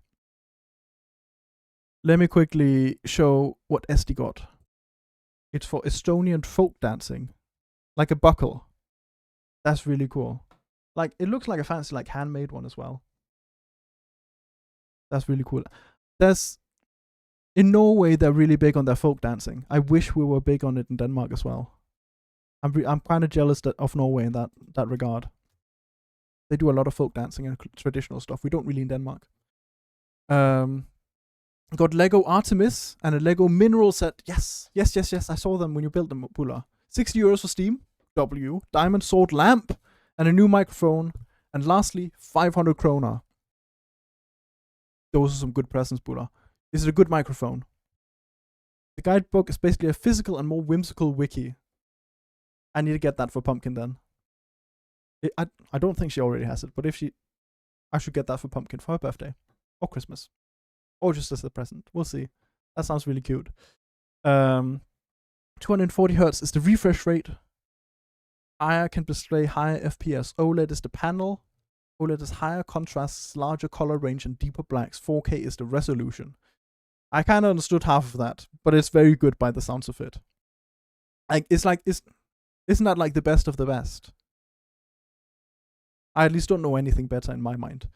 Let me quickly show what SD got. It's for Estonian folk dancing, like a buckle. That's really cool. Like it looks like a fancy, like handmade one as well. That's really cool. In Norway, they're really big on their folk dancing. I wish we were big on it in Denmark as well. I'm kind of jealous of Norway in that regard. They do a lot of folk dancing and traditional stuff. We don't really in Denmark. Got Lego Artemis and a Lego mineral set. Yes. I saw them when you built them, Pula. 60 euros for Steam. W. Diamond sword lamp and a new microphone. And lastly, 500 kroner. Those are some good presents, Pula. Is it a good microphone? The guidebook is basically a physical and more whimsical wiki. I need to get that for Pumpkin then. I don't think she already has it, but I should get that for Pumpkin for her birthday. Or Christmas. Or just as a present. We'll see. That sounds really cute. 240 Hz is the refresh rate. IR can display higher FPS. OLED is the panel. OLED is higher contrasts, larger color range, and deeper blacks. 4K is the resolution. I kind of understood half of that, but it's very good by the sounds of it. Isn't that like the best of the best? I at least don't know anything better in my mind.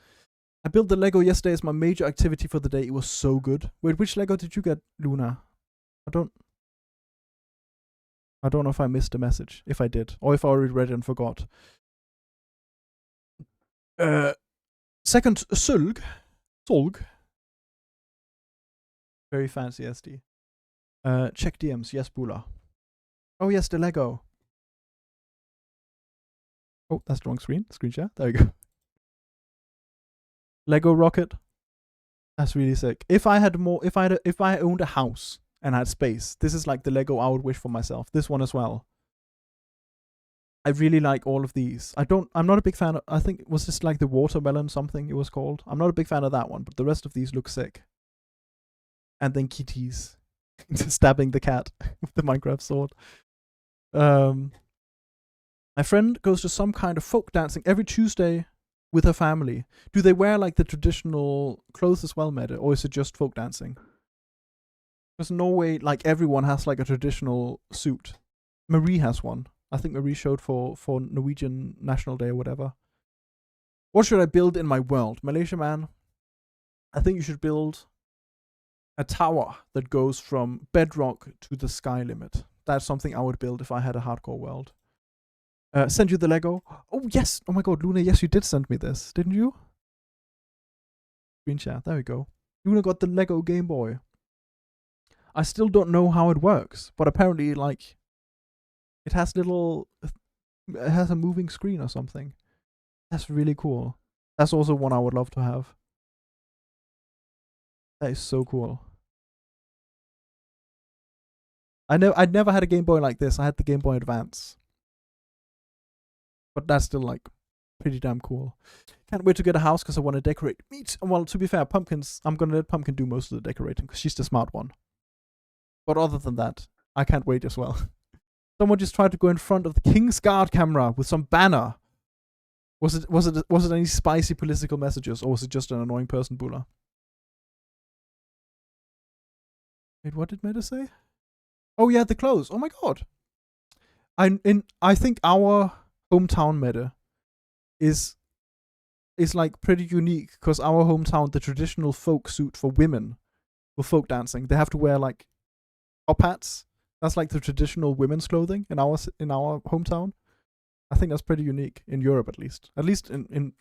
I built the Lego yesterday as my major activity for the day. It was so good. Wait, which Lego did you get, Luna? I don't know if I missed a message. If I did, or if I already read it and forgot. Second, Sulg. Very fancy SD. Check DMs. Yes, Bula. Oh yes, the Lego. Oh, that's the wrong screen. Screen share. There you go. Lego rocket. That's really sick. If I owned a house and had space, this is like the Lego I would wish for myself. This one as well. I really like all of these. I'm not a big fan of, I think it was just like the watermelon something it was called. I'm not a big fan of that one, but the rest of these look sick. And then kitties stabbing the cat with the Minecraft sword. My friend goes to some kind of folk dancing every Tuesday with her family. Do they wear like the traditional clothes as well, Mette, or is it just folk dancing? Because in Norway, like everyone has like a traditional suit. Marie has one. I think Marie showed for Norwegian National Day or whatever. What should I build in my world? Malaysia man, I think you should build a tower that goes from bedrock to the sky limit. That's something I would build if I had a hardcore world. Send you the Lego. Oh, yes. Oh my god, Luna, yes, you did send me this, didn't you? Screen share. There we go. Luna got the Lego Game Boy. I still don't know how it works, but apparently, like, it has a moving screen or something. That's really cool. That's also one I would love to have. That is so cool. I'd never had a Game Boy like this. I had the Game Boy Advance. But that's still, like, pretty damn cool. Can't wait to get a house because I want to decorate. Well, to be fair, Pumpkins, I'm going to let Pumpkin do most of the decorating because she's the smart one. But other than that, I can't wait as well. Someone just tried to go in front of the King's Guard camera with some banner. Was it any spicy political messages, or was it just an annoying person, Bula? Wait, what did Meta say? Oh yeah, the clothes. Oh my god. I think our hometown Meta is like pretty unique because our hometown, the traditional folk suit for women for folk dancing, they have to wear like top hats. That's like the traditional women's clothing in our hometown. I think that's pretty unique in Europe, at least in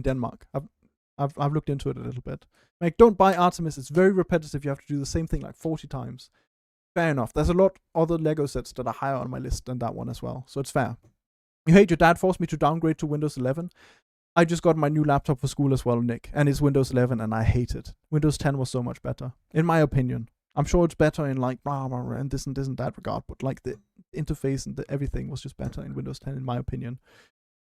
Denmark. I've looked into it a little bit. Like, don't buy Artemis. It's very repetitive. You have to do the same thing like 40 times. Fair enough. There's a lot other Lego sets that are higher on my list than that one as well, so it's fair. You hate your dad forced me to downgrade to Windows 11. I just got my new laptop for school as well, Nick, and it's Windows 11, and I hate it. Windows 10 was so much better, in my opinion. I'm sure it's better in like blah, blah, blah, and this and that regard, but like the interface and everything was just better in Windows 10, in my opinion.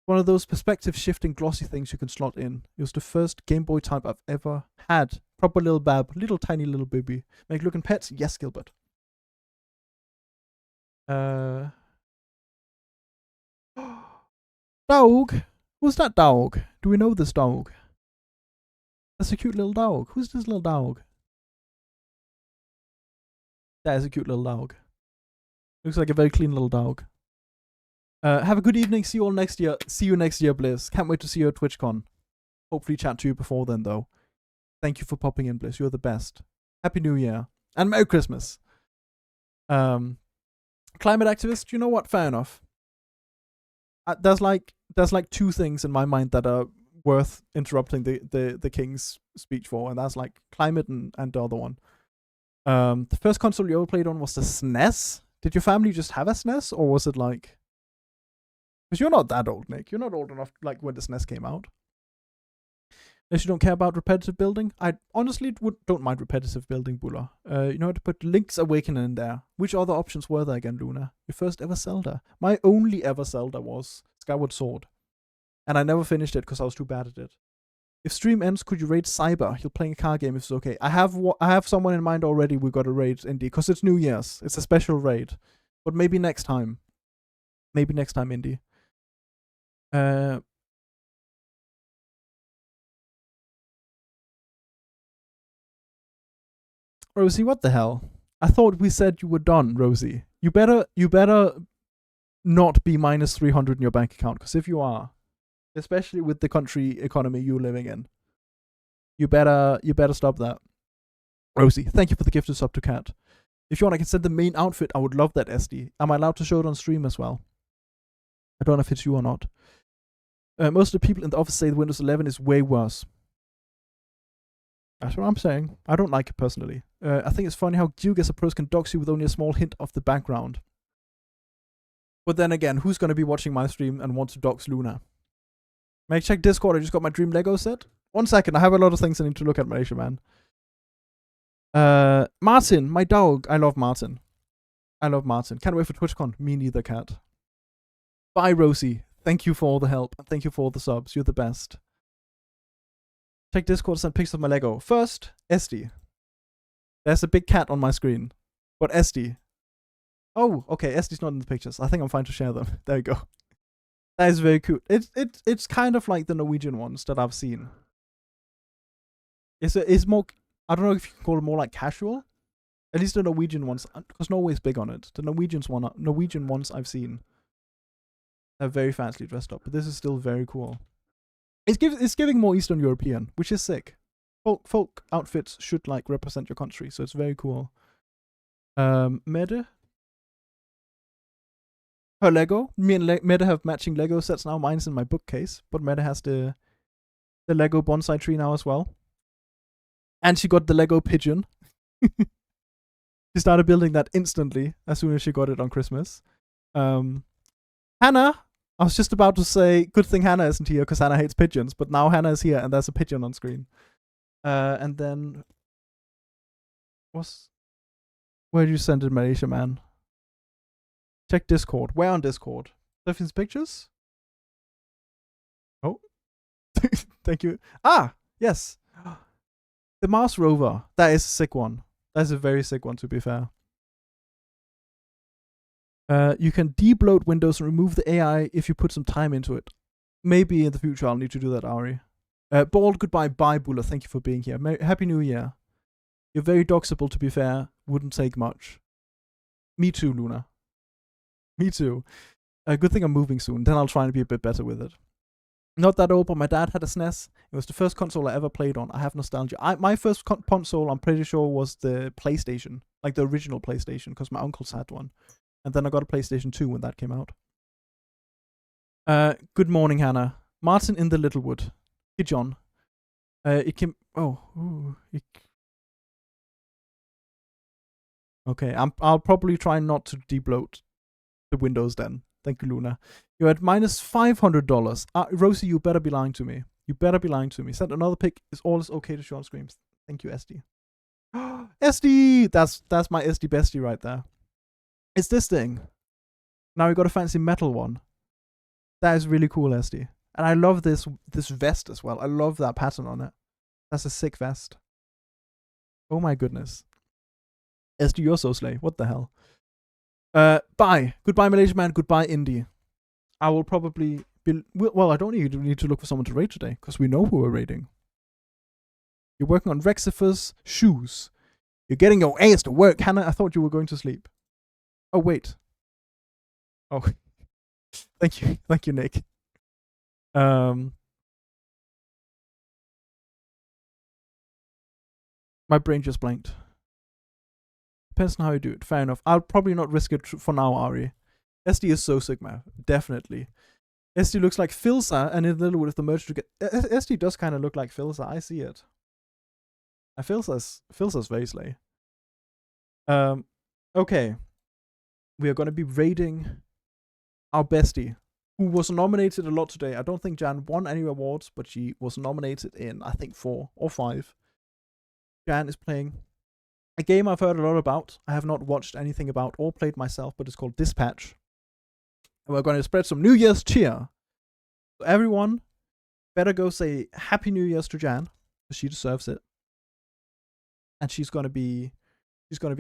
One of those perspective shifting glossy things you can slot in. It was the first Game Boy type I've ever had. Proper little bab, little tiny little baby. Make looking pets? Yes, Gilbert. Dog? Who's that dog? Do we know this dog? That's a cute little dog. Who's this little dog? That is a cute little dog. Looks like a very clean little dog. Have a good evening. See you all next year. See you next year, Bliss. Can't wait to see you at TwitchCon. Hopefully chat to you before then, though. Thank you for popping in, Bliss. You're the best. Happy New Year. And Merry Christmas. Climate activist, you know what? Fair enough. There's like two things in my mind that are worth interrupting the King's speech for, and that's like climate and the other one. The first console you ever played on was the SNES. Did your family just have a SNES, or was it like... Because you're not that old, Nick. You're not old enough like when the SNES came out. If you don't care about repetitive building, I honestly don't mind repetitive building, Bula. You know, to put Link's Awakening in there. Which other options were there again, Luna? Your first ever Zelda. My only ever Zelda was Skyward Sword. And I never finished it because I was too bad at it. If stream ends, could you raid Cyber? He'll play a car game if it's okay. I have someone in mind already. We got to raid Indy because it's New Year's. It's a special raid, but maybe next time. Maybe next time, Indy. Rosie, what the hell? I thought we said you were done, Rosie. You better not be minus 300 in your bank account, because if you are, especially with the country economy you're living in. You better stop that. Rosie, thank you for the gifted sub to Cat. If you want, I can send the main outfit. I would love that, SD. Am I allowed to show it on stream as well? I don't know if it's you or not. Most of the people in the office say the Windows 11 is way worse. That's what I'm saying. I don't like it personally. I think it's funny how Duke as a pros can dox you with only a small hint of the background. But then again, who's going to be watching my stream and want to dox Luna? May I check Discord? I just got my dream Lego set. 1 second, I have a lot of things I need to look at, Malaysia, man. Martin, my dog. I love Martin. Can't wait for TwitchCon. Me neither, Cat. Bye, Rosie. Thank you for all the help. And thank you for all the subs. You're the best. Check Discord, send pics of my Lego. First, SD. There's a big cat on my screen. But SD. Oh, okay. SD's not in the pictures. I think I'm fine to share them. There you go. That is very cute. It's kind of like the Norwegian ones that I've seen. It's more, I don't know if you can call it more like casual. At least the Norwegian ones, because Norway's big on it. The Norwegian ones I've seen are very fancy dressed up, but this is still very cool. It's giving more Eastern European, which is sick. Folk outfits should like represent your country, so it's very cool. Mette, her Lego. Me and Mette have matching Lego sets now. Mine's in my bookcase, but Mette has the Lego bonsai tree now as well. And she got the Lego pigeon. She started building that instantly as soon as she got it on Christmas. Hannah, I was just about to say, good thing Hannah isn't here because Hannah hates pigeons, but now Hannah is here and there's a pigeon on screen. And then, where did you send it, Malaysia, man? Check Discord. Where on Discord? Stephen's pictures? Oh. Thank you. Ah, yes. The Mars rover. That is a sick one. That's a very sick one, to be fair. You can debloat Windows and remove the AI if you put some time into it. Maybe in the future I'll need to do that, Ari. Bald, goodbye. Bye, Bula. Thank you for being here. Happy New Year. You're very doxable, to be fair. Wouldn't take much. Me too, Luna. Me too. Good thing I'm moving soon. Then I'll try and be a bit better with it. Not that old, but my dad had a SNES. It was the first console I ever played on. I have nostalgia. My first console, I'm pretty sure, was the PlayStation. Like the original PlayStation, because my uncles had one. And then I got a PlayStation 2 when that came out. Good morning, Hannah. Martin in the Littlewood. Hey, John. It came... Oh. Ooh, okay, I'll probably try not to debloat the Windows then. Thank you, Luna. You're at minus $500. Rosie, you better be lying to me. You better be lying to me. Send another pic. It's always okay to show on screens. Thank you, SD. SD! That's my SD bestie right there. It's this thing. Now we got a fancy metal one. That is really cool, SD. And I love this vest as well. I love that pattern on it. That's a sick vest. Oh my goodness. SD, you're so slay. What the hell? Bye. Goodbye, Malaysia man. Goodbye, Indy. I will probably be... Well, I don't need to look for someone to raid today, because we know who we're raiding. You're working on Rexifer's shoes. You're getting your ass to work, Hannah. I thought you were going to sleep. Oh, wait. Oh. Thank you. Thank you, Nick. My brain just blanked. Depends on how you do it. Fair enough. I'll probably not risk it for now, Ari. SD is so Sigma. Definitely. SD looks like Filza, and in Littlewood, if the merge to get... SD does kind of look like Filza. I see it. Filza's very slay. Okay. We are going to be raiding our bestie, who was nominated a lot today. I don't think Jan won any awards, but she was nominated in, I think, 4 or 5. Jan is playing a game I've heard a lot about. I have not watched anything about or played myself, but it's called Dispatch. And we're going to spread some New Year's cheer. So everyone better go say Happy New Year's to Jan, because she deserves it. And she's going to be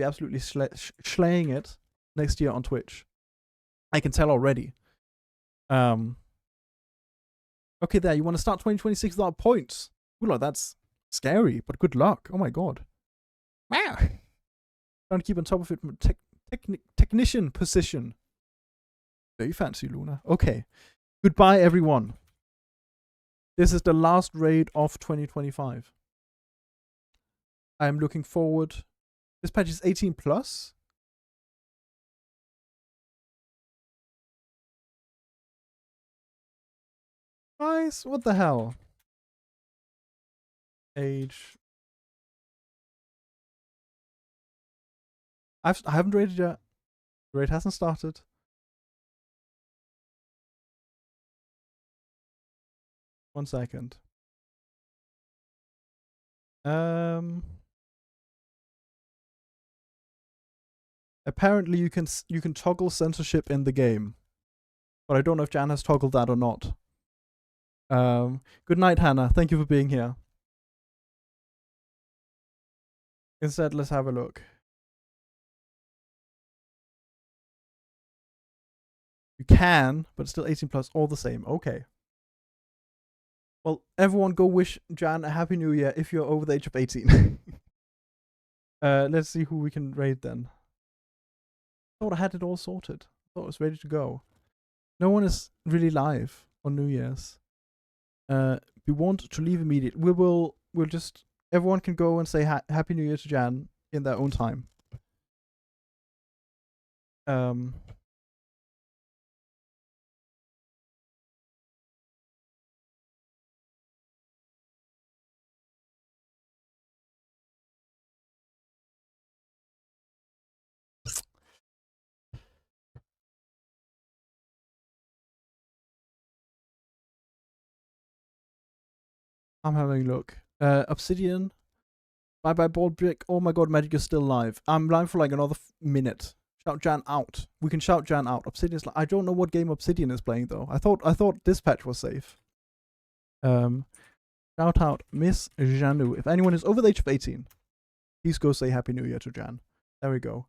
absolutely slaying it next year on Twitch. I can tell already. Okay, there. You want to start 2026 without points? Ooh, that's scary, but good luck. Oh my god. Wow. Trying to keep on top of it from technician position. Very fancy, Luna. Okay. Goodbye, everyone. This is the last raid of 2025. I am looking forward. This patch is 18 plus. Guys, what the hell? Age. I haven't raided yet. The raid hasn't started. One second. Apparently you can toggle censorship in the game, but I don't know if Jan has toggled that or not. Good night, Hannah. Thank you for being here. Instead, let's have a look. You can, but it's still 18 plus, all the same. Okay. Well, everyone go wish Jan a happy new year if you're over the age of 18. Let's see who we can raid then. I thought I had it all sorted. I thought it was ready to go. No one is really live on New Year's. We want to leave immediately. We'll just, everyone can go and say Happy New Year to Jan in their own time. I'm having a look. Obsidian. Bye bye bald brick. Oh my god, Magic is still live. I'm live for like another minute. Shout Jan out. We can shout Jan out. Obsidian's I don't know what game Obsidian is playing though. I thought this patch was safe. Shout out Miss Janu. If anyone is over the age of 18, please go say Happy New Year to Jan. There we go.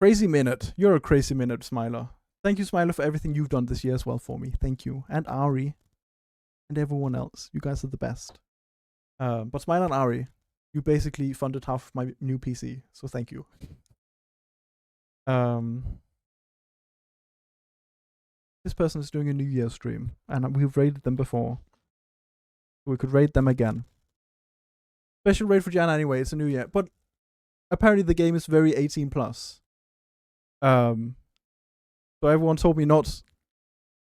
Crazy Minute. You're a crazy minute, Smiler. Thank you, Smiler, for everything you've done this year as well for me. Thank you. And Ari. And everyone else. You guys are the best. But Smiler and Ari, you basically funded half of my new PC. So thank you. This person is doing a New Year stream. And we've raided them before. We could raid them again. Special raid for Jan anyway. It's a New Year. But apparently the game is very 18 plus. So everyone told me not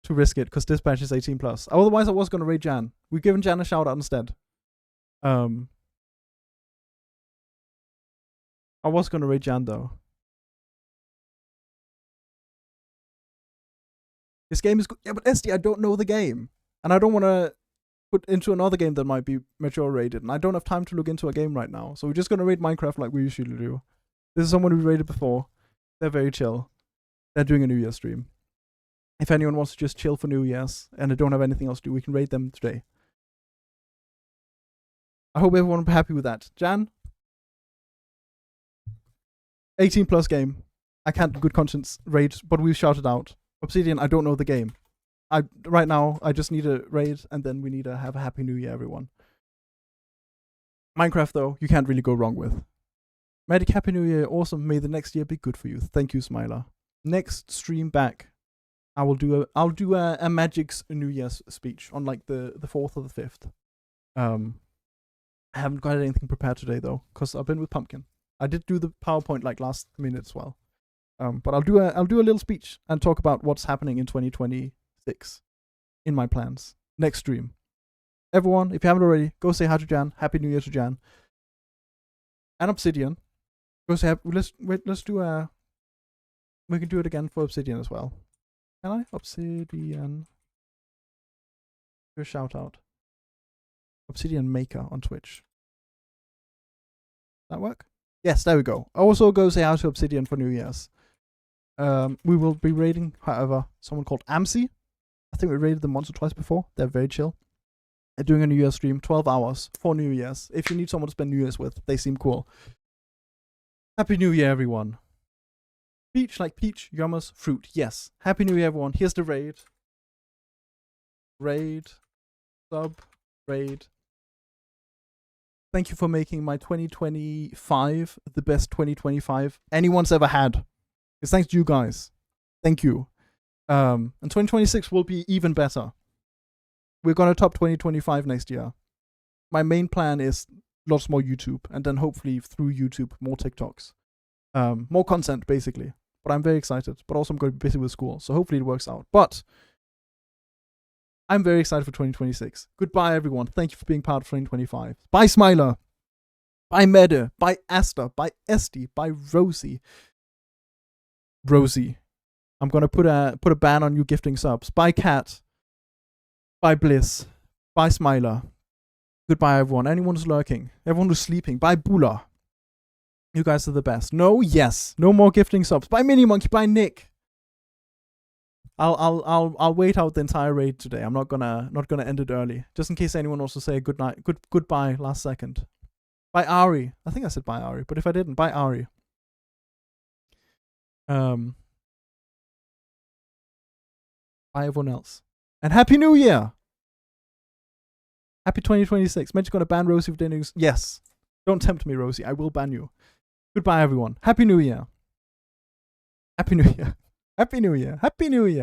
to risk it because this patch is 18 plus. Otherwise, I was gonna raid Jan. We've given Jan a shout out instead. I was gonna raid Jan though. This game is good. Yeah, but SD, I don't know the game, and I don't want to put into another game that might be mature rated, and I don't have time to look into a game right now. So we're just gonna raid Minecraft like we usually do. This is someone we raided before. They're very chill. They're doing a New Year stream. If anyone wants to just chill for New Year's and they don't have anything else to do, we can raid them today. I hope everyone will be happy with that. Jan? 18 plus game. I can't in good conscience raid, but we've shouted out. Obsidian, I don't know the game. Right now, I just need a raid, and then we need to have a Happy New Year, everyone. Minecraft, though, you can't really go wrong with. Medic, Happy New Year. Awesome. May the next year be good for you. Thank you, Smiler. Next stream back, I'll do a Magic's New Year's speech on like the 4th or the 5th. I haven't got anything prepared today though, because I've been with Pumpkin. I did do the PowerPoint like last minute as well. But I'll do a little speech and talk about what's happening in 2026 in my plans. Next stream. Everyone, if you haven't already, go say hi to Jan. Happy New Year to Jan. And Obsidian. Go say let's do a. We can do it again for Obsidian as well. Can I? Obsidian. Do a shout out. Obsidian Maker on Twitch. That work? Yes, there we go. Also go say hi to Obsidian for New Year's. We will be raiding, however, someone called Amsi. I think we raided them once or twice before. They're very chill. They're doing a New Year's stream, 12 hours for New Year's. If you need someone to spend New Year's with, they seem cool. Happy New Year, everyone. Peach like peach, yummers, fruit. Yes. Happy New Year, everyone. Here's the raid. Raid. Sub. Raid. Thank you for making my 2025 the best 2025 anyone's ever had. It's thanks to you guys. Thank you. And 2026 will be even better. We're gonna top 2025 next year. My main plan is lots more YouTube, and then hopefully through YouTube more TikToks, more content basically. But I'm very excited. But also I'm going to be busy with school, so hopefully it works out. But I'm very excited for 2026. Goodbye, everyone. Thank you for being part of 2025. Bye, Smiler. Bye, Mede. Bye, Asta. Bye, Esty. Bye, Rosie. Rosie. I'm gonna put a ban on you gifting subs. Bye, Cat. Bye, Bliss. Bye, Smiler. Goodbye, everyone. Anyone who's lurking. Everyone who's sleeping. Bye, Bula. You guys are the best. No, yes. No more gifting subs. Bye, Mini Monkey. Bye, Nick. I'll wait out the entire raid today. I'm not gonna end it early, just in case anyone wants to say good night, goodbye last second. Bye, Ari. I think I said bye, Ari, but if I didn't, bye, Ari. Bye, everyone else, and Happy New Year. Happy 2026. Magic's gonna ban Rosie for dinner. Yes. Don't tempt me, Rosie. I will ban you. Goodbye, everyone. Happy New Year. Happy New Year. Happy New Year. Happy New Year.